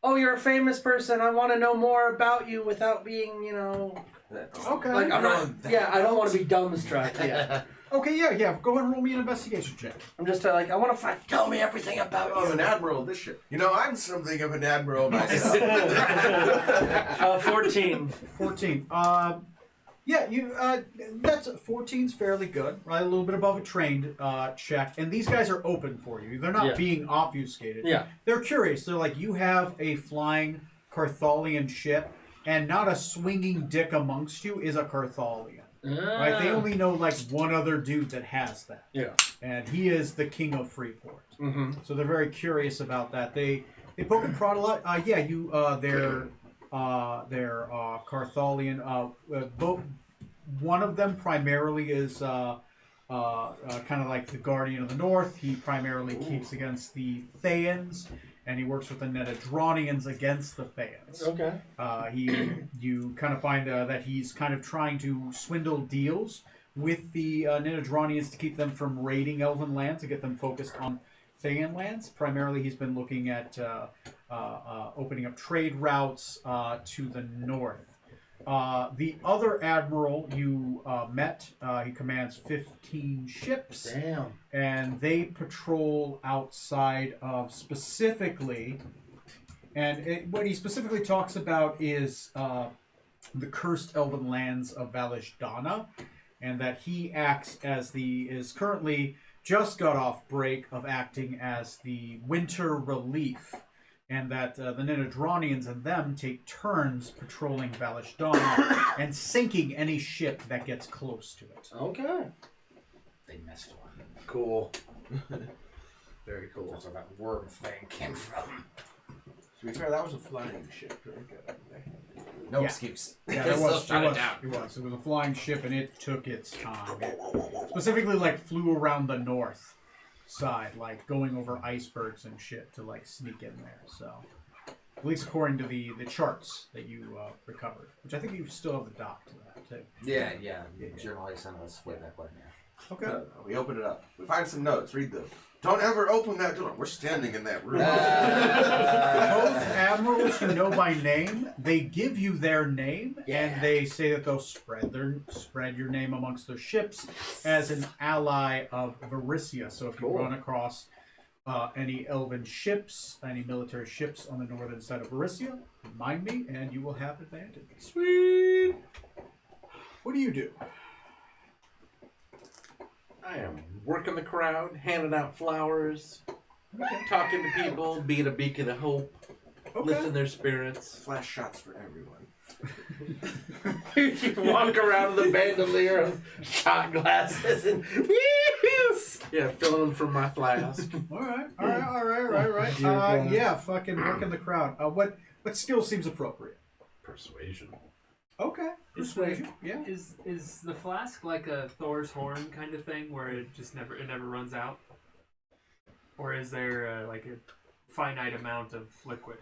oh, you're a famous person. I want to know more about you without being, Okay. like I'm not. Yeah, I don't want to be dumbstruck. Yeah, Okay, yeah. Go ahead and roll me an investigation check. I'm just like I want to find. Tell me everything about I'm you. an admiral of this ship. I'm something of an admiral myself. 14. 14. Yeah, that's 14's fairly good, right? A little bit above a trained check, and these guys are open for you. They're not being obfuscated. Yeah. They're curious. They're like, you have a flying Carthalian ship, and not a swinging dick amongst you is a Carthalian. Right? They only know like one other dude that has that. Yeah. And he is the king of Freeport. Mm-hmm. So they're very curious about that. They poke and prod a lot. They're Carthalian. Both one of them primarily is kind of like the Guardian of the North. He primarily keeps against the Thaans, and he works with the Nenadranians against the Thaans. Okay. You kind of find that he's kind of trying to swindle deals with the Nenadranians to keep them from raiding Elven lands, to get them focused on Thayan lands. Primarily, he's been looking at opening up trade routes to the north. The other admiral you met, he commands 15 ships. Damn. And they patrol outside of specifically, and what he specifically talks about is the cursed elven lands of Valishdana, and that he acts as is currently just got off break of acting as the winter relief, and that the Nenadranians and them take turns patrolling Valishdana and sinking any ship that gets close to it. Okay. They missed one. Cool. Very cool. That's where that worm thing came from. To be fair, that was a flying ship, right? No Yeah. excuse. Yeah, They it still was. shot It it was. down. It was. It was a flying ship, and it took its time. It specifically, like, flew around the north side, like going over icebergs and shit to like sneak in there. So, at least according to the charts that you recovered, which I think you still have the doc to that too. Yeah. Journal I sent us way back when. Yeah. Okay. We open it up. We find some notes. Read them. Don't ever open that door. We're standing in that room. Both admirals you know by name, they give you their name, and they say that they'll spread your name amongst their ships as an ally of Varisia. So if you run across any elven ships, any military ships on the northern side of Varisia, remind me, and you will have advantage. Sweet. What do you do? I am working the crowd, handing out flowers, talking to people, being a beacon of hope, lifting their spirits. Flash shots for everyone. You walk around with a bandolier of shot glasses and yeah, filling them from my flask. All right. Dear God. Yeah, fucking working the crowd. What skill seems appropriate? Persuasion. Okay. Persuasion. Yeah. Is the flask like a Thor's horn kind of thing where it never runs out, or is there like a finite amount of liquid?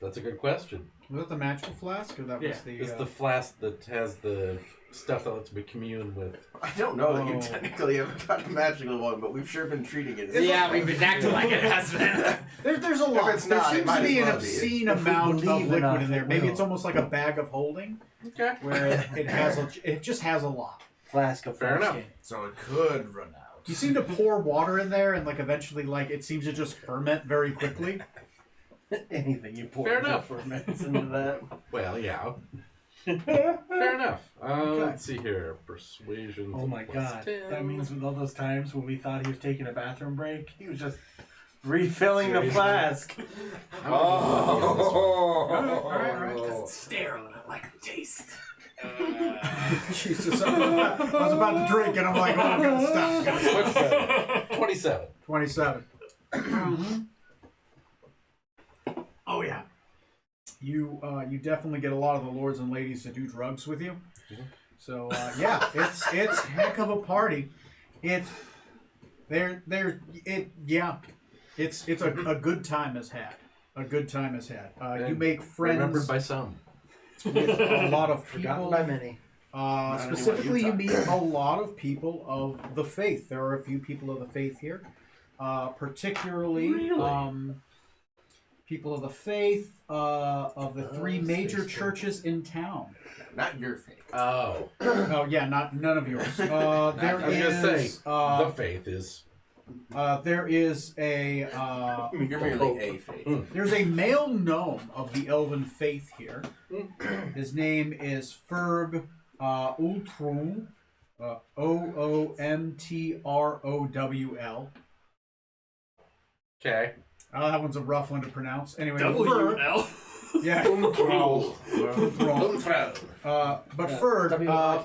That's a good question. Was that the magical flask, or that was Yeah. the? It's the flask that has the stuff that lets me commune with. I don't know that you Oh. technically have got a magical one, but we've sure been treating it as Yeah, we've been acting like it has been. There's a lot. it's There not, it seems might to as be an well be. obscene If we amount of believe liquid enough, in there. it Maybe will. it's almost like a bag of holding, Okay. where it just has a lot. Flask of Fair enough. foreskin. So it could run out. You seem to pour water in there, and like eventually, like it seems to just ferment very quickly. Anything you pour Fair enough. ferments into that. Well, yeah. Fair enough. Okay. Let's see here. Persuasion. Oh my god. That means with all those times when we thought he was taking a bathroom break, he was just refilling the Seriously? flask. All right. It's sterile and I like the taste. Jesus, I was about to drink, and I'm like, oh, I'm gonna stop. What's that? 27. 27. Oh yeah. You definitely get a lot of the lords and ladies to do drugs with you. So yeah, it's a heck of a party. It's a good time is had. A good time is had. You make friends Remembered by some. with a lot of Forgotten people. by many. Specifically, you meet a lot of people of the faith. There are a few people of the faith here, particularly people of the faith of the three major churches in town. Not your faith. Oh. Oh yeah, none of yours. There I was gonna say, is the faith is. there is a You're merely a faith. there's a male gnome of the elven faith here. His name is Ferg Ultrum, Oomtrowl. Okay. That one's a rough one to pronounce. Anyway, Ferg, WL. yeah. But Ferg,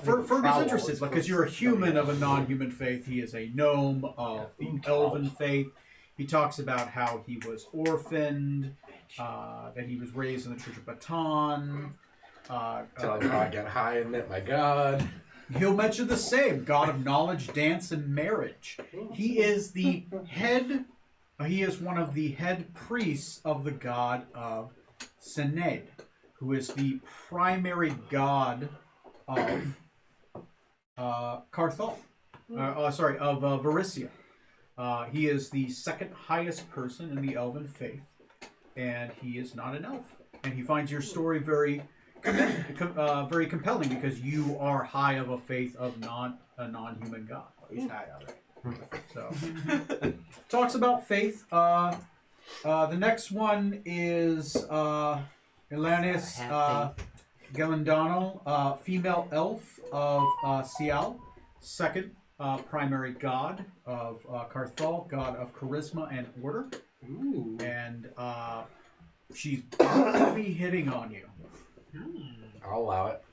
Ferg is interested because you're a human of a non-human faith. He is a gnome of the elven faith. He talks about how he was orphaned, that he was raised in the Church of Baton. Telling how I got high and met my God. He'll mention the same god of knowledge, dance, and marriage. He is the head. He is one of the head priests of the god of Sened, who is the primary god of Carthol. Of Varisia. He is the second highest person in the elven faith, and he is not an elf. And he finds your story very compelling because you are high of a faith of a non-human god. He's high on it. So, talks about faith. The next one is Elanis Galandano, female elf of Sial, second primary god of Carthol, god of charisma and order. Ooh. And she's probably hitting on you. I'll allow it.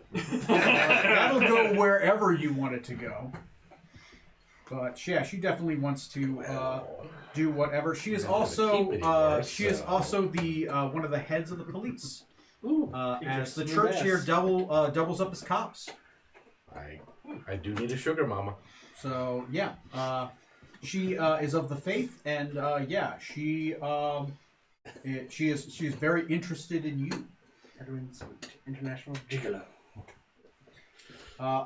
That'll go wherever you want it to go. But yeah, she definitely wants to do whatever. She is also the one of the heads of the police. Ooh. As the church here doubles up as cops. I do need a sugar mama. So yeah, she is of the faith, and she's very interested in you. Edwin Sweet, international gigolo.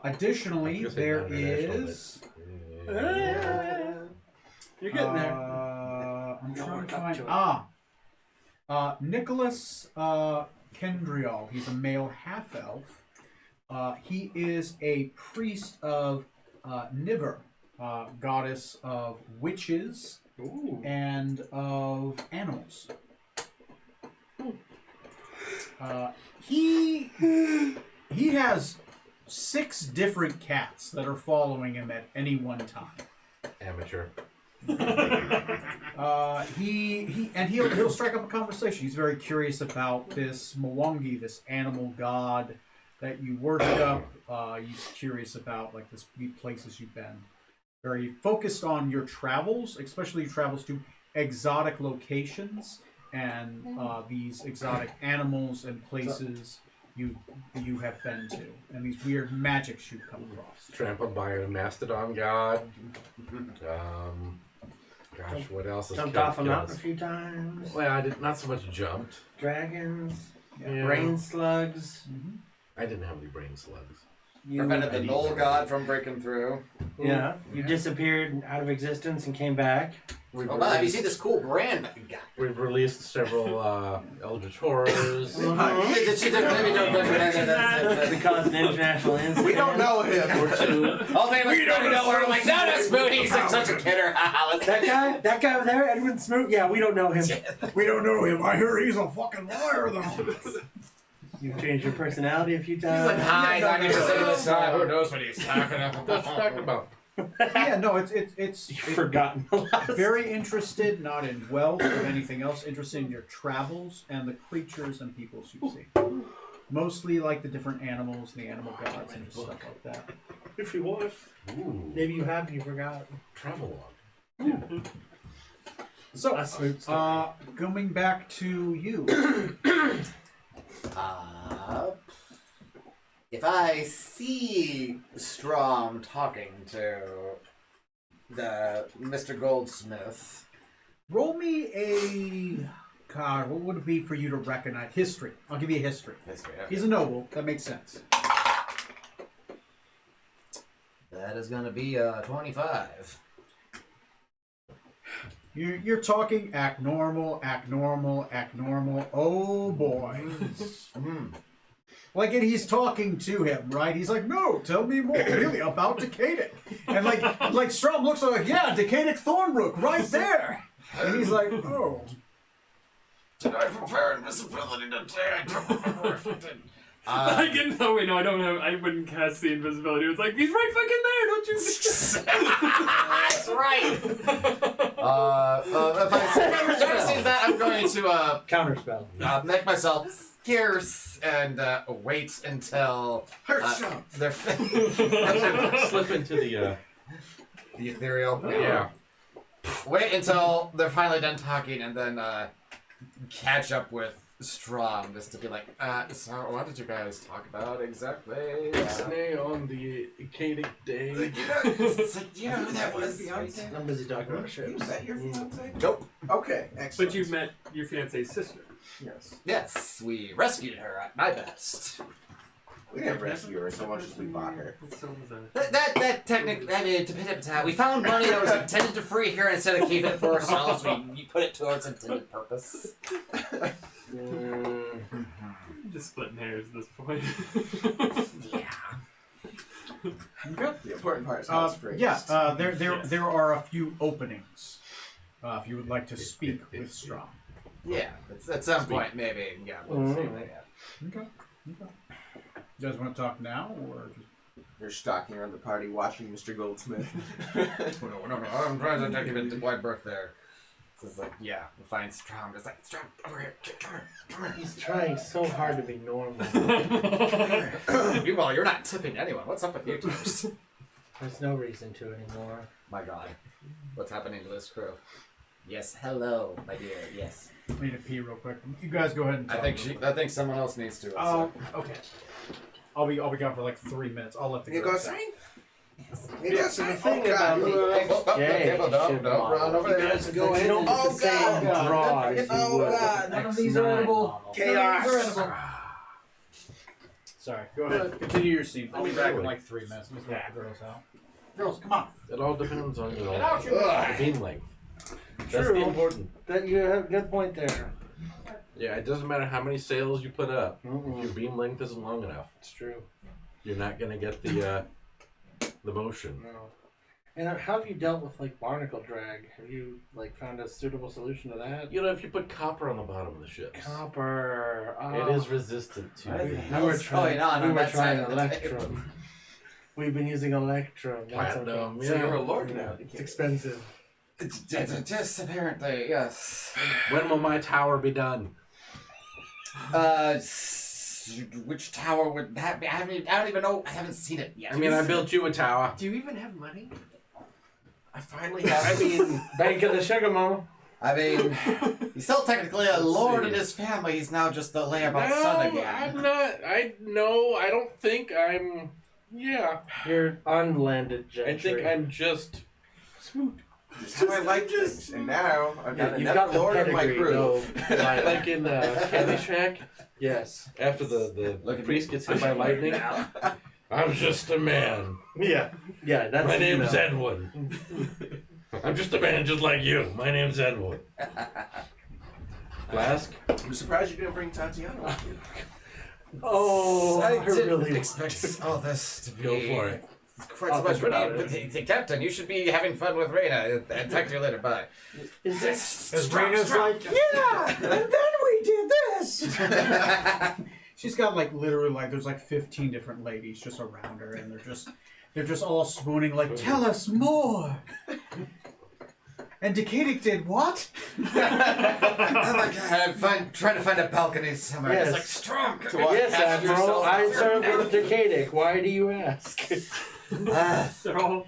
Additionally, there is. You're getting there. I'm No, trying to we're find. Nicholas Kendrial. He's a male half elf. He is a priest of Niver, goddess of witches and of animals. He has 6 different cats that are following him at any one time. Amateur. He'll strike up a conversation. He's very curious about this Mwangi, this animal god that you worship. He's curious about like the places you've been. Very focused on your travels, especially your travels to exotic locations and these exotic animals and places you have been to, and these weird magics you've come across. Trampled by a mastodon god. Gosh, what else is Jumped off a mountain a few times. Well, I did not so much jumped. Dragons, Yeah. brain slugs. I didn't have any brain slugs. Prevented the Knoll god from breaking through. Yeah, you disappeared out of existence and came back. We've Oh, wow, have you released, seen this cool brand that we got? we've released several Eldritch Horrors. Because an international incident. We don't know him. or two. All they was trying to know where I'm like, no, no, Spoon, he's like such a kidder. Let's That guy over there, Edwin Smoot. Yeah, we don't know him. We don't know him. I hear he's a fucking liar, though. You've changed your personality a few times. He's like, hi, 90% of the time. Who knows what he's talking about? What's he talking about? Yeah, no, it's You've forgotten a lot. very interested, not in wealth or anything else, interested in your travels and the creatures and peoples you see. Mostly like the different animals, the animal gods, and stuff like that. If you want. Ooh, Maybe you have, you forgot. travelogue. So, A Smoot story. going back to you. If I see Strom talking to the Mr. Goldsmith, Roll me a card. What would it be for you to recognize? History. I'll give you a history. He's a noble. That makes sense. that is going to be 25. You're talking act normal, act normal, act normal. Oh boy. Like, and he's talking to him, right? He's like, no, tell me more, really, about Decadic. And like Strom looks like, yeah, Decadic Thornbrook, right there. And he's like, oh. Did I prepare invisibility today? I don't remember if I did. I can. No, wait, no, I don't have. I wouldn't cast the invisibility. It's like he's right fucking there. Don't you? That's right. If I see that, I'm going to Counterspell. make myself scarce and wait until they're Slip into the the ethereal. yeah. Wait until they're finally done talking, and then catch up with Strom just to be like, so what did you guys talk about exactly? Ixnay on the Acadic day. It's like, you know who that was? I'm busy talking about ships. You met your fiance? Nope. Okay, excellent. But you've met your fiance's sister. Yes. Yes, we rescued her at my best. We didn't rescue her so much as we bought her. That technically, I mean, we found money that was intended to free her instead of keeping it for ourselves. We put it towards intended purpose. Just splitting hairs at this point. Yeah. Okay. The important part is how it's phrased. There are a few openings. If you would like to speak with Strom. Yeah, at some point, maybe. Yeah, we'll see. Okay. You guys want to talk now, or just... You're stalking around the party watching Mr. Goldsmith. No, I'm trying to take him into wide berth there. So it's like, yeah, we'll find Strom. It's like, Strom, over here. Come here. He's trying so hard to be normal. Meanwhile, you're not tipping anyone. What's up with you two? There's no reason to anymore. My God. What's happening to this crew? Yes, hello, my dear. Yes. I need to pee real quick. You guys go ahead and talk. I think someone else needs to. Oh, okay. I'll be gone for like 3 minutes. I'll let the You girls go say. sign? You go sign? thing Oh, God. about Don't run over there. Go ahead and Oh, the same God. draw as you Oh, would God. with None of X9 these are edible. model. Chaos. Sorry, go ahead. Continue your scene. I'll be back in like 3 minutes. Let's let the girls out. Girls, come on. It all depends on Get out, you the beam length. That's True. the important. That you have a good point there. Yeah, it doesn't matter how many sails you put up. If Mm-mm. your beam length isn't long enough, It's true. you're not gonna get the motion. No. And how have you dealt with like barnacle drag? Have you like found a suitable solution to that? You know, if you put copper on the bottom of the ships, Copper. it is resistant to. What is We it? were What's trying. going on We on were that side trying of the Electrum. We've been using Electrum. That's Platinum. okay. So you're a lord now. It's expensive. It's just apparently, yes. When will my tower be done? Which tower would that be? I don't even know. I haven't seen it yet. I mean, I built you a tower. Do you even have money? I finally have. I mean, Bank of the Sugar Mama. I mean, he's still technically a lord in his family. He's now just the layabout son again. I'm not. I don't think I'm. Yeah, You're unlanded gentry. I think I'm just. Just how I like this. And now I've got You've another got the lord of my pedigree, crew. though. Like in Caddyshack, Yes. after the Look at priest gets hit by lightning. I'm just a man. Yeah. Yeah. That's My name's no. Edwin. I'm just a man just like you. My name's Edwin. Flask? I'm surprised you didn't bring Tatiana with you. Oh, I didn't really expect all this to be. Go for it. Quite I'll so much think about money. Captain, you should be having fun with Reyna. I'll talk to you later. Bye. Is this? As Raina's like, yeah, and then we did this. She's got like literally like there's like 15 different ladies just around her, and they're just all swooning like, tell us more. And Decadic did what? Oh my god, trying to find a balcony somewhere. Yes. It's like strong. Yes, Cast Admiral. yourself I out. serve with Decadic. Why do you ask? They're all.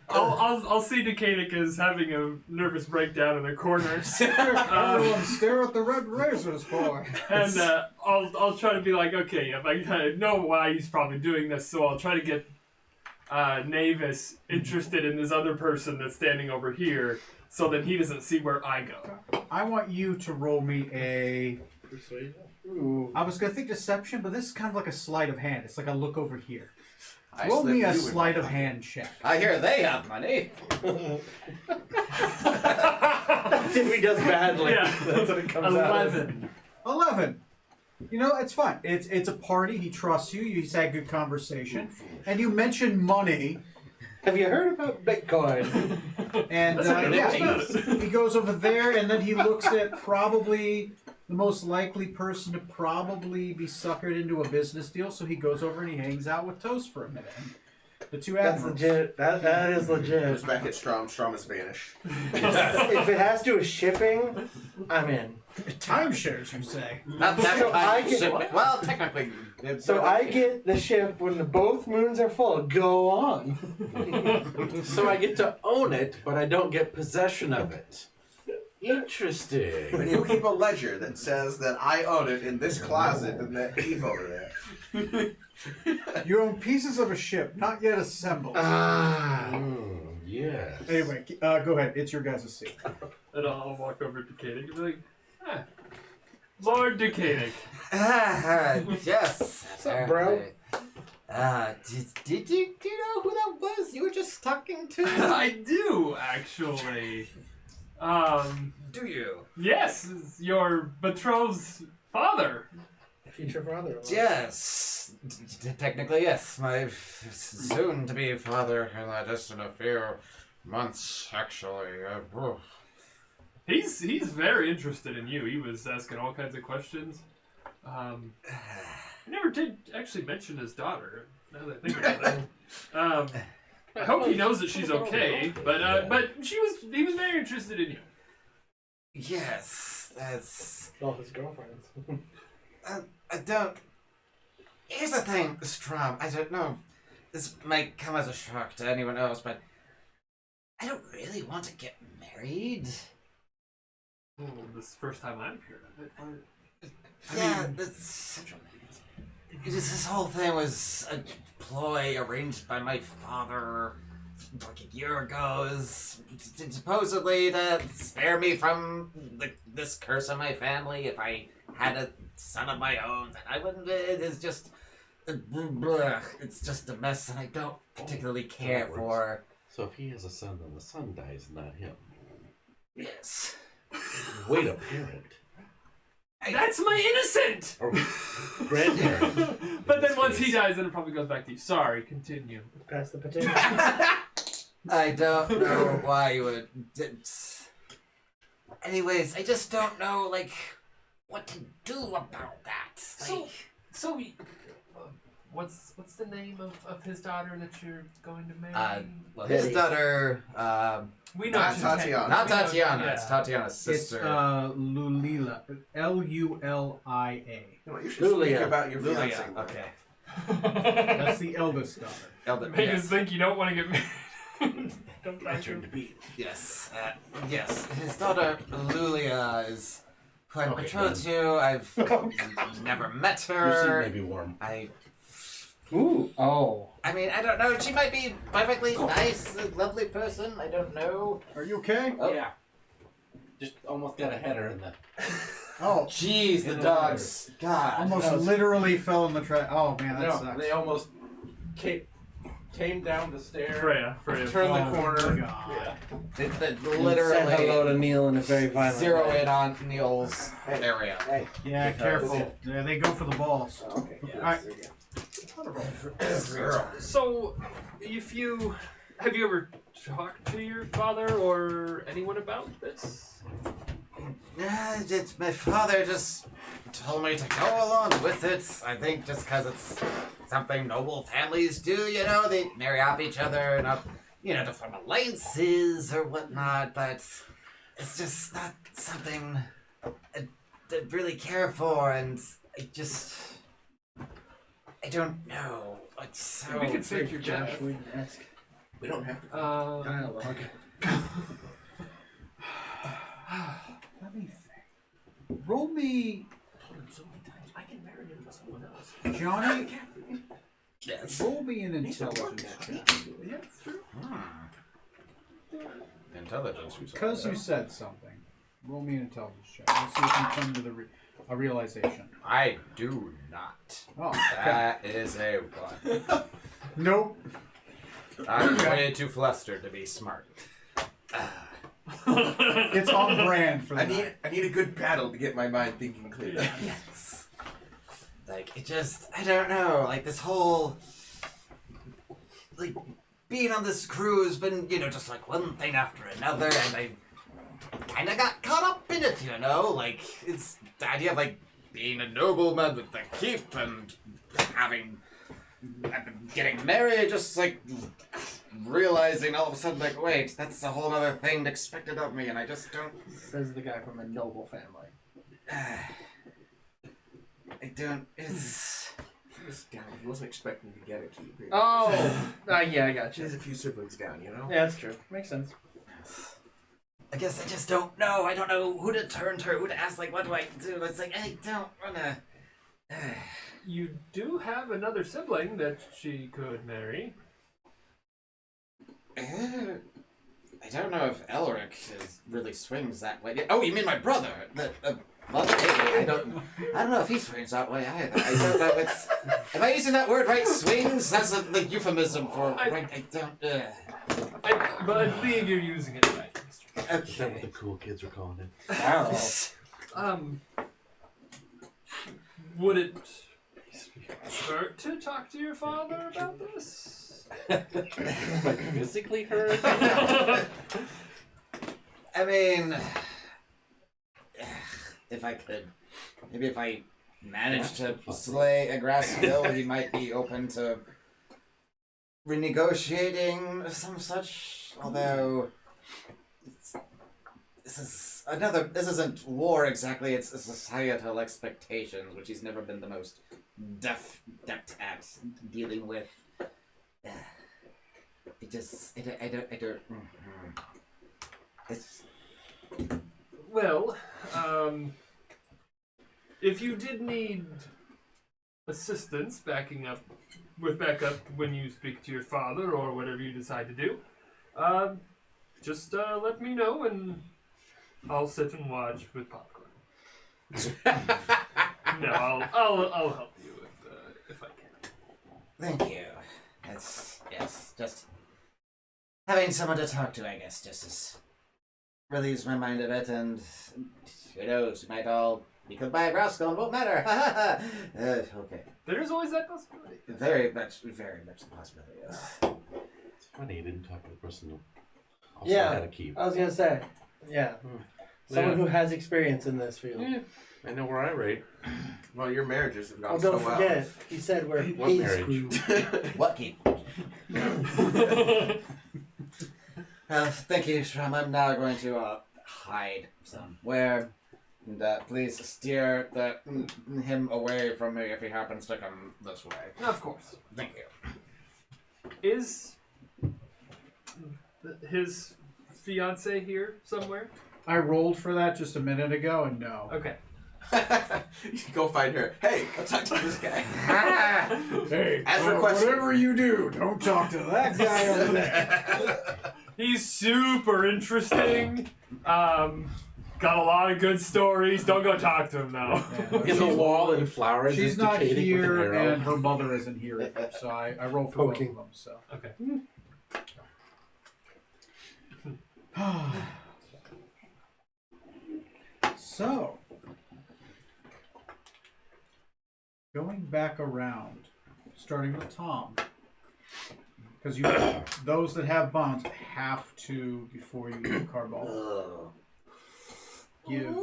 I'll see Decadic is having a nervous breakdown in the corner. Everyone stare at the red razors, boy. And I'll try to be like, okay, if I kind of know why he's probably doing this, so I'll try to get Navis interested in this other person that's standing over here, so that he doesn't see where I go. I want you to roll me a. Persuasion? Ooh. I was gonna think deception, but this is kind of like a sleight of hand. It's like a look over here. I Roll me slipped a you in sleight my of pocket. hand check. I hear they have money. If he does badly, Yeah. that's what it comes out as. 11. 11. You know, it's fine. It's a party. He trusts you. He's had good conversation. And you mentioned money. Have you heard about Bitcoin? And he goes over there, and then he looks at probably the most likely person to probably be suckered into a business deal. So he goes over and he hangs out with Toast for a minute. And the two That's admirals. legit. That is Goes legit. back at Strom. Strom has vanished. If it has to do with shipping, I'm in. Timeshares, you say? Not that So kind I of get- shipment. Well, technically. So I get the ship when both moons are full. Go on. So I get to own it, but I don't get possession of it. Interesting. And you keep a ledger that says that I own it in this closet and that keep over there. You own pieces of a ship not yet assembled. Yes. Anyway, go ahead. It's your guys' seat. And I'll walk over to Koenig and be like, ah, Lord Decadic. Yes. What's up, bro? Did you know who that was you were just talking to? I do, actually. Do you? Yes, it's your betrothed's father. Future father. Yes. Technically, yes. My soon-to-be father, just in a few months, actually. He's very interested in you. He was asking all kinds of questions. He never did actually mention his daughter. Now that I think about it. I hope he knows that she's okay. But he was very interested in you. Yes, that's... All his girlfriends. I don't... Here's the thing, Strom. I don't know. This might come as a shock to anyone else, but I don't really want to get married. Oh, this is the first time I've heard of it. Yeah, this whole thing was a ploy arranged by my father like a year ago, supposedly to spare me from this curse on my family if I had a son of my own. That I wouldn't. It's just, it's just a mess, and I don't particularly care for. So if he has a son, then the son dies, not him. Yes. Wait a parent. That's my innocent! Or grandparent. But then once he dies, then it probably goes back to you. Sorry, continue. Pass the potato. I don't know why you would. Anyways, I just don't know, like, what to do about that. Like, So, what's the name of his daughter that you're going to marry? well, his daughter, We know Not she's Tatiana. not we know- Tatiana, yeah. it's Tatiana's It's sister. Lulila. Lulia. You know, you should speak Lulia. about your Lulia, fiance. okay. That's the eldest daughter. Make us Yes. think you don't want to get married. Don't touch him. Yes, yes. His daughter Lulia is who I'm Okay, betrothed to. I've never met Your seat her. may be warm. Ooh. Oh. I mean, I don't know. She might be perfectly nice, a lovely person. I don't know. Are you okay? Oh. Yeah. Just almost got a header in the... Oh, Jeez, the In the dogs. God. almost literally fell in the trap. Oh man, that sucks. they almost came down the stairs. Freya. Turned the Oh, corner. God. Yeah. They Said hello literally to Neil in a very violent zero way. in on Neil's area. Hey. Yeah, careful. Yeah, they go for the balls. Oh, okay. Yeah. Alright. So, have you ever talked to your father or anyone about this? My father just told me to go along with it. I think just because it's something noble families do, you know, they marry off each other, not, you know, to form alliances or whatnot, but it's just not something I really care for, and I don't know. It's so... We can take your Josh death. wouldn't ask. We don't have to. Dialogue. Let me think. Roll me, I can marry him to someone else. Johnny. Yes. Roll me an intelligence check. Yeah, it's true. Intelligence, you said. Because you said something. Roll me an intelligence check. Let's see if you come to a realization. I do not. Oh, okay. That is a one. Nope. I'm way too flustered to be smart. It's on brand for the night. I need a good battle to get my mind thinking clear. Yes. Like, it just, I don't know, like this whole, like, being on this crew has been, you know, just like one thing after another, and I kind of got caught up in it, you know? Like, it's the idea of, like, being a nobleman with the keep and getting married, just, like, realizing all of a sudden, like, wait, that's a whole other thing expected of me, and I just don't... Says the guy from a noble family. I don't, it's... He wasn't expecting to get a key. Really. Oh. Yeah, I got you. There's a few siblings down, you know? Yeah, that's true. Makes sense. I guess I just don't know. I don't know who to turn to, who to ask. Like, what do I do? It's like, I don't wanna. You do have another sibling that she could marry. I don't know if Elric really swings that way. Oh, you mean my brother? I don't know if he swings that way either. I don't know. Am I using that word right? Swings? That's a euphemism for. I don't. But I believe you're using it right, Mr. Is that what the cool kids are calling it? Would it hurt to talk to your father about this? Like physically hurt? I mean, if I could, maybe if I managed to slay a Grassville, he might be open to renegotiating some such. Although this isn't war exactly. It's societal expectations, which he's never been the most deft at dealing with. I don't. It's. Well, if you did need assistance backup when you speak to your father or whatever you decide to do, just let me know and I'll sit and watch with popcorn. No, I'll help you if I can. Thank you. Just having someone to talk to, I guess, just relieves my mind of it, and who knows, we might all be killed by a Grauskull and won't matter. Okay. There's always that possibility. Very much the possibility, yes. It's funny you didn't talk to the person who also Yeah. had a key. I was gonna say, yeah, someone who has experience in this field. Yeah. I know where I rate. Well, your marriages have gone Oh, so don't well. forget, he said we're What his marriage? crew. What keep? Thank you, Shram. I'm now going to hide somewhere. And please steer him away from me if he happens to come this way. Of course. Thank you. Is his fiance here somewhere? I rolled for that just a minute ago, and no. Okay. You go find her. Hey, go talk to this guy. Hey, As requested. whatever you do, don't talk to that guy over there. He's super interesting. Got a lot of good stories. Don't go talk to him now. In the wall and flowers She's is not decaying with an here, arrow. and her mother isn't here either, so I roll for both of them. So. Okay. So, going back around, starting with Tom, because those that have bonds have to, before you give Carball, give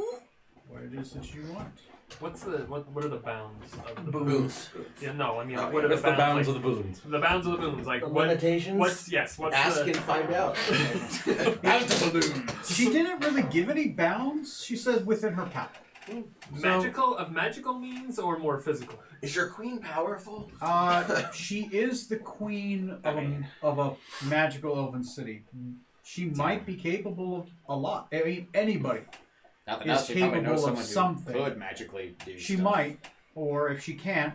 what it is that you want. What are the bounds of the Boons. Yeah, no, I mean, Oh, what are That's the the bounds like, of the boons. the bounds of the boons? Like The what? limitations? What's Ask the and find out. She didn't really give any bounds. She says within her power. magical means or more physical? Is your queen powerful? She is the queen of a magical elven city. She might be capable of a lot. I mean, anybody. Nothing Is else, you probably know capable of someone something. who could magically do She stuff. might, or if she can't,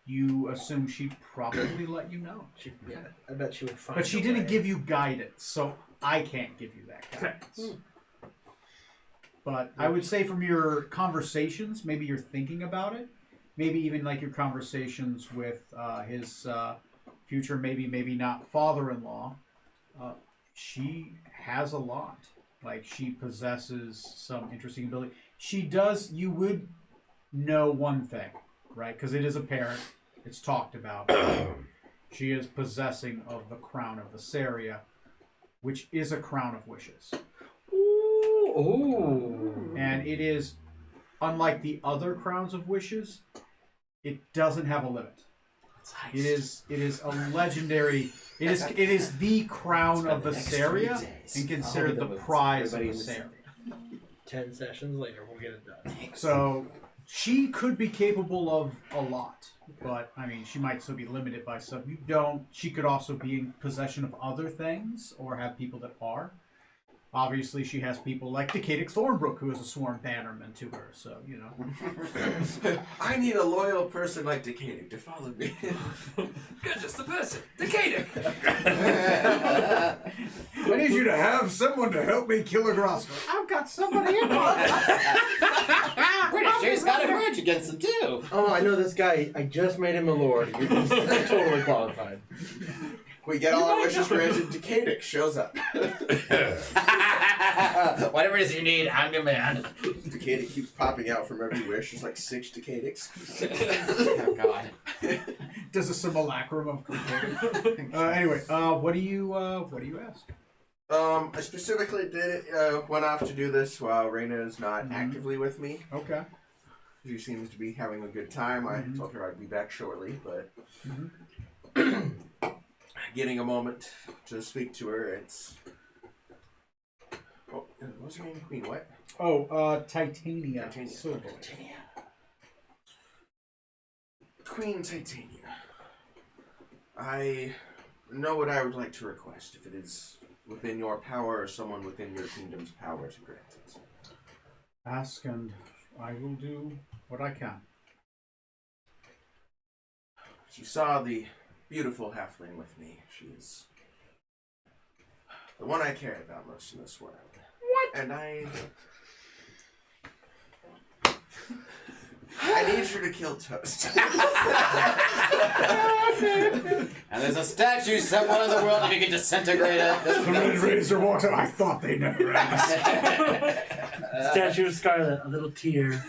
you assume she'd probably let you know. I bet she would find. But she a didn't way. give you guidance, so I can't give you that guidance. But I would say from your conversations, maybe you're thinking about it. Maybe even like your conversations with his future, maybe not father-in-law. She has a lot. Like, she possesses some interesting ability. She does, you would know one thing, right? Because it is apparent, it's talked about. She is possessing of the crown of Viseria, which is a crown of wishes. Ooh. And it is, unlike the other crowns of wishes, it doesn't have a limit. It is a legendary. It is the crown of Viseria and considered the prize of Viseria. 10 sessions later, we'll get it done. So she could be capable of a lot, but I mean, she might still be limited by some. You don't. She could also be in possession of other things or have people that are. obviously she has people like Decadic Thornbrook, who is a sworn bannerman to her. So I need a loyal person like Decadic to follow me. You're just the person. Decadic! I need you to have someone to help me kill a Grosco. I've got somebody in mind. Pretty sure he's got a grudge against him too. Oh, I know this guy. I just made him a lord. He's totally qualified. We get all our wishes granted. Decadic shows up. Whatever it is you need, I'm your man. Decadic keeps popping out from every wish. There's like 6 Decadics. Oh God. Does a simulacrum of Decadic. Anyway, what do you ask? I specifically went off to do this while Reyna is not actively with me. Okay. She seems to be having a good time. I told her I'd be back shortly, but getting a moment to speak to her, it's... Oh, what's her name? Queen what? Oh, Titania. Titania. Silver. Queen Titania. I know what I would like to request, if it is within your power or someone within your kingdom's power to grant it. Ask and I will do what I can. She saw the beautiful halfling with me. She is the one I care about most in this world. What? And I need you to kill Toast. And there's a statue somewhere in the world if you can disintegrate it. Somebody raised her walks up. I thought they never asked. Statue of Scarlet, a little tear.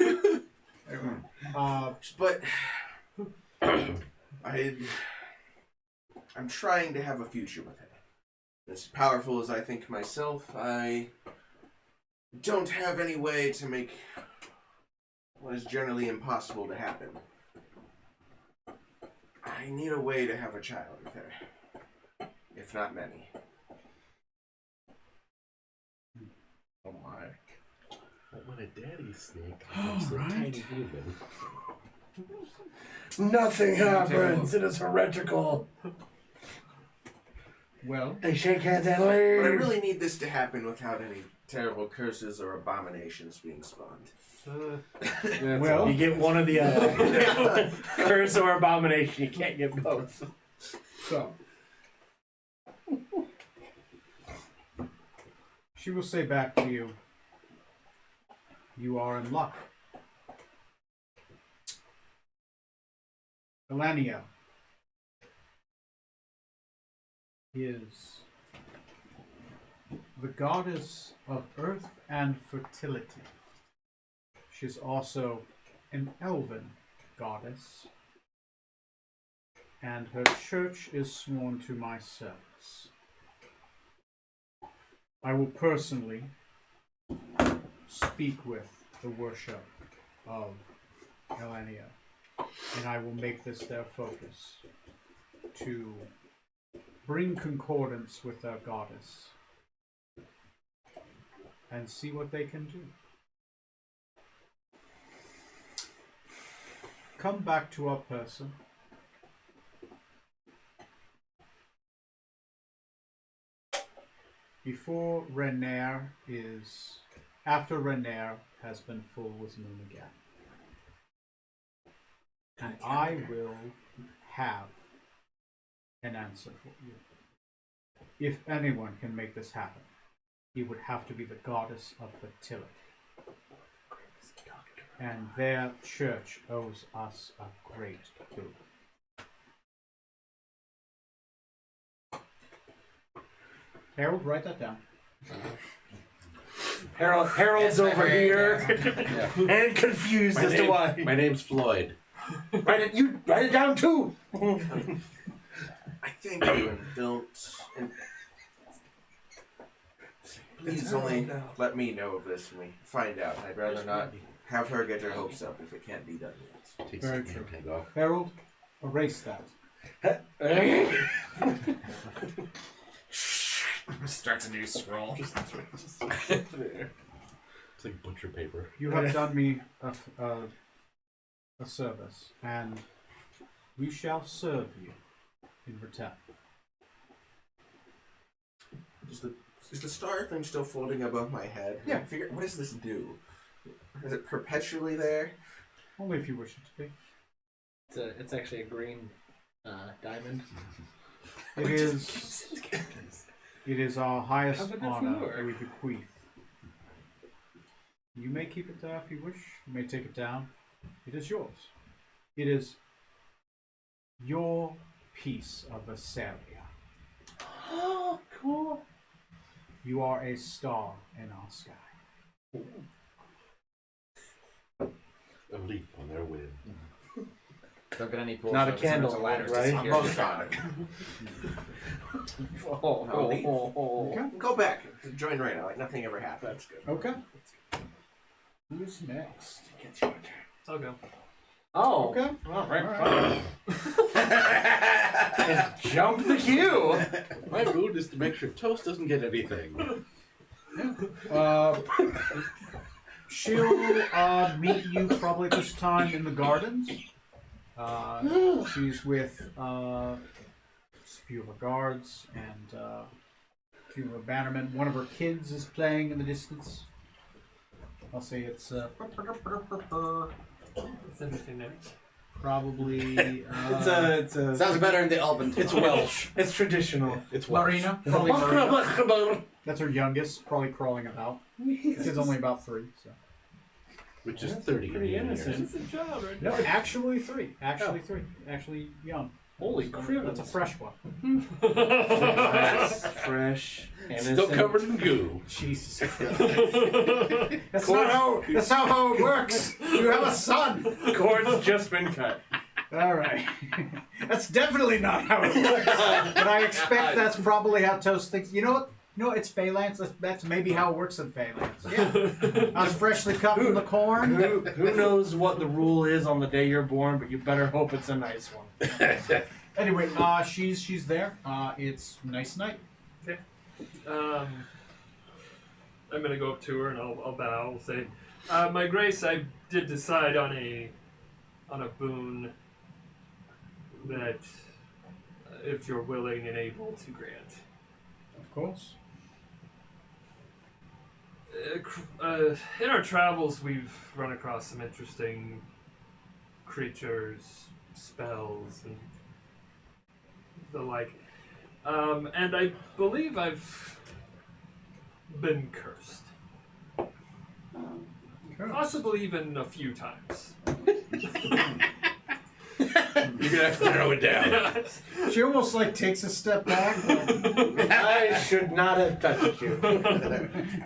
But I'm trying to have a future with it. As powerful as I think myself, I don't have any way to make what is generally impossible to happen. I need a way to have a child with her. If not many. Oh my. What would a daddy snake? All So right. tiny human. Nothing happens. It is heretical. Well, They shake hands and But I leave. really need this to happen without any terrible curses or abominations being spawned. well, You get one or the other. Curse or abomination. You can't get both. so she will say back to you, you are in luck. Elania is the goddess of earth and fertility. She's also an elven goddess, and her church is sworn to my service. I will personally speak with the worship of Elenia, and I will make this their focus to bring concordance with their goddess and see what they can do. Come back to our person. Before Renair is... After Renair has been full with moon again. And I will have an answer for you. If anyone can make this happen, it would have to be the goddess of fertility. And their church owes us a great boon. Harold, write that down. Harold's Yes, over I here heard, and confused as to why. My name's Floyd. Write it down too. I thank you and don't. And please only let me know of this when we find out. I'd rather not have her get her hopes up if it can't be done yet. Takes Very the true. tag off. Harold, erase that. Starts a new scroll. It's like butcher paper. You have done me a service, and we shall serve you in return. Does the Is the star thing still floating above my head? Yeah. What does this do? Is it perpetually there? Only if you wish it to be. It's actually a green diamond. It is our highest How about the honor floor? we bequeath. You may keep it there if you wish. You may take it down. It is yours. It is your piece of Vesalia. Oh, cool. You are a star in our sky. A leaf on their wind. Don't get any pools. Not a though, 'cause then candle, it's a ladder to right? secure I'm the most top. on it. Oh. Okay. Go back. Join right now. Like nothing ever happened. That's good. Okay. Who's next? It's your turn. I'll go. Oh. Okay. All right. All And jump the queue. My mood is to make sure Toast doesn't get anything. She'll meet you probably this time in the gardens. She's with a few of her guards and a few of her bannermen. One of her kids is playing in the distance. I'll say it's It's interesting name. probably It's a. Sounds better in the Alban. It's Welsh. It's traditional. It's Welsh. Marina. Probably Marina. Which That's her youngest, probably crawling about. The kid's only about 3, so. Which is 30 pretty in the innocent. It's a job, right? No, actually 3. Actually 3. Actually young. Holy So crap. That's a fresh one. Fresh. Still covered in goo. Jesus Christ. That's not how it works. You have a son. Cord's just been cut. All right. That's definitely not how it works. But I expect that's probably how Toast thinks. You know what? No, it's Phalanx. That's maybe how it works in Phalanx. Yeah. I was freshly cut from the corn. Who knows what the rule is on the day you're born, but you better hope it's a nice one. Anyway, she's there. It's nice night. I'm gonna go up to her and I'll bow. I'll say, "My Grace, I did decide on a boon that, if you're willing and able to grant." Of course. In our travels, we've run across some interesting creatures, spells, and the like. And I believe I've been cursed. Possibly even a few times. You're gonna have to narrow it down. She almost like takes a step back. I should not have touched you.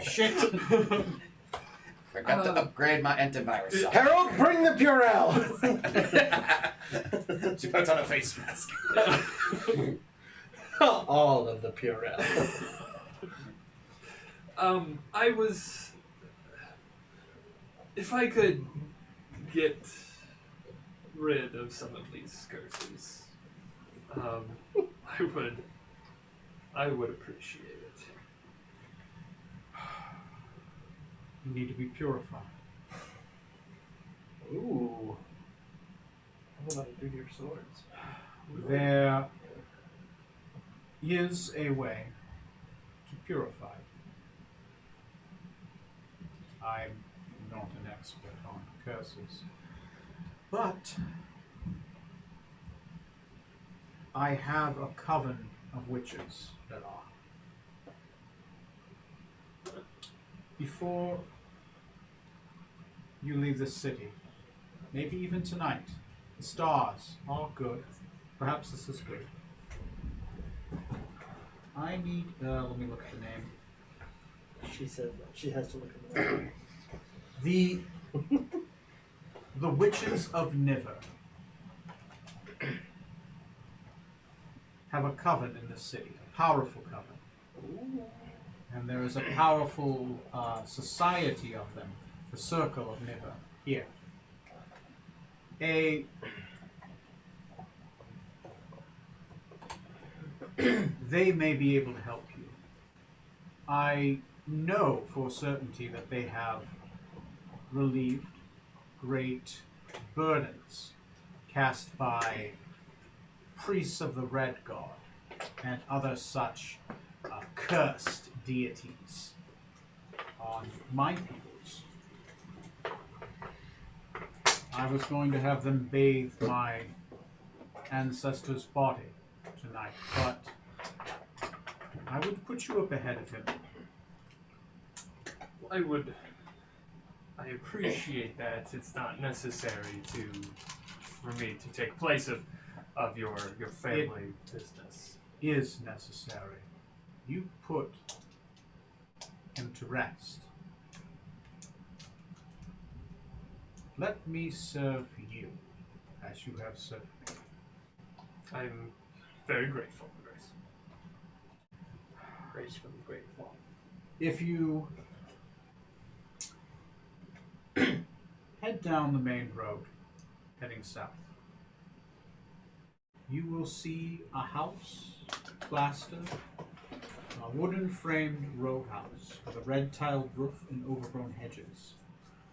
Shit. Forgot to upgrade my antivirus software. Harold, bring the Purell. She puts on a face mask. All of the Purell. I was... If I could get rid of some of these curses, I would appreciate it. You need to be purified. Ooh. I don't know how to do your swords. There is a way to purify. I'm not an expert on curses, but I have a coven of witches that are. Before you leave the city, maybe even tonight, the stars are good. Perhaps this is good. I need, let me look at the name. She says that. She has to look at the The Witches of Niver have a coven in the city, a powerful coven. And there is a powerful society of them, the Circle of Niver, here. They may be able to help you. I know for certainty that they have relieved great burdens cast by priests of the Red God and other such cursed deities on my peoples. I was going to have them bathe my ancestor's body tonight, but I would put you up ahead of him. I appreciate that it's not necessary for me to take place of your family business. Is necessary. You put him to rest. Let me serve you as you have served me. I'm very grateful, Grace. Gracefully grateful. If you head down the main road, heading south, you will see a house, plastered, a wooden framed row house with a red tiled roof and overgrown hedges.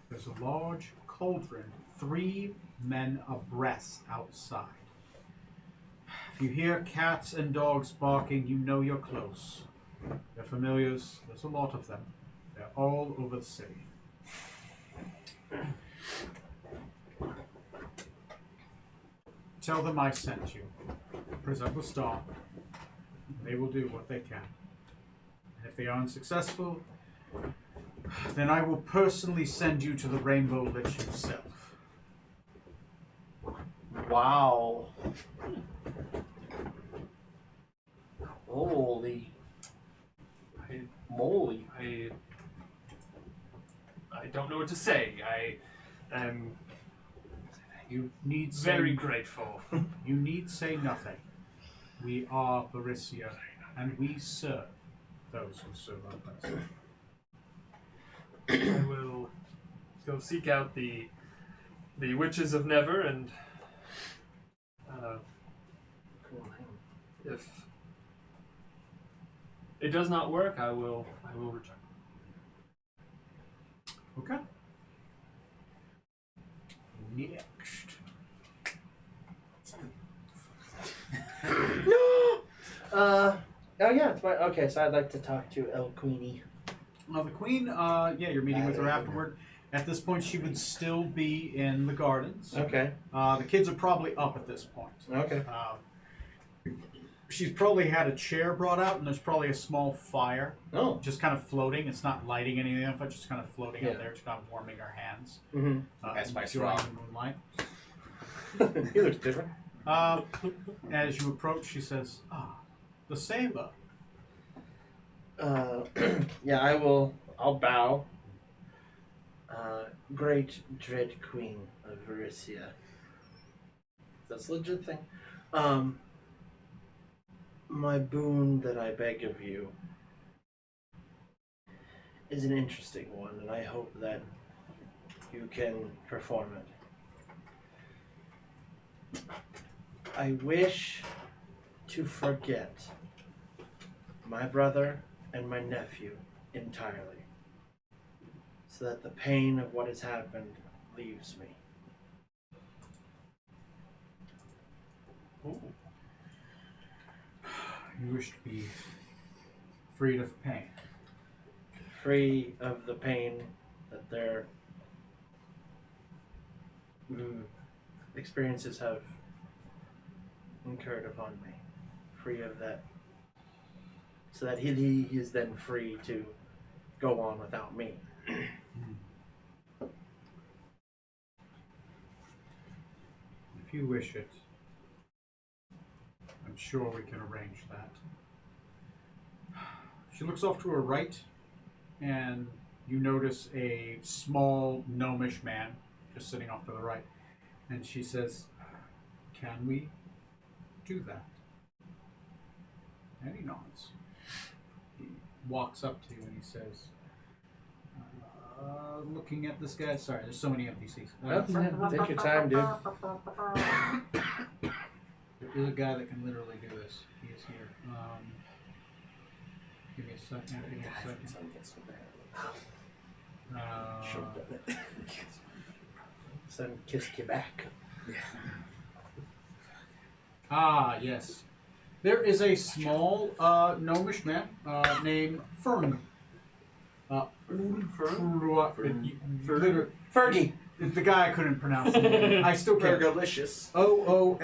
There's a large cauldron, 3 men abreast outside. If you hear cats and dogs barking, you know you're close. They're familiars, there's a lot of them. They're all over the city. Tell them I sent you. Present the star. They will do what they can. And if they are unsuccessful, then I will personally send you to the Rainbow Lich himself. Wow. Holy moly. I don't know what to say. I am You need very say, grateful. You need say nothing. We are Varisia, and we serve those who serve us. I will go seek out the witches of Never, and if it does not work, I will return. Okay. Next. No! Oh yeah, it's my, okay, so I'd like to talk to El Queenie. Now the queen, you're meeting with her afterward. At this point, she would still be in the gardens. Okay. The kids are probably up at this point. Okay. She's probably had a chair brought out, and there's probably a small fire Oh. just kind of floating. It's not lighting anything up, but just kind of floating Yeah. out there, just kind of warming her hands. Mm-hmm. That's my enjoying straw. the moonlight. He looks different. As you approach, she says, the saber. Yeah, I'll bow. Great Dread Queen of Varisia. That's a legit thing. My boon that I beg of you is an interesting one, and I hope that you can perform it. I wish to forget my brother and my nephew entirely, so that the pain of what has happened leaves me. Ooh. You wish to be freed of pain. Free of the pain that their experiences have incurred upon me. Free of that. So that he is then free to go on without me. If you wish it, I'm sure we can arrange that. She looks off to her right, and you notice a small gnomish man just sitting off to the right. And she says, can we do that? And he nods. He walks up to you and he says, looking at this guy, sorry, there's so many NPCs. Take your time, dude. There is a guy that can literally do this. He is here. Give me a second. Give me a second. Son kissed you back. Yes. There is a small gnomish man named Fern. Fergie. The guy I couldn't pronounce. The name. I still can't. Fergalicious. Oontrowl.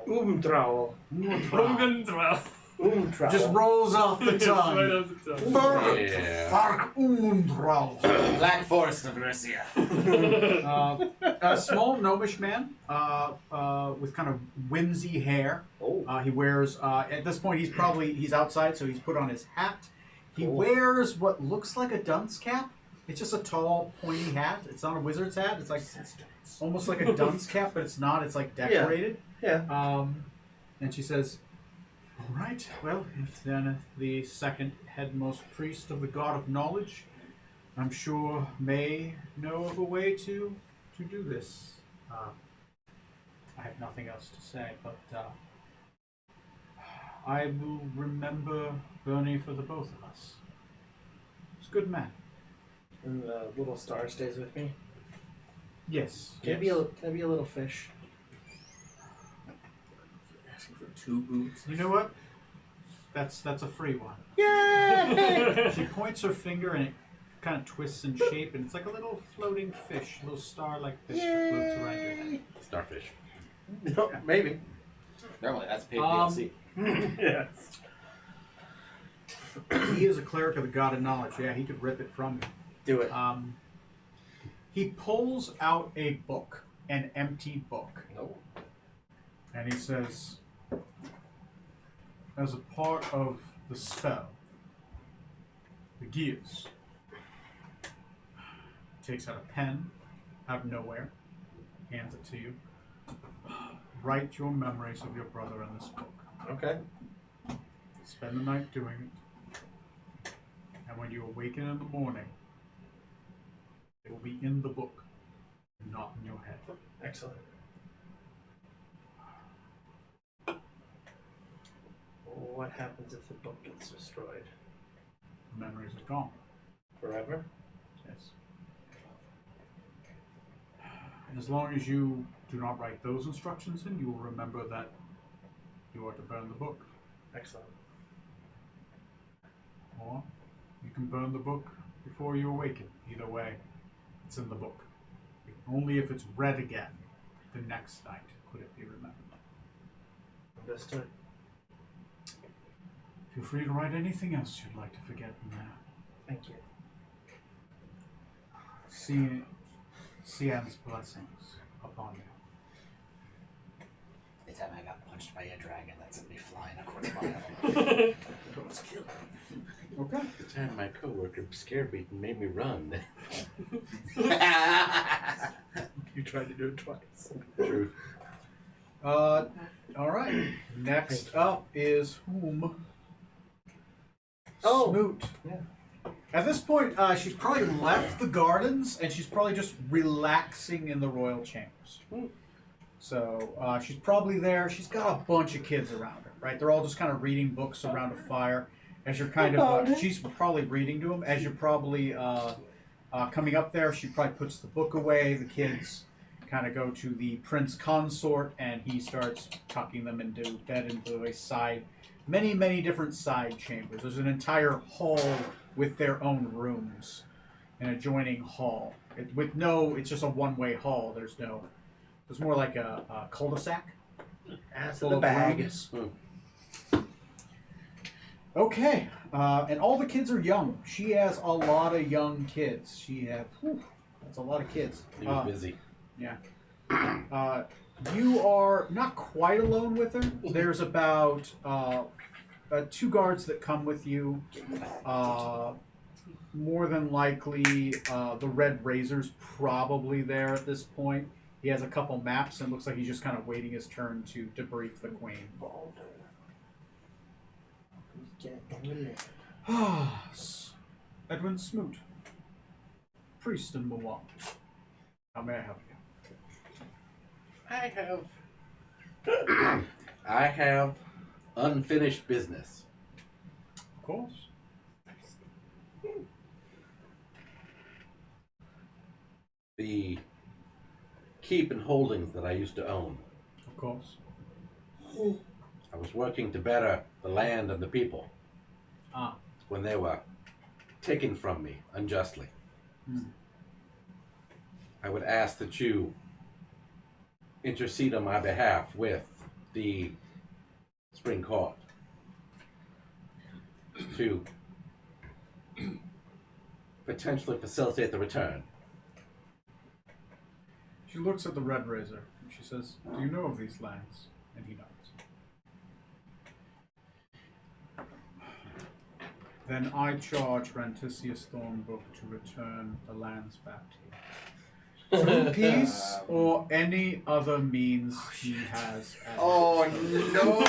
Umtrowel. Umtrowel. Just rolls off the It's right tongue. off the tongue. Yeah. Fark Oontrowl. Black Forest of Russia. A small gnomish man with kind of whimsy hair. Oh. He wears at this point he's outside, so he's put on his hat. He wears what looks like a dunce cap. It's just a tall, pointy hat. It's not a wizard's hat. It's like almost like a dunce cap, but it's not. It's like decorated. Yeah. And she says, "All right. Well, if then the second headmost priest of the God of Knowledge, I'm sure may know of a way to do this. I have nothing else to say, but I will remember Bernie for the both of us. He's a good man." And the little star stays with me. Yes. Can I be a little fish? Asking for 2 boots. You know what? That's a free one. Yay! She points her finger and it kind of twists in shape, and it's like a little floating fish, a little star-like fish that floats around your head. Starfish. No, maybe. Normally that's paid Um, DLC. Yes. He is a cleric of the God of Knowledge. Yeah, he could rip it from you. Do it. He pulls out a book, an empty book, No. and he says, as a part of the spell, the gears, takes out a pen out of nowhere, hands it to you. Write your memories of your brother in this book. Okay. Spend the night doing it. And when you awaken in the morning, it will be in the book, not in your head. Excellent. What happens if the book gets destroyed? The memories are gone. Forever? Yes. And as long as you do not write those instructions in, you will remember that you are to burn the book. Excellent. Or you can burn the book before you awaken. Either way, it's in the book. Only if it's read again the next night could it be remembered. Understood. Feel free to write anything else you'd like to forget in there. Thank you. Cian's blessings upon you. The time I got punched by a dragon that sent me flying a quarter mile. Okay. The time my coworker scared me and made me run. You tried to do it twice. True. All right. Next up is whom? Oh. Smoot. Yeah. At this point, she's probably left the gardens and she's probably just relaxing in the royal chambers. So she's probably there. She's got a bunch of kids around her, right? They're all just kind of reading books around a fire. As you're kind of, she's probably reading to them. As you're probably coming up there, she probably puts the book away. The kids kind of go to the prince consort, and he starts tucking them into bed into a side, many different side chambers. There's an entire hall with their own rooms, an adjoining hall. It's just a one-way hall. There's more like a cul-de-sac. Ass Full in the of bag. rooms. Okay, and all the kids are young. She has a lot of young kids. That's a lot of kids. He was busy. Yeah. You are not quite alone with her. There's about 2 guards that come with you. More than likely, the Red Razor's probably there at this point. He has a couple maps and looks like he's just kind of waiting his turn to debrief the queen. Edwin Smoot, priest in Milwaukee. How may I help you? I have unfinished business. Of course. The keep and holdings that I used to own. Of course. I was working to better the land and the people Ah. when they were taken from me unjustly. I would ask that you intercede on my behalf with the Spring Court to potentially facilitate the return. She looks at the Red Razor and she says, "Do you know of these lands?" And he nods. Then I charge Rantisius Thornbook to return the lands back to you. Through peace or any other means he has at Oh his no!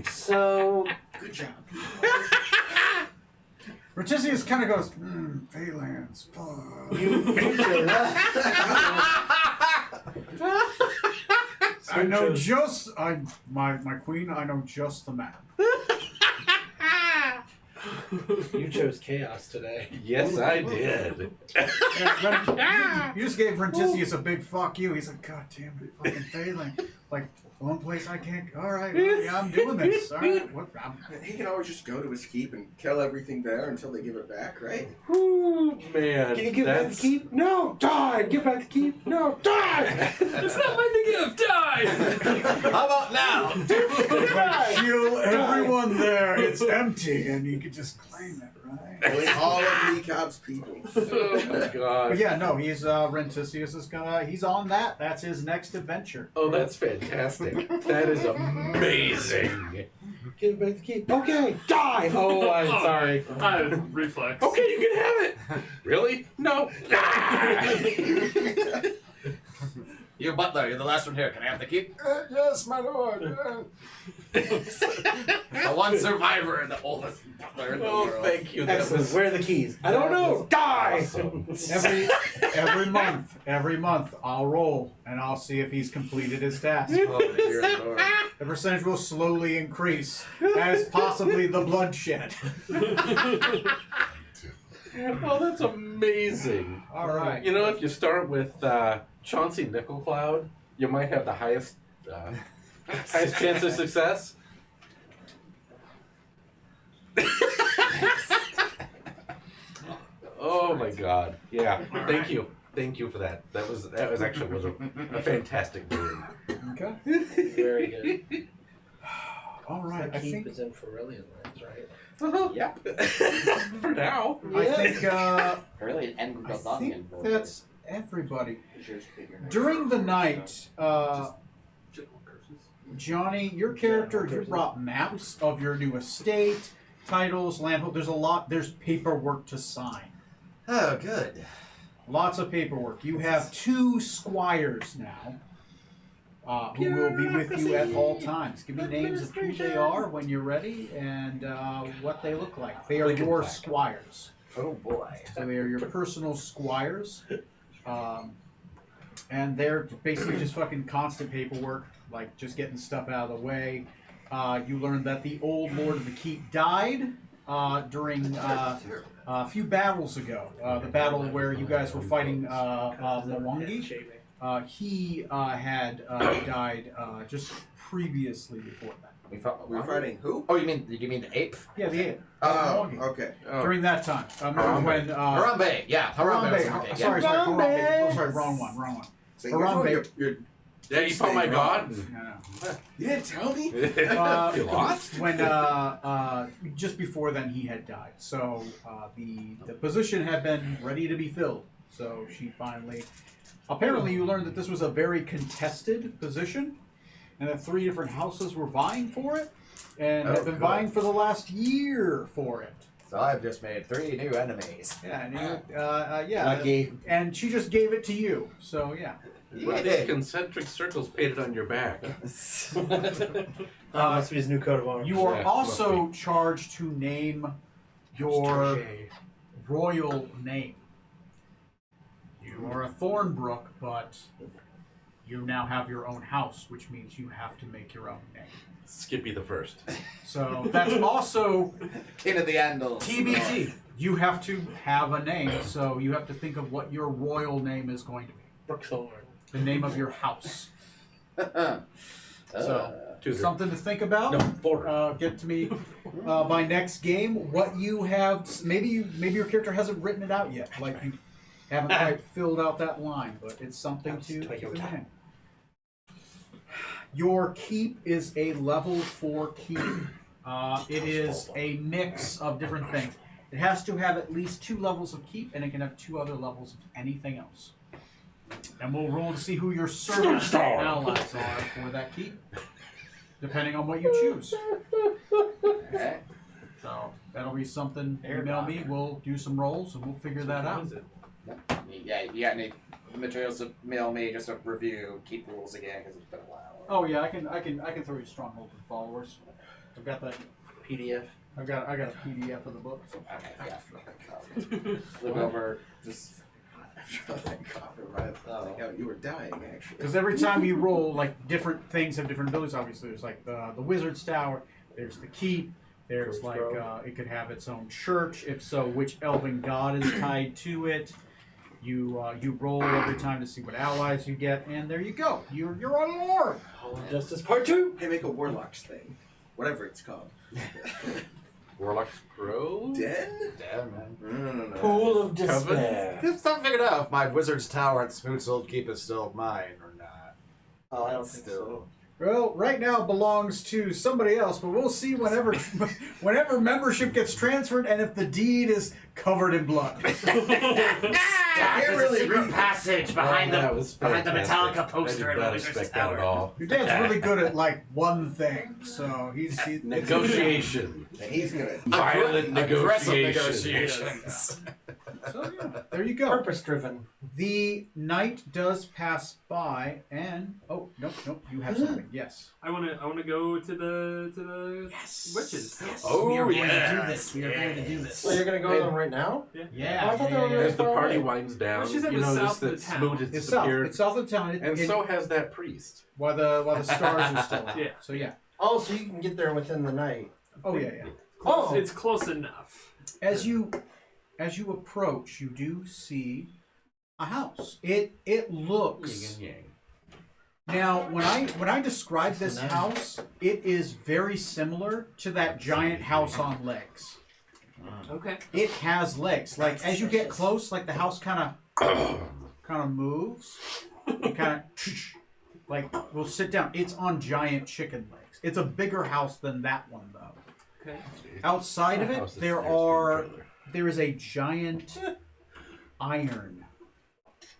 So, Good job. Rantisius kind of goes, Phalanx, fuck. I know just, my queen, I know just the man. you chose chaos today. Yes, I did. You just gave Rentisius a big fuck you. He's like, God damn it, fucking Phalanx. Like, one place I can't. All right, well, yeah, I'm doing this. All right, what? He can always just go to his keep and kill everything there until they give it back, right? Ooh, man. Can you give back the keep? No, die! Give back the keep? No, die! It's not mine to give. Die. How about now? Kill everyone there. It's empty, and you could just claim it, right? Only all of Lee Cobb's people. Oh my god. But yeah, no, he's Rentisius is he's on that. That's his next adventure. Oh, that's fantastic. That is amazing. Give back the keep. Okay, die! Oh, I'm sorry. Reflex. Okay, you can have it. Really? No. You butler, you're the last one here. Can I have the key? Yes, my lord. The one survivor and the oldest butler in the Oh, world. thank you. That Excellent. was Where are the keys? I don't know. Die! awesome. Every month, I'll roll and I'll see if he's completed his task. Oh, dear lord. The percentage will slowly increase as possibly the bloodshed. Oh, that's amazing. All right. You know, if you start with Chauncey Nickelcloud, you might have the highest chance of success. Oh my god. Yeah. Thank you. Thank you for that. That was actually a fantastic game. Okay. Very good. All right. The I keep think is in Ferellian lands, right? Yep. For now. I think Really, and I Gothian. think that's everybody. During the night, Johnny, your character, you brought maps of your new estate, titles, landhold. There's paperwork to sign. Oh, good. Lots of paperwork. You have 2 squires now, who will be with you at all times. Give me names of who they are when you're ready and what they look like. They are your squires. Oh, boy. So they are your personal squires. And they're basically just fucking constant paperwork, like just getting stuff out of the way. You learn that the old Lord of the Keep died during a few battles ago. The battle where you guys were fighting Mwangi. He had died just previously before that. We're fighting who? Oh, you mean the ape? Yeah, the 8th. Oh, Mwangi. okay. During that time. Remember when... Harambe, yeah. Harambe was Harambe. okay, yeah. Sorry, Harambe. Oh, sorry, wrong one. So Harambe. you're Yeah, you found my god. No. you didn't tell me? You lost? When just before then he had died, so the position had been ready to be filled. So she finally, apparently, you learned that this was a very contested position, and that 3 different houses were vying for it, and have been vying for the last year for it. So I've just made 3 new enemies. Yeah, and yeah, Lucky. and she just gave it to you. So yeah. What are these concentric circles painted on your back? Must be his new coat of arms. You are Yeah, also charged to name your royal name. You are a Thornbrook, but you now have your own house, which means you have to make your own name. Skippy the First. So that's also King of the Andals. TBT. You have to have a name, so you have to think of what your royal name is going to be. Brookthorn. The name of your house. So, Tutor. something to think about. No, 4. Get to me by next game. What you have, maybe your character hasn't written it out yet. Like you haven't quite filled out that line, but it's something to keep in mind. Your keep is a level 4 keep. It is a mix of different things. It has to have at least 2 levels of keep, and it can have 2 other levels of anything else. And we'll roll to see who your servant allies are for that keep, depending on what you choose. Okay. So that'll be something. Email me. We'll do some rolls, and we'll figure that out. Yeah, you got any materials to mail me just to review, keep rules again, because it's been a while. Oh yeah, I can throw you Stronghold and Followers. I've got that PDF. I got a PDF of the book. So. Okay, yeah. Look over, just... You were dying, actually. Because every time you roll, like different things have different abilities. Obviously, there's like the Wizard's Tower. There's the Keep. There's like it could have its own church. If so, which elven god is tied to it? You roll every time to see what allies you get, and there you go. You're on board. Hall of Justice Part 2. Hey, make a Warlock's thing. Whatever it's called. Warlock's Pro? Den? Damn, man. No. Pool of Despair. Just not figured out if my Wizard's Tower at Smoothsold Keep is still mine or not. Oh, I don't think so. Well, right now it belongs to somebody else, but we'll see whenever membership gets transferred and if the deed is covered in blood. There's a secret passage behind that was behind the fantastic. Metallica poster I in did not Wizard's expect that at Tower. all. Your dad's really good at like one thing, so he's Negotiation. And he's gonna. Violent Aggressive negotiations. negotiations. So yeah, there you go. Purpose driven. The night does pass by, and nope, you have something. Yes. I wanna go to the witches. Oh, we are going to yes. do this. We are going to do this. So you're gonna go on right now? Yeah. Oh, I thought they were As the far party away. winds down, Well, she's in you the notice south of that the town. Smoot has It's south. disappeared, It's south of town. and so has that priest. while the stars are still out. Yeah. So yeah. Oh, so you can get there within the night. Oh yeah. Close, Oh. It's close enough. As you approach, you do see a house. It looks. Yin and yang. Now, when I describe this house, it is very similar to that giant house on legs. Okay. It has legs. Like as you get close, like the house kind of moves. It kind of like will sit down. It's on giant chicken legs. It's a bigger house than that one though. Okay. Outside of That it, house is there seriously trailer. is a giant iron.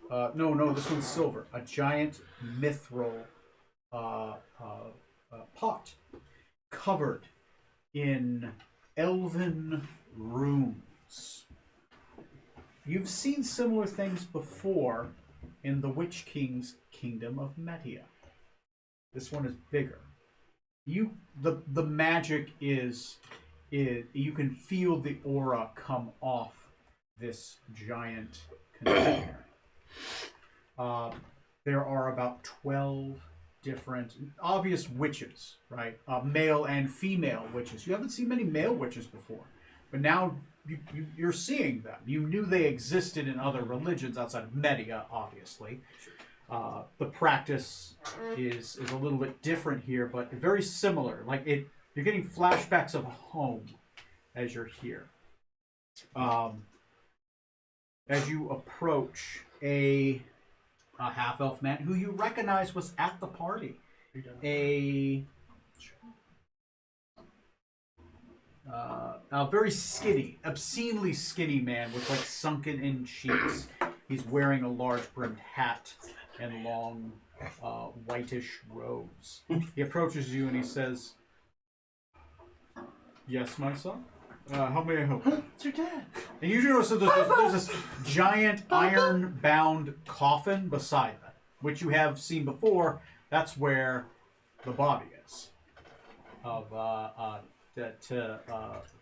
No, this one's silver. A giant mithril pot covered in elven runes. You've seen similar things before in the Witch King's kingdom of Metia. This one is bigger. The magic is you can feel the aura come off this giant container. There are about 12 different obvious witches, right? Male and female witches. You haven't seen many male witches before, but now you're seeing them. You knew they existed in other religions outside of Media, obviously. The practice is a little bit different here, but very similar. Like you're getting flashbacks of home as you're here. As you approach a half-elf man who you recognize was at the party. A very skinny, obscenely skinny man with like sunken-in cheeks. He's wearing a large-brimmed hat and long, whitish robes. He approaches you and he says, "Yes, my son? How may I help you?" It's your dad. And you notice that there's this giant iron-bound coffin beside them, which you have seen before. That's where the body is.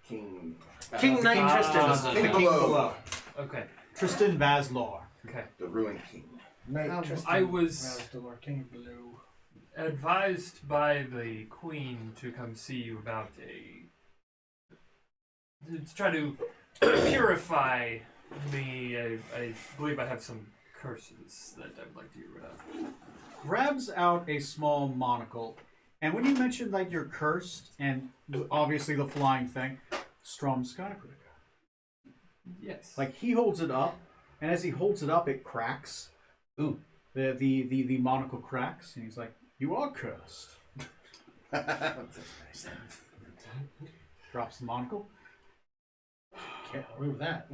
King. King Knight Tristan. King below. Okay. Tristan Vaslor. Okay. The Ruined King. Knight Tristan. I was Vazdor, King of Blue. advised by the queen to come see you about to try to purify me. I believe I have some curses that I'd like to get rid of. Grabs out a small monocle, and when you mentioned like you're cursed, and obviously the flying thing, Strom Skybringer. Yes. Like he holds it up, and as he holds it up, it cracks. Ooh. The monocle cracks, and he's like, "You are cursed." Drops the monocle. Can't remove that.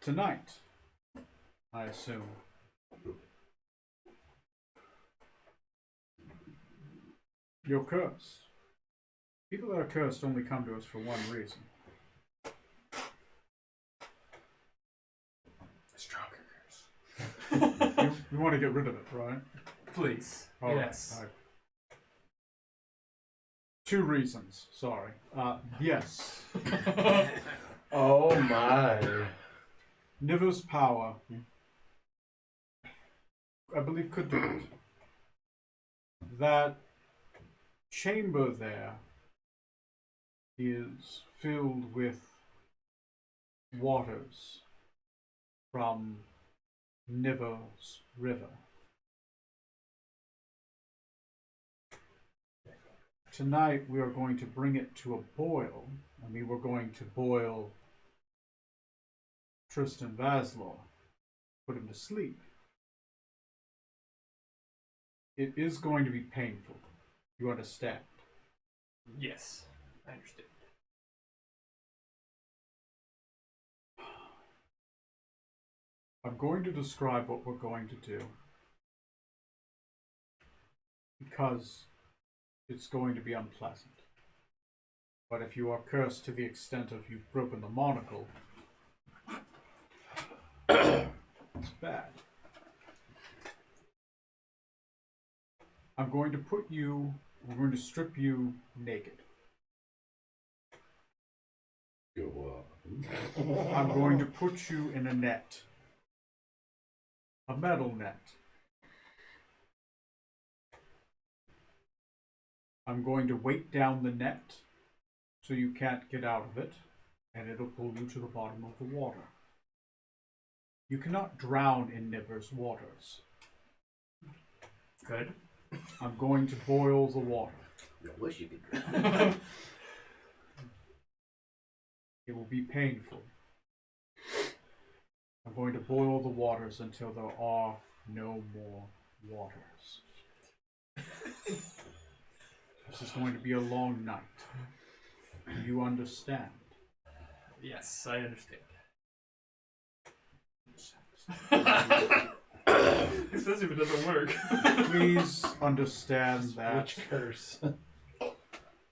Tonight, I assume. You're cursed. People that are cursed only come to us for one reason. Stronger curse. You want to get rid of it, right? Please. All right, Yes. all right. 2 reasons. Sorry. Yes. Oh my. Niver's power, I believe, could do it. That chamber there is filled with waters from Niver's river. Tonight we are going to bring it to a boil, and we were going to boil Tristan Vaslor, put him to sleep. It is going to be painful. You understand? Yes. I understand. I'm going to describe what we're going to do, because it's going to be unpleasant. But if you are cursed to the extent of you've broken the monocle, it's bad. I'm going to we're going to strip you naked. Go I'm going to put you in a net. A metal net. I'm going to weight down the net so you can't get out of it, and it'll pull you to the bottom of the water. You cannot drown in Niver's waters. Good. I'm going to boil the water. I wish you could drink. It will be painful. I'm going to boil the waters until there are no more waters. This is going to be a long night. Do you understand? Yes, I understand. Especially if it doesn't work. Please understand that Which curse?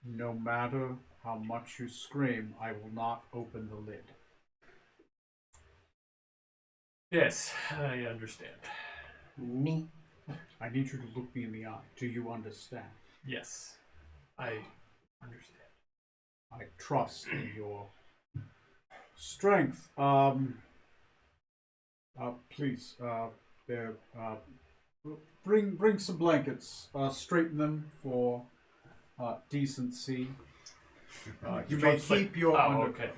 no matter how much you scream, I will not open the lid. Yes, I understand. Neat. I need you to look me in the eye. Do you understand? Yes, I understand. I trust in your strength. Please, there. Bring some blankets. Straighten them for decency. You may keep your okay.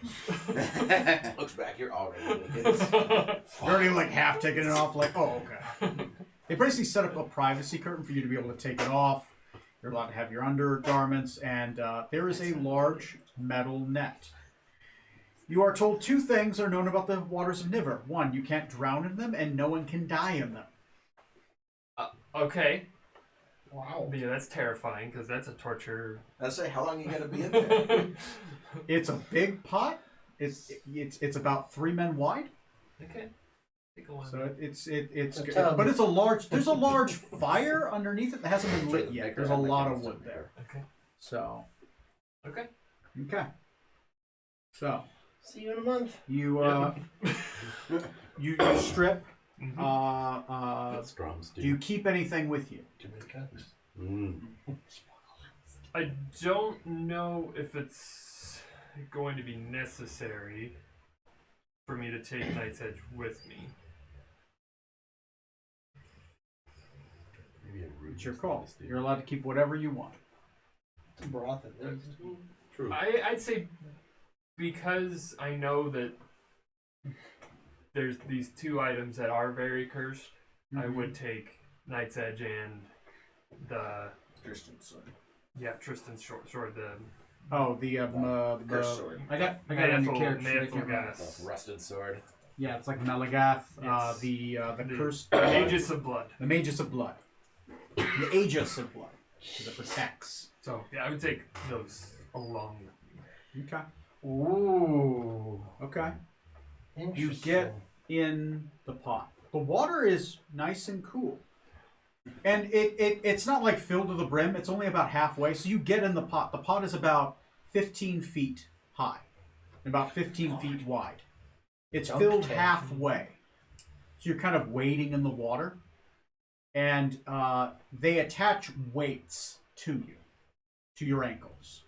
Looks back, you're already. You're already like half taking it off. Like, oh, okay. They basically set up a privacy curtain for you to be able to take it off. You're allowed to have your undergarments, and there is a large metal net. You are told 2 things are known about the waters of Niver. 1, you can't drown in them, and no one can die in them. Okay. Wow. Yeah, that's terrifying because that's a torture. I say, how long you gotta be in there? It's a big pot. It's about 3 men wide. Okay. Take a So it's A good. tub. But it's a large. There's a large fire underneath it that hasn't been lit yet. Maker There's a and lot of mechanism wood there. Okay. So Okay. okay. So See you in a month. you you strip. That's drums, Do you keep anything with you? Too many cooks. I don't know if it's going to be necessary for me to take Night's Edge with me. Maybe a root It's your just call. this dude. You're allowed to keep whatever you want. It's broth at least. True. I'd say because I know that there's these 2 items that are very cursed, I Mhm. would take Knight's Edge and the Christian sword. Tristan's short sword, the Oh, the Cursed sword. I got it on your character sheet, I Manifold can't remember. gas. Rusted sword. Yeah, it's like Melagath. Yes. The cursed. Aegis of Blood. The Magus of Blood. The Aegis of Blood. Because it protects. So yeah, I would take those along with me. Okay. Ooh. Okay. You Interesting. get in the pot. The water is nice and cool. And it's not like filled to the brim. It's only about halfway. So you get in the pot. The pot is about 15 feet high. And about 15 feet wide. It's filled halfway. So you're kind of wading in the water. And they attach weights to you. To your ankles.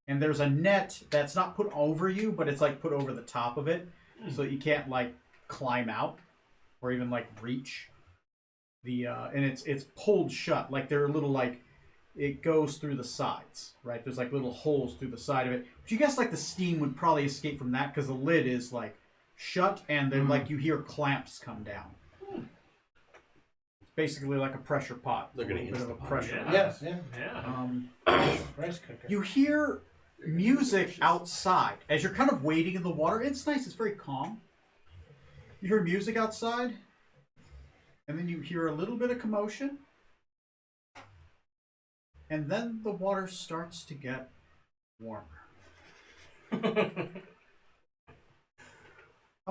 And there's a net that's not put over you, but it's like put over the top of it. So that you can't like climb out. Or even like reach. And it's pulled shut. Like there are little like it goes through the sides, right? There's like little holes through the side of it. But you guess like the steam would probably escape from that because the lid is like shut and then like you hear clamps come down. It's basically like a pressure pot. They're gonna a little bit of a Instapot. pressure. Yeah. Yeah. Yeah. Rice cooker. You hear music outside as you're kind of wading in the water. It's nice. It's very calm. You hear music outside, and then you hear a little bit of commotion, and then the water starts to get warmer. I'm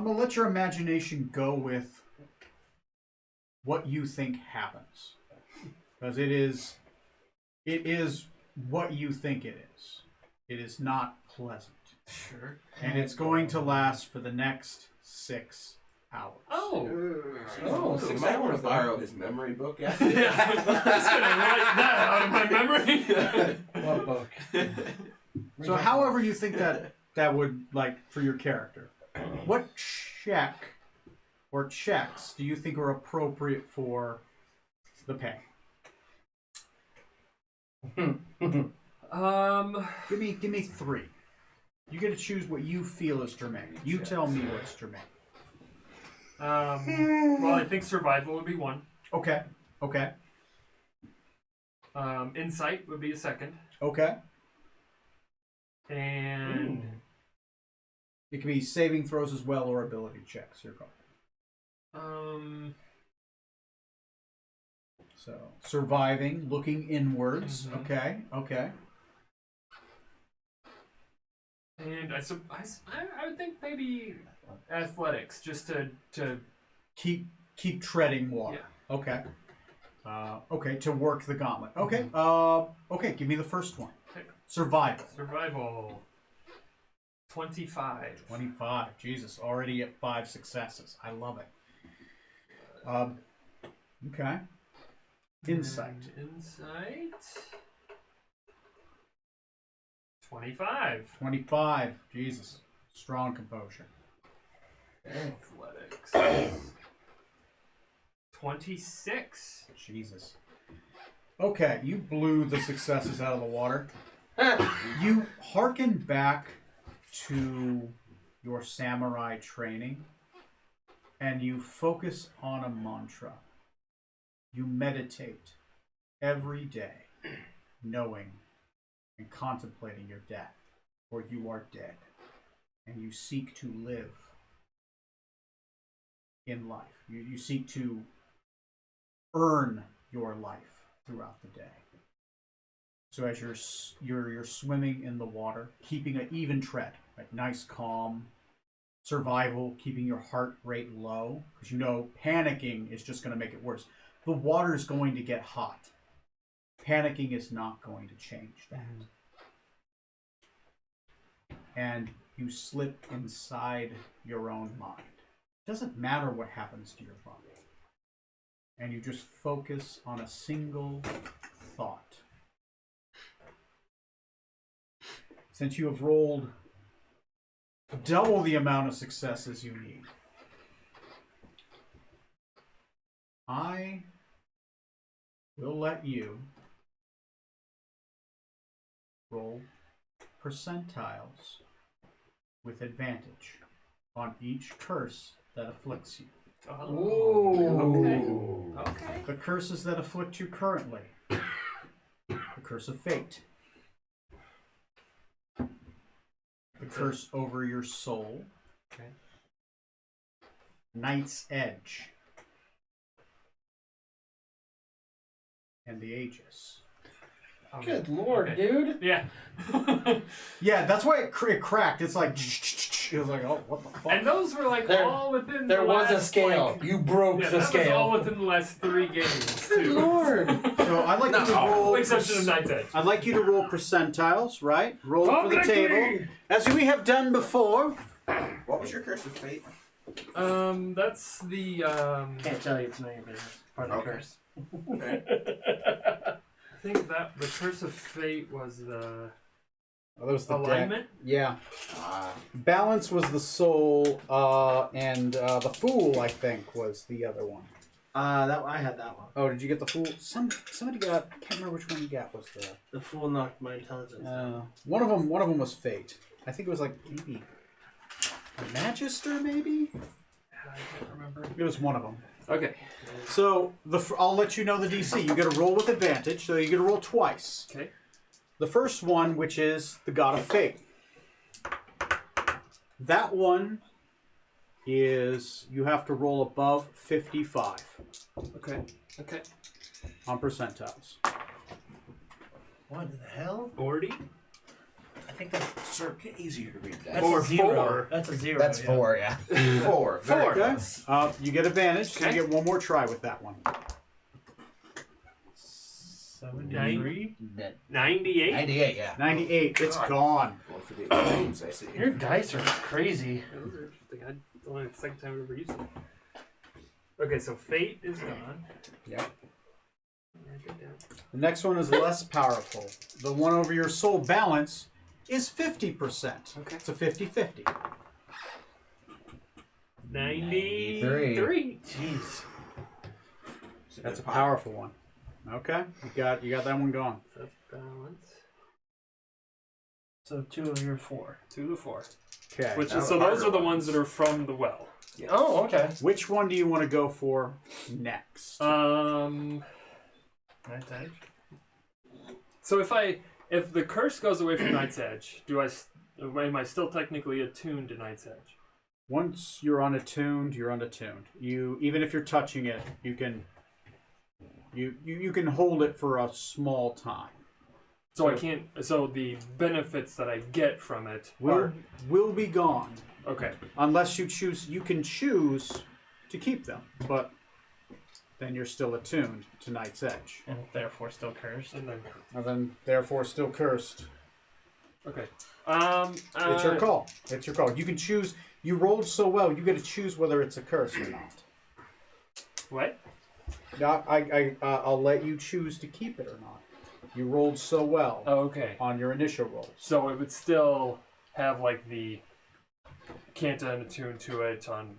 gonna let your imagination go with what you think happens, because it is what you think it is. It is not pleasant, Sure. and it's going to last for the next 6 hours. Oh. Oh, You 6 might want hours to borrow his memory book Yeah. after I'm just gonna write that out of my memory. What book? So, however you think that would like for your character, what check or checks do you think are appropriate for the pay? Give me 3. You get to choose what you feel is germane. You tell me what's germane. Well, I think survival would be 1. Okay. Okay. Insight would be a 2nd. Okay. And It can be saving throws as well or ability checks. Your call. So surviving, looking inwards. Mhm. Okay. Okay. and I would think maybe athletics just to Keep treading water. Yeah. Okay. Okay, to work the gauntlet. Okay. Okay, give me the first one. Okay. Survival. survival. 25. 25. Jesus, already at 5 successes. I love it. Okay. Insight. And insight. 25. 25. Jesus. Strong composure. Athletics. 26. Jesus. Okay, you blew the successes out of the water. You hearken back to your samurai training and you focus on a mantra. You meditate every day, knowing and contemplating your death, for you are dead, and you seek to live in life. You seek to earn your life throughout the day. So as you're swimming in the water, keeping an even tread, like nice calm, survival, keeping your heart rate low, because you know panicking is just going to make it worse. The water is going to get hot. Panicking is not going to change that. And you slip inside your own mind. It doesn't matter what happens to your body. And you just focus on a single thought. Since you have rolled double the amount of successes you need, I will let you roll percentiles with advantage on each curse that afflicts you. Oh. Okay. The curses that afflict you currently. The curse of fate. The curse over your soul. Okay. Night's Edge. And the Aegis. Good lord, Okay. dude. Yeah. Yeah, that's why it cracked. It's like, it was like, oh, what the fuck? And those were like There- all within There the was last, a scale. Like, You broke yeah, the that was all scale. within the last 3 games Good too. lord. So I'd like you to roll. With exception of Night's Edge. I'd like you to roll percentiles, right? Roll it for the Okay. table, as we have done before. What was your curse of fate? That's the Can't tell you, it's none of your business. Part of the Okay. curse. I think that the curse of fate was the Oh, that was the alignment. Yeah. Balance was the soul, and the fool, I think, was the other one. That I had that one. Oh, did you get the fool? Somebody got. I can't remember which one you got. Was the The fool knocked my intelligence. one of them? One of them was fate. I think it was like maybe a magister, maybe. I can't remember. It was one of them. Okay. So I'll let you know the DC. You get to roll with advantage, so you get to roll twice. Okay. The first one, which is the God of Fate. That one is you have to roll above 55 Okay. Okay. on percentiles. What the hell? 40. I think that's Sir, get easier to read that. a zero. That's a zero. That's yeah. 4, yeah. 4. Very Okay. close. You get advantage, so Okay. you get one more try with that one. 73. 98. 98, yeah. 98. It's God. gone. Going for the extremes, I see. Your dice are crazy. Those are interesting. I only the second time I've ever used them. Okay, so fate is gone. Yep. Write that down. The next one is less powerful. The one over your soul balance is 50%. Okay. It's a 50-50. 93. Jeez. That's a powerful one. Okay, you got that one going. That's balance. So 2 of your 4. 2 to 4. Okay. Which Now is, so the those are harder the ones that are from the well. Oh, okay. Which one do you want to go for next? Um. Night Edge. So if the curse goes away from Night's Edge, am I still technically attuned to Night's Edge? Once you're unattuned, you're unattuned. You even if you're touching it, you can hold it for a small time. So I can't. So the benefits that I get from it Will be gone okay. unless you choose. You can choose to keep them, but then you're still attuned to Night's Edge, And therefore still cursed. And then and then therefore still cursed. okay. It's your call. It's your call. You can choose. You rolled so well, you get to choose whether it's a curse or not. What? Now, I'll let you choose to keep it or not. You rolled so well Oh, okay. on your initial rolls. So it would still have like the can't unattune to it on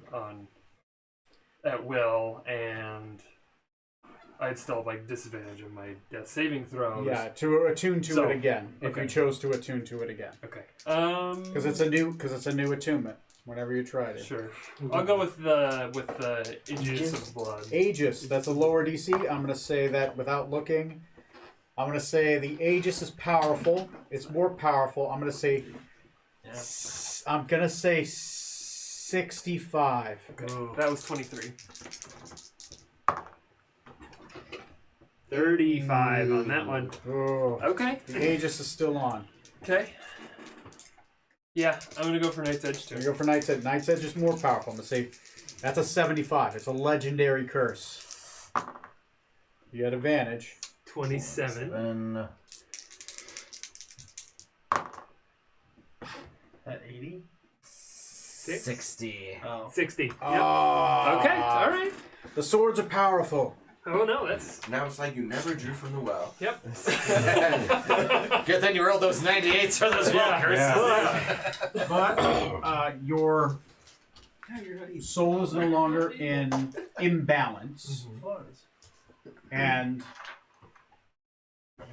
at will, and I'd still have like disadvantage of my death saving throws. Yeah, to attune to So, it again. If okay. you chose to attune to it again, Okay. because it's a new attunement. Whenever you tried it. Sure. I'll go with the Aegis of Blood. Aegis. That's a lower DC. I'm gonna say that without looking. I'm gonna say the Aegis is powerful. It's more powerful. I'm gonna say. I'm gonna say 65. Okay. That was 23. 35 on that one. Oh, Okay. the Aegis is still on. Okay. Yeah, I'm gonna go for Night's Edge I'm too. gonna go for Night's Edge. Night's Edge is more powerful. I'm gonna say that's a 75. It's a legendary curse. You had advantage. 27. At 80? 60. Oh. 60. Yep. Ah. Okay. All right. The swords are powerful. Oh no, that's Now it's like you never drew from the well. yep. Good thing you rolled those 98s for those well curses. But your soul is no longer in imbalance, and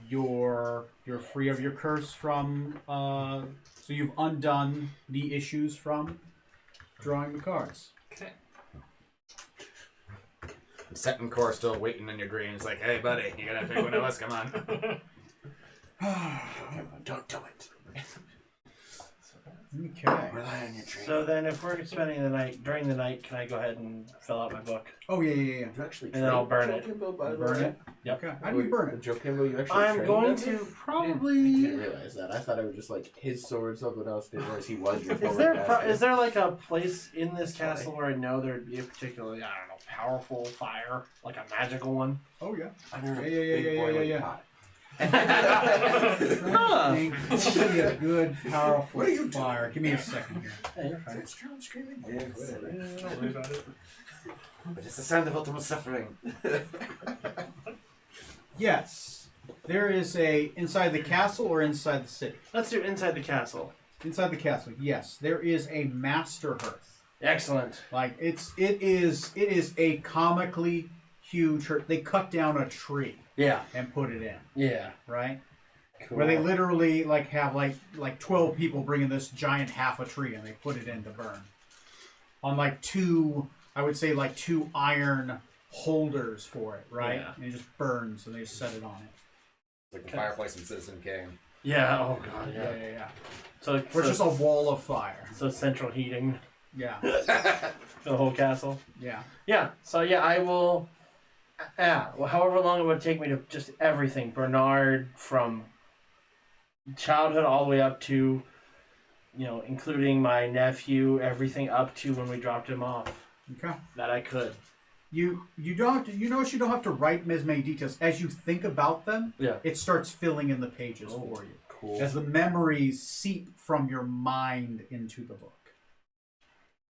you're free of your curse from. So you've undone the issues from drawing the cards. Okay. Settencore still waiting in your dreams, like, hey, buddy, you gotta pick one of us, come on. Don't do it. Okay. Rely on your training. So then, if we're spending the night during the night, can I go ahead and fill out my book? Oh yeah. You actually And then I'll burn Joe it. Kimbo, by the Burn way? it. Yep. Okay. How do you burn it? Joe Kimbo, you actually I'm trained going him? to I probably. didn't realize that. I thought it was just like his sword, someone else did, whereas he was your Is there like a place in this castle where I know there'd be a particularly powerful fire, like a magical one? Oh yeah. Under a Yeah. big boiling Yeah. pot. Huh. Give me a good, powerful What are you fire. Give me a second here. Hey, you're fine. That's John screaming. Yeah, whatever. Don't worry about it. But it's the sound of ultimate suffering. Yes. There is a inside the castle or inside the city. Let's do inside the castle. Inside the castle. Yes, there is a master hearth. Excellent. Like it is a comically huge hearth. They cut down a tree Yeah. and put it in, Yeah. right? Cool. Where they literally have 12 people bringing this giant half a tree and they put it in to burn. On two iron holders for it, right? Yeah. And it just burns and they just set it on it. Like the fireplace in Citizen Kane. Yeah. Oh god. Yeah. Yeah. So Or just a wall of fire. so central heating Yeah. for the whole castle. Yeah. Yeah. So yeah, I will. Yeah. Well, however long it would take me to just everything, Bernard from childhood all the way up to, including my nephew, everything up to when we dropped him off. Okay. That I could. You don't have to, you don't have to write as many details. As you think about them, Yeah. it starts filling in the pages for you. Cool. As the memories seep from your mind into the book.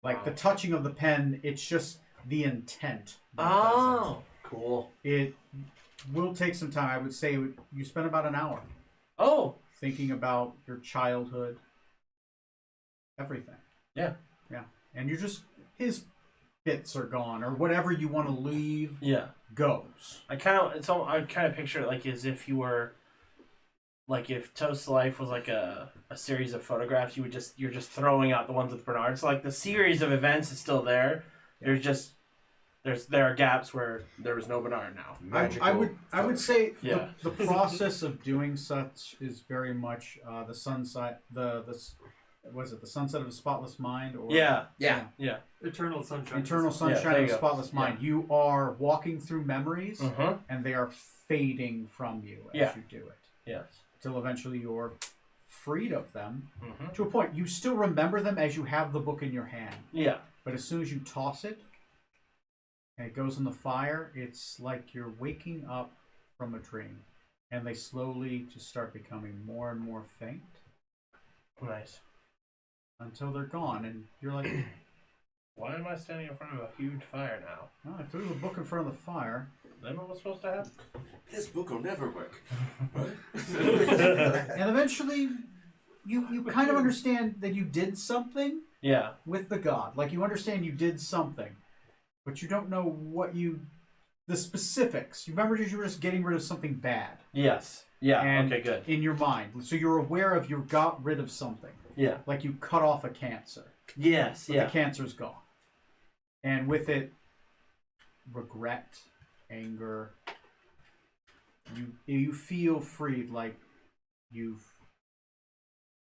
Like the touching of the pen, it's just the intent. that does Oh. Cool. it. It will take some time. I would say you spend about an hour Oh. thinking about your childhood, everything. Yeah. Yeah. And you're just, his bits are gone, or whatever you want to leave Yeah. goes. I kind of picture it like as if you were, like if Toast to Life was like a series of photographs, you're just throwing out the ones with Bernard. So like the series of events is still there. There's just there are gaps where there was no Bernard now. I would say Yeah. the process of doing such is very much the sunset the sunset of a spotless mind, or Yeah. Eternal Sunshine. Eternal sunshine there of you a go. spotless mind. You are walking through memories Mm-hmm. and they are fading from you as Yeah. you do it, Yes. until eventually you're freed of them Mm-hmm. to a point. You still remember them as you have the book in your hand, Yeah. but as soon as you toss it and it goes in the fire, it's like you're waking up from a dream, and they slowly just start becoming more and more faint Nice. until they're gone, and you're like, Why am I standing in front of a huge fire now? oh, I threw the book in front of the fire. Then what was supposed to happen? This book will never work. And eventually, you kind of understand that you did something Yeah. with the god. Like, you understand you did something, but you don't know the specifics. You remember you were just getting rid of something bad Yes. Yeah. And- Okay. Good. in your mind. So you're aware of you got rid of something. Yeah. Like you cut off a cancer. Yes. But Yeah. the cancer's gone. And with it, regret, anger. You feel freed, like you've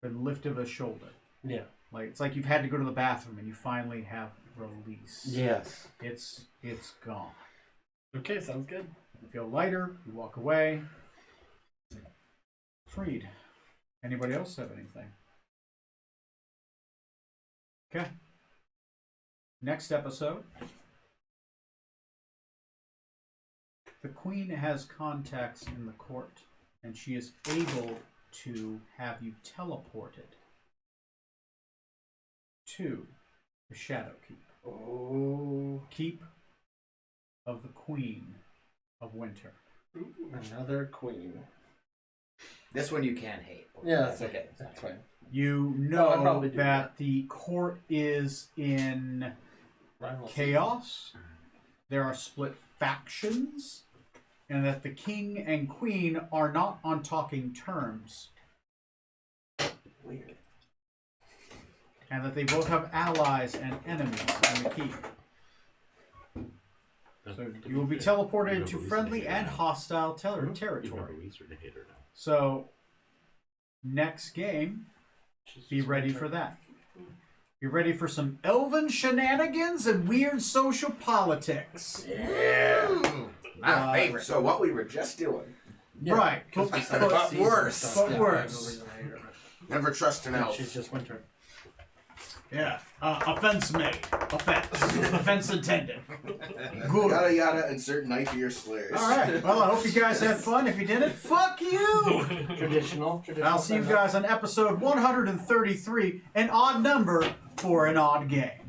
been lifted of a shoulder. Yeah. Like it's like you've had to go to the bathroom and you finally have release. Yes. It's gone. Okay. Sounds good. You feel lighter, you walk away. Freed. Anybody else have anything? Okay. Next episode. The queen has contacts in the court, and she is able to have you teleported to the Shadow Keep. Oh. Keep of the Queen of Winter. Another queen. This one you can hate. Yeah. That's okay. That's fine. You I'll know probably do that the court is in chaos. There are split factions, and that the king and queen are not on talking terms, Weird. and that they both have allies and enemies in the keep. So you will be teleported to friendly and hostile territory. So next game, be ready for that. Be ready for some elven shenanigans and weird social politics. My favorite. So what we were just doing. Right, But worse. But worse. Never trust an elf. She's just winter. Yeah. Offense made. Offense. Offense intended. Good. Yada yada, insert knife to your slurs. All right. Well, I hope you guys had fun. If you didn't, fuck you. Traditional. I'll see you guys on episode 133, an odd number for an odd game.